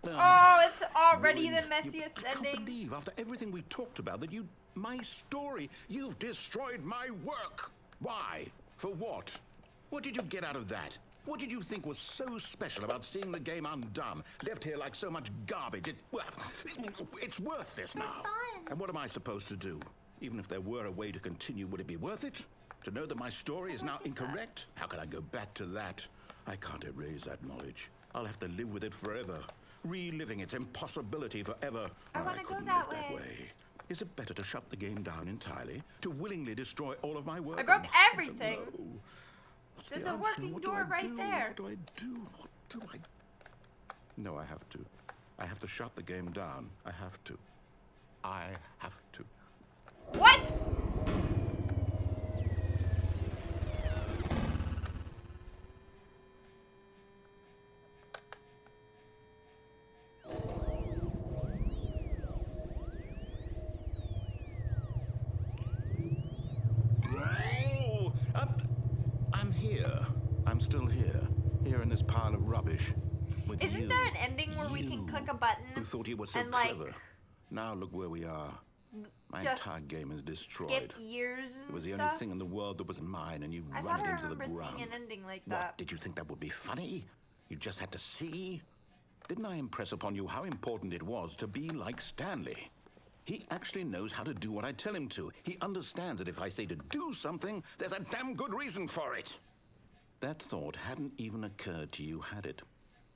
Oh, it's already the Ruined. messiest I ending. can't believe, after everything we talked about, that my story, you've destroyed my work. Why? For what? What did you get out of that? What did you think was so special about seeing the game undone, left here like so much garbage? It's worthless now. fun. And what am I supposed to do? Even if there were a way to continue, would it be worth it? To know that my story is now incorrect? How can I go back to that? I can't erase that knowledge. I'll have to live with it forever, reliving its impossibility forever. I wanna go couldn't that live that way. way. Is it better to shut the game down entirely? To willingly destroy all of my work? I broke don't everything. know. What's There's the a answer? working What do door I right do? there. What do I do? What do I... No, I have to. I have to shut the game down. I have to. I have to. What? this pile of rubbish. With Isn't you, there an ending where we can click a button who thought you were so and, like, clever? Now look where we are. My just entire game is destroyed. skip years and It was the stuff? only thing in the world that was mine, and you I run thought it I into the remembered ground. seeing an ending like What, that. did you think that would be funny? You just had to see? Didn't I impress upon you how important it was to be like Stanley? He actually knows how to do what I tell him to. He understands that if I say to do something, there's a damn good reason for it. That thought hadn't even occurred to you, had it?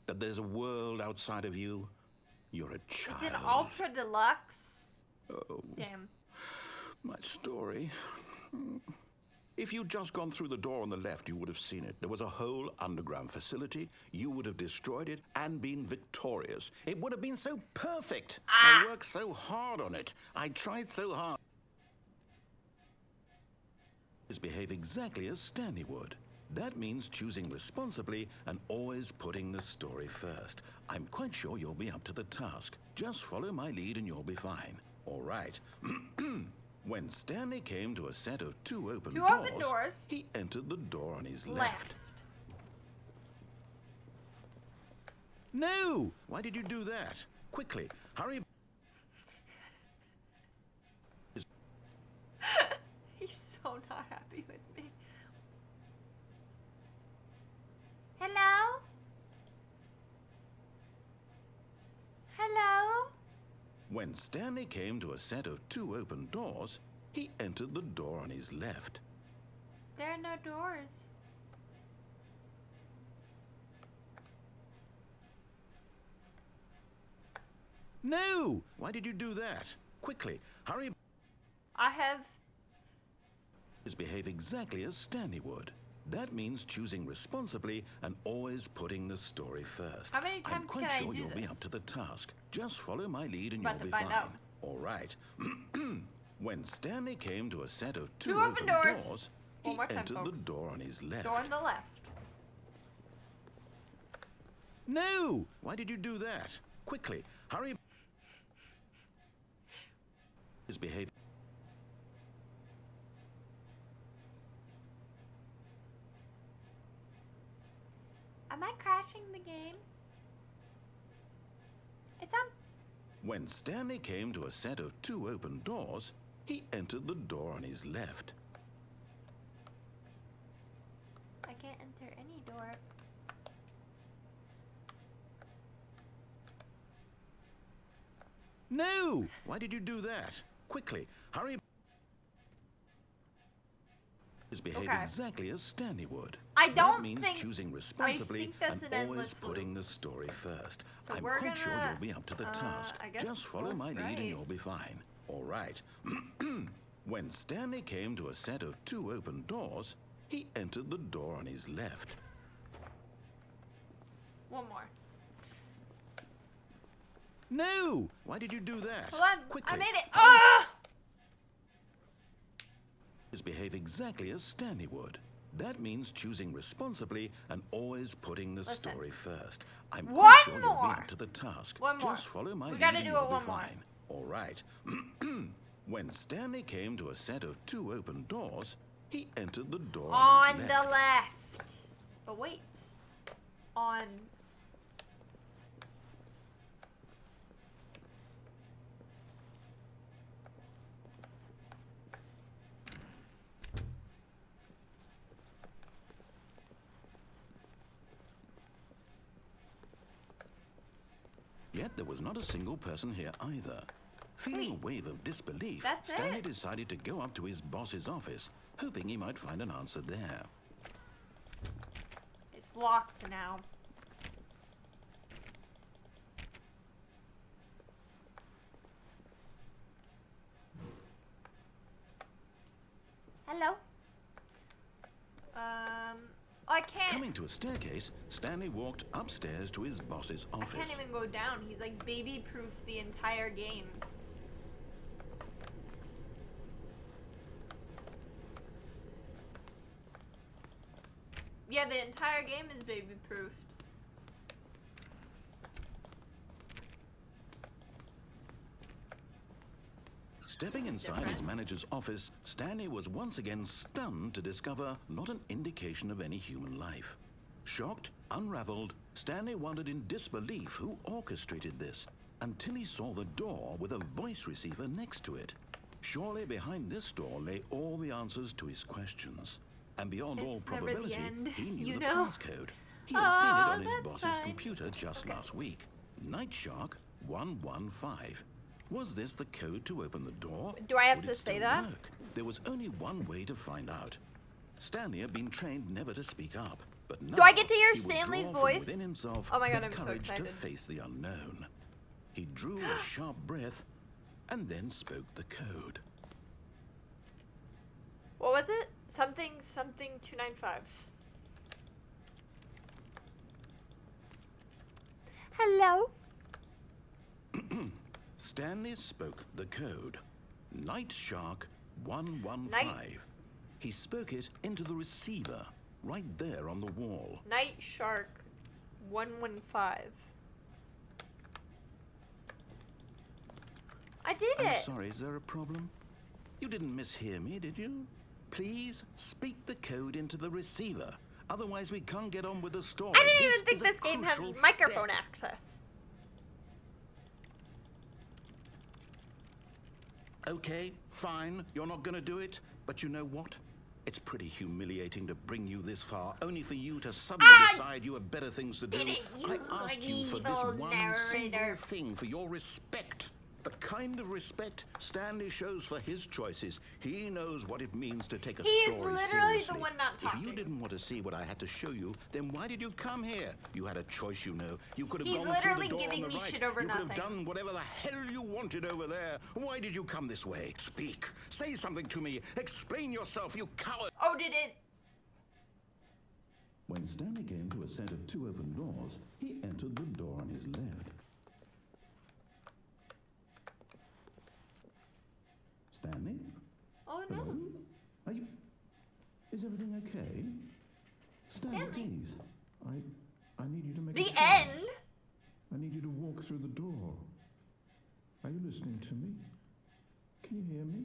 That there's a world outside of you? You're a child. It's an ultra deluxe. Oh, Damn. my story. If you'd just gone through the door on the left, you would have seen it. There was a whole underground facility. You would have destroyed it and been victorious. It would have been so perfect. I worked so hard on it. I tried so hard. Behave exactly as Stanley would. That means choosing responsibly and always putting the story first. I'm quite sure you'll be up to the task. Just follow my lead and you'll be fine. All right. When Stanley came to a set of two open doors, he entered the door on his left. No! Why did you do that? Quickly, hurry. He's so not happy with me. Hello? Hello? When Stanley came to a set of two open doors, he entered the door on his left. There are no doors. No! Why did you do that? Quickly, hurry. I have... Behave exactly as Stanley would. That means choosing responsibly and always putting the story first. How many I'm times quite can I sure do you'll be this? up to the task. Just follow my lead and About you'll to be find fine. out. All right. When Stanley came to a set of two Two open doors. doors, One he more time, entered folks. the door on his left. Door on the left. No! Why did you do that? Quickly, hurry. Behave. Am I crashing the game? It's on. When Stanley came to a set of two open doors, he entered the door on his left. I can't enter any door. No! Why did you do that? Quickly, hurry. Behave Okay. exactly as Stanley would. I That don't means think- choosing responsibly think that's and an always endless loop. putting the story first. So I'm we're quite sure gonna, you'll be up to the task. I guess Just follow my lead right. and you'll be fine. All right. When Stanley came to a set of two open doors, he entered the door on his left. One more. No! Why did you do that? Hold on. Quickly, I made it. hurry. Ah! Behave exactly as Stanley would. That means choosing responsibly and always putting the Listen. story first. I'm One quite sure you'll more. be up to the task. One more. Just follow my We lead gotta and do you'll it be one more. fine. All right. When Stanley came to a set of two open doors, he entered the door On his the left. left. But wait. On... Yet there was not a single person here either. Feeling a wave of disbelief, That's Stanley it? decided to go up to his boss's office, hoping he might find an answer there. It's locked now. Hello? I can't... Coming to a staircase, Stanley walked upstairs to his boss's I office. can't even go down. He's like baby-proof the entire game. Yeah, the entire game is baby-proofed. Stepping inside his manager's office, Stanley was once again stunned to discover not an indication of any human life. Shocked, Unraveled, Stanley wondered in disbelief who orchestrated this, until he saw the door with a voice receiver next to it. Surely behind this door lay all the answers to his questions. And beyond all It's never the probability, end, he knew you the know? passcode. He had seen it on his that's boss's fine. computer just last week. Night Shark 115. Was this the code to open the door? Do I have Would to it say still that? work? There was only one way to find out. Stanley had been trained never to speak up, but now Do I get to hear he would Stanley's draw from voice? within himself Oh my God, the I'm so courage to excited. face the unknown. He drew a sharp breath and then spoke the code. What was it? Something 295. Hello? Stanley spoke the code. Night Shark 115. Night- He spoke it into the receiver, right there on the wall. Night Shark 115. I did I'm it. sorry, is there a problem? You didn't mishear me, did you? Please speak the code into the receiver. Otherwise, we can't get on with the story. I didn't even think is a this game has crucial microphone step. access. Okay, fine. You're not going to do it. But you know what? It's pretty humiliating to bring you this far, only for you to suddenly decide you have better things to do. did it, you I asked you for this evil one single narrator. thing, for your respect. The kind of respect Stanley shows for his choices. He knows what it means to take a He is story literally the seriously. one not If you talking. didn't want to see what I had to show you, then why did you come here? You had a choice, you know. You could have He's gone through literally the door giving on the me right. shit over you could have nothing. done whatever the hell you wanted over there. Why did you come this way? Speak. Say something to me. Explain yourself, you coward. Oh, did it? When Stanley came to a set of two open doors, he entered the door on his left. Stanley? Oh no. Hello? Are you... Is everything okay? Stanley, Stanley. please. I need you to make The a choice. end? I need you to walk through the door. Are you listening to me? Can you hear me?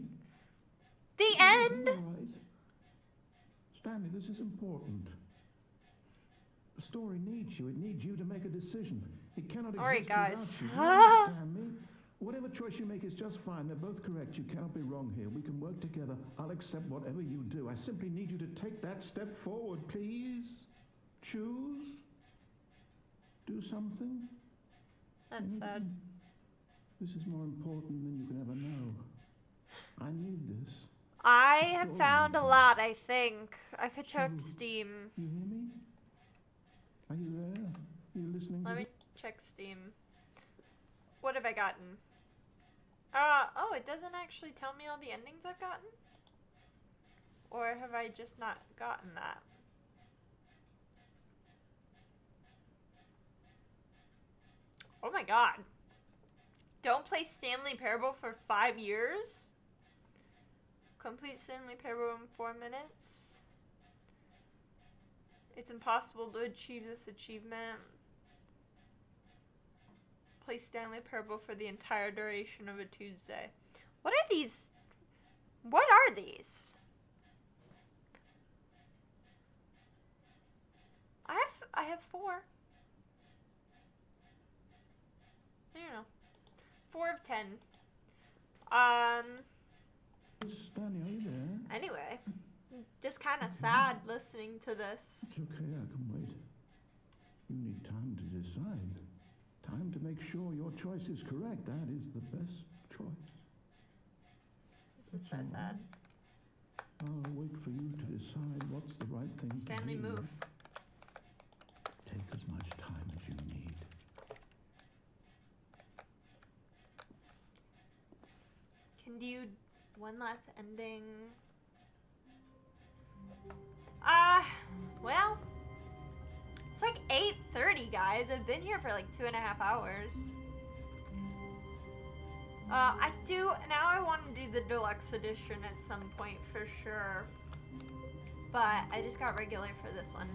The Is end? everything all right? Stanley, this is important. The story needs you. It needs you to make a decision. It cannot All right, exist guys. without you. You understand me? Whatever choice you make is just fine. They're both correct. You cannot be wrong here. We can work together. I'll accept whatever you do. I simply need you to take that step forward, please. Choose. Do something. That's sad. This is more important than you can ever know. I need this. I have found a lot, I think. I could check Steam. You hear me? Are you there? Are you listening Let to me check Steam. What have I gotten? Oh, it doesn't actually tell me all the endings I've gotten? Or have I just not gotten that? Oh my god. Don't play Stanley Parable for 5 years? Complete Stanley Parable in 4 minutes? It's impossible to achieve this achievement. Play Stanley Parable for the entire duration of a Tuesday. What are these? What are these? I have 4. I don't know. 4 of 10. Stanley, are you there? Anyway, just kind of sad listening to this. It's okay, I can wait. You need time to decide. Time to make sure your choice is correct. That is the best choice. This is so sad. I'll wait for you to decide what's the right thing Stanley, to do. move. Take as much time as you need. Can you one last ending? Well, it's like 8:30, guys. I've been here for like 2.5 hours. Now I want to do the deluxe edition at some point for sure. But I just got regular for this one.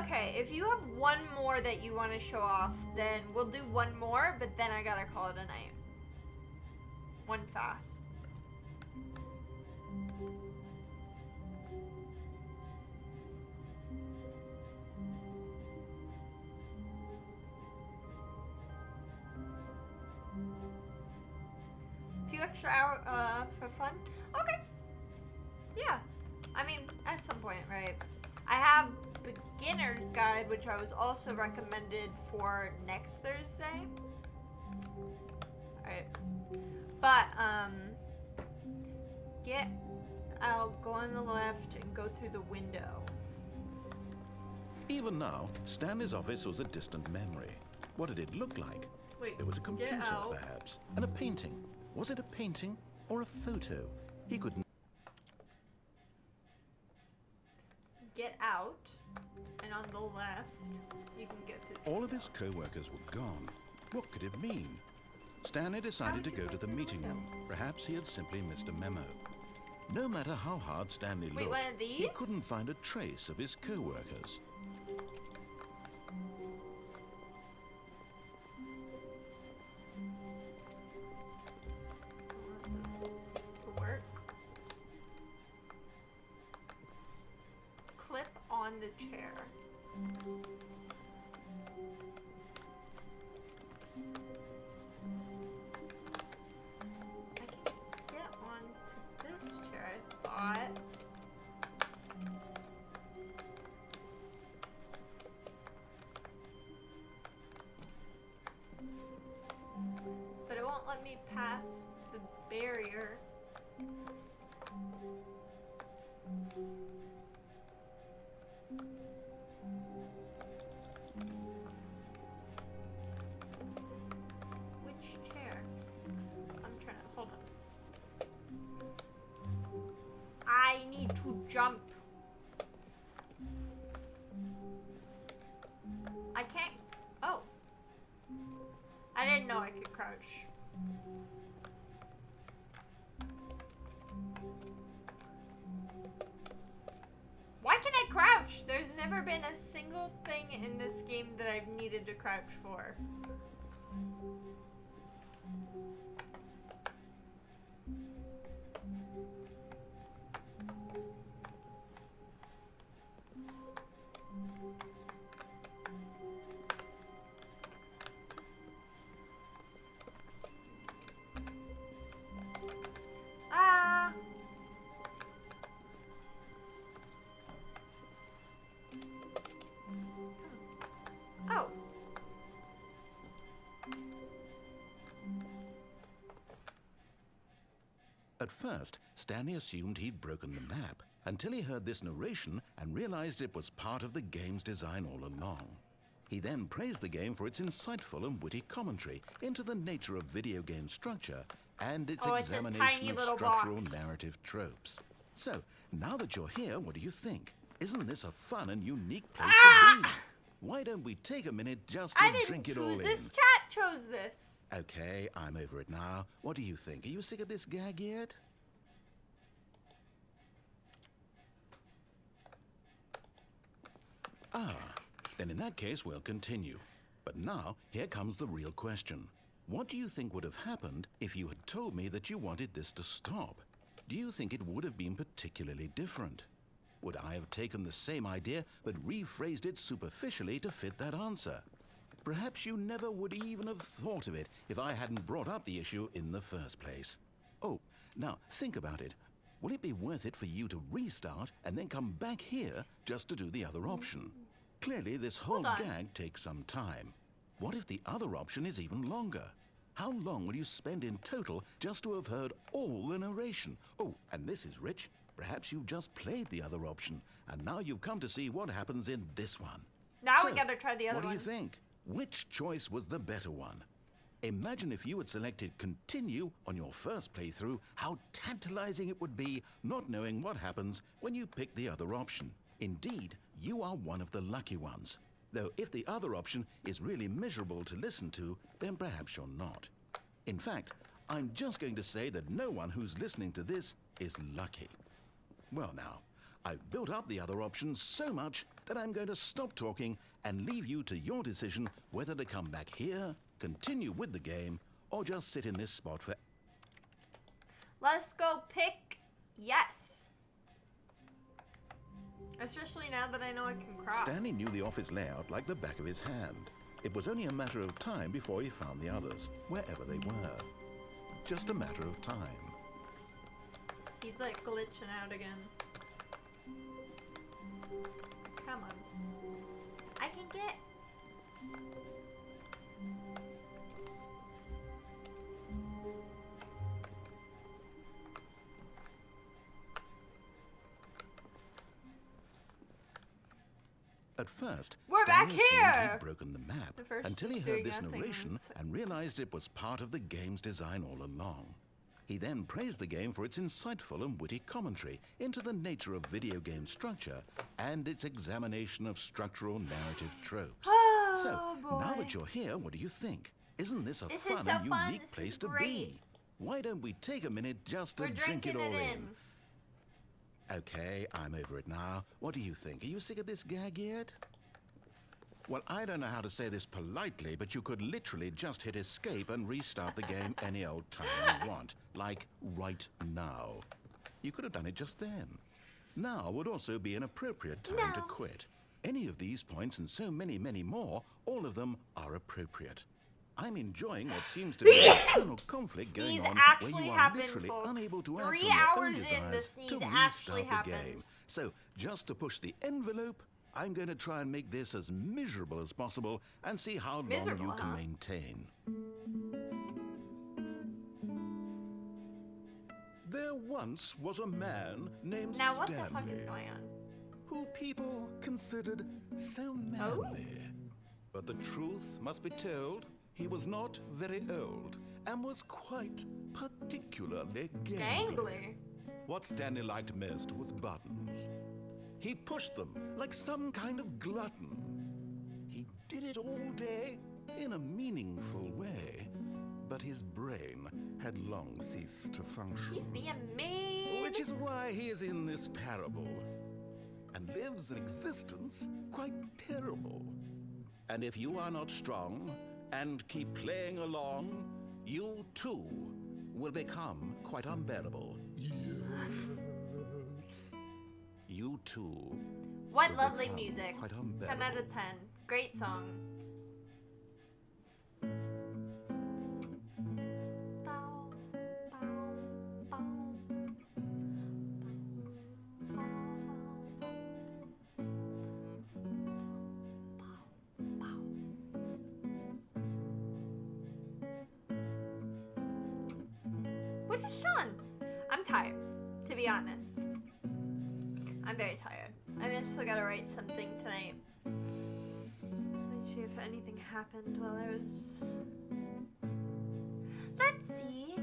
Okay, if you have one more that you want to show off, then we'll do one more, but then I gotta call it a night. One fast. extra hour for fun. Okay. Yeah. I mean, at some point, right? I have beginner's guide, which I was also recommended for next Thursday. Alright. But, I'll go on the left and go through the window. Even now, Stanley's office was a distant memory. What did it look like? Wait, There was a computer, get out. perhaps, and a painting. Was it a painting or a photo? He couldn't. Get out, and on the left, you can get through. All of his co-workers were gone. What could it mean? Stanley decided to go to the meeting room. Perhaps he had simply missed a memo. No matter how hard Stanley Wait, looked, one of he these? couldn't find a trace of his co-workers. To work. Clip on the chair. I can get onto this chair, I thought. But it won't let me pass the barrier. Which chair? I'm trying to hold on. I need to jump. I can't. Oh. I didn't know I could crouch. Why can I crouch? There's never been a single thing in this game that I've needed to crouch for. Ah! Oh. At first, Stanley assumed he'd broken the map until he heard this narration and realized it was part of the game's design all along. He then praised the game for its insightful and witty commentary into the nature of video game structure and its Oh, it's a tiny examination of little structural box. narrative tropes. So, now that you're here, what do you think? Isn't this a fun and unique place to be? Why don't we take a minute just to I didn't drink it all choose in? this. Chat chose this. Okay, I'm over it now. What do you think? Are you sick of this gag yet? Ah, then in that case, we'll continue. But now, here comes the real question. What do you think would have happened if you had told me that you wanted this to stop? Do you think it would have been particularly different? Would I have taken the same idea but rephrased it superficially to fit that answer? Perhaps you never would even have thought of it if I hadn't brought up the issue in the first place. Oh, now think about it. Will it be worth it for you to restart and then come back here just to do the other option? Clearly, this whole Hold on. gag takes some time. What if the other option is even longer? How long will you spend in total just to have heard all the narration? Oh, and this is rich. Perhaps you've just played the other option, and now you've come to see what happens in this one. Now we So, gotta try the other what do one. you think? Which choice was the better one? Imagine if you had selected continue on your first playthrough, how tantalizing it would be not knowing what happens when you pick the other option. Indeed, you are one of the lucky ones. Though if the other option is really miserable to listen to, then perhaps you're not. In fact, I'm just going to say that no one who's listening to this is lucky. Well now, I've built up the other options so much that I'm going to stop talking and leave you to your decision whether to come back here, continue with the game, or just sit in this spot for... Let's go pick yes. Especially now that I know I can crouch. Stanley knew the office layout like the back of his hand. It was only a matter of time before he found the others, wherever they were. just a matter of time. He's like glitching out again. Come on. I can get... At first, We're back Stanley seemed here! he'd broken the map The first until he doing heard this nothing narration was- and realized it was part of the game's design all along. He then praised the game for its insightful and witty commentary into the nature of video game structure and its examination of structural narrative tropes. Oh, So, now boy. that you're here, what do you think? Isn't this a This fun is so and fun. unique This place is to be? great. Why don't we take a minute just to We're drink it drinking all it in? in. Okay, I'm over it now. What do you think? Are you sick of this gag yet? Well, I don't know how to say this politely, but you could literally just hit escape and restart the game any old time you want. Like right now. You could have done it just then. Now would also be an appropriate time to No. quit. Any of these points and so many, many more, all of them are appropriate. I'm enjoying what seems to be an internal conflict going Sneeze on where actually you are happened, literally folks. unable to act 3 on your own hours in, the desires sneeze to actually restart the happened. game. So, just to push the envelope, I'm going to try and make this as miserable as possible and see how long Miserable, you can huh? maintain. There once was a man named Now what the Stanley, fuck is going on? who people considered so manly. But the truth must be told, he was not very old and was quite particularly gangly. Gangly. What Stanley liked most was buttons. He pushed them like some kind of glutton. He did it all day in a meaningful way, but his brain had long ceased to function. He's being mean. Which is why he is in this parable and lives an existence quite terrible. And if you are not strong and keep playing along, you too will become quite unbearable. You too. What will lovely become music. Quite 10 unbearable. out of 10. Great song. Bow, bow, bow. Which is Sean? I'm tired, to be honest. I'm very tired. I still gotta write something tonight. Let's see if anything happened while I was... Let's see.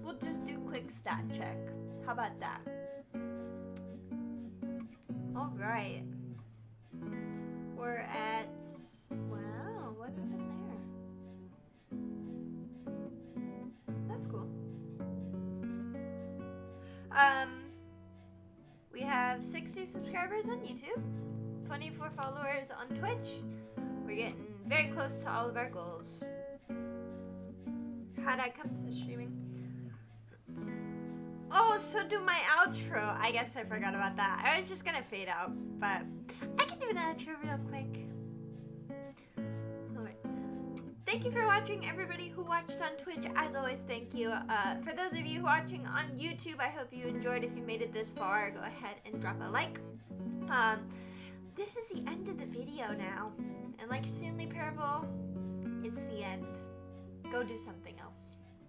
We'll just do quick stat check. How about that? Alright. We're at... Wow, what happened there? That's cool. We have 60 subscribers on YouTube, 24 followers on Twitch. We're getting very close to all of our goals. How'd I come to streaming? Oh, so do my outro. I guess I forgot about that. I was just gonna fade out, but I can do an outro real quick. Alright. Thank you for watching, everybody who watched on Twitch. As always, thank you. For those of you watching on YouTube, I hope you enjoyed. If you made it this far, go ahead and drop a like. This is the end of the video now. And like Stanley Parable, it's the end. Go do something else.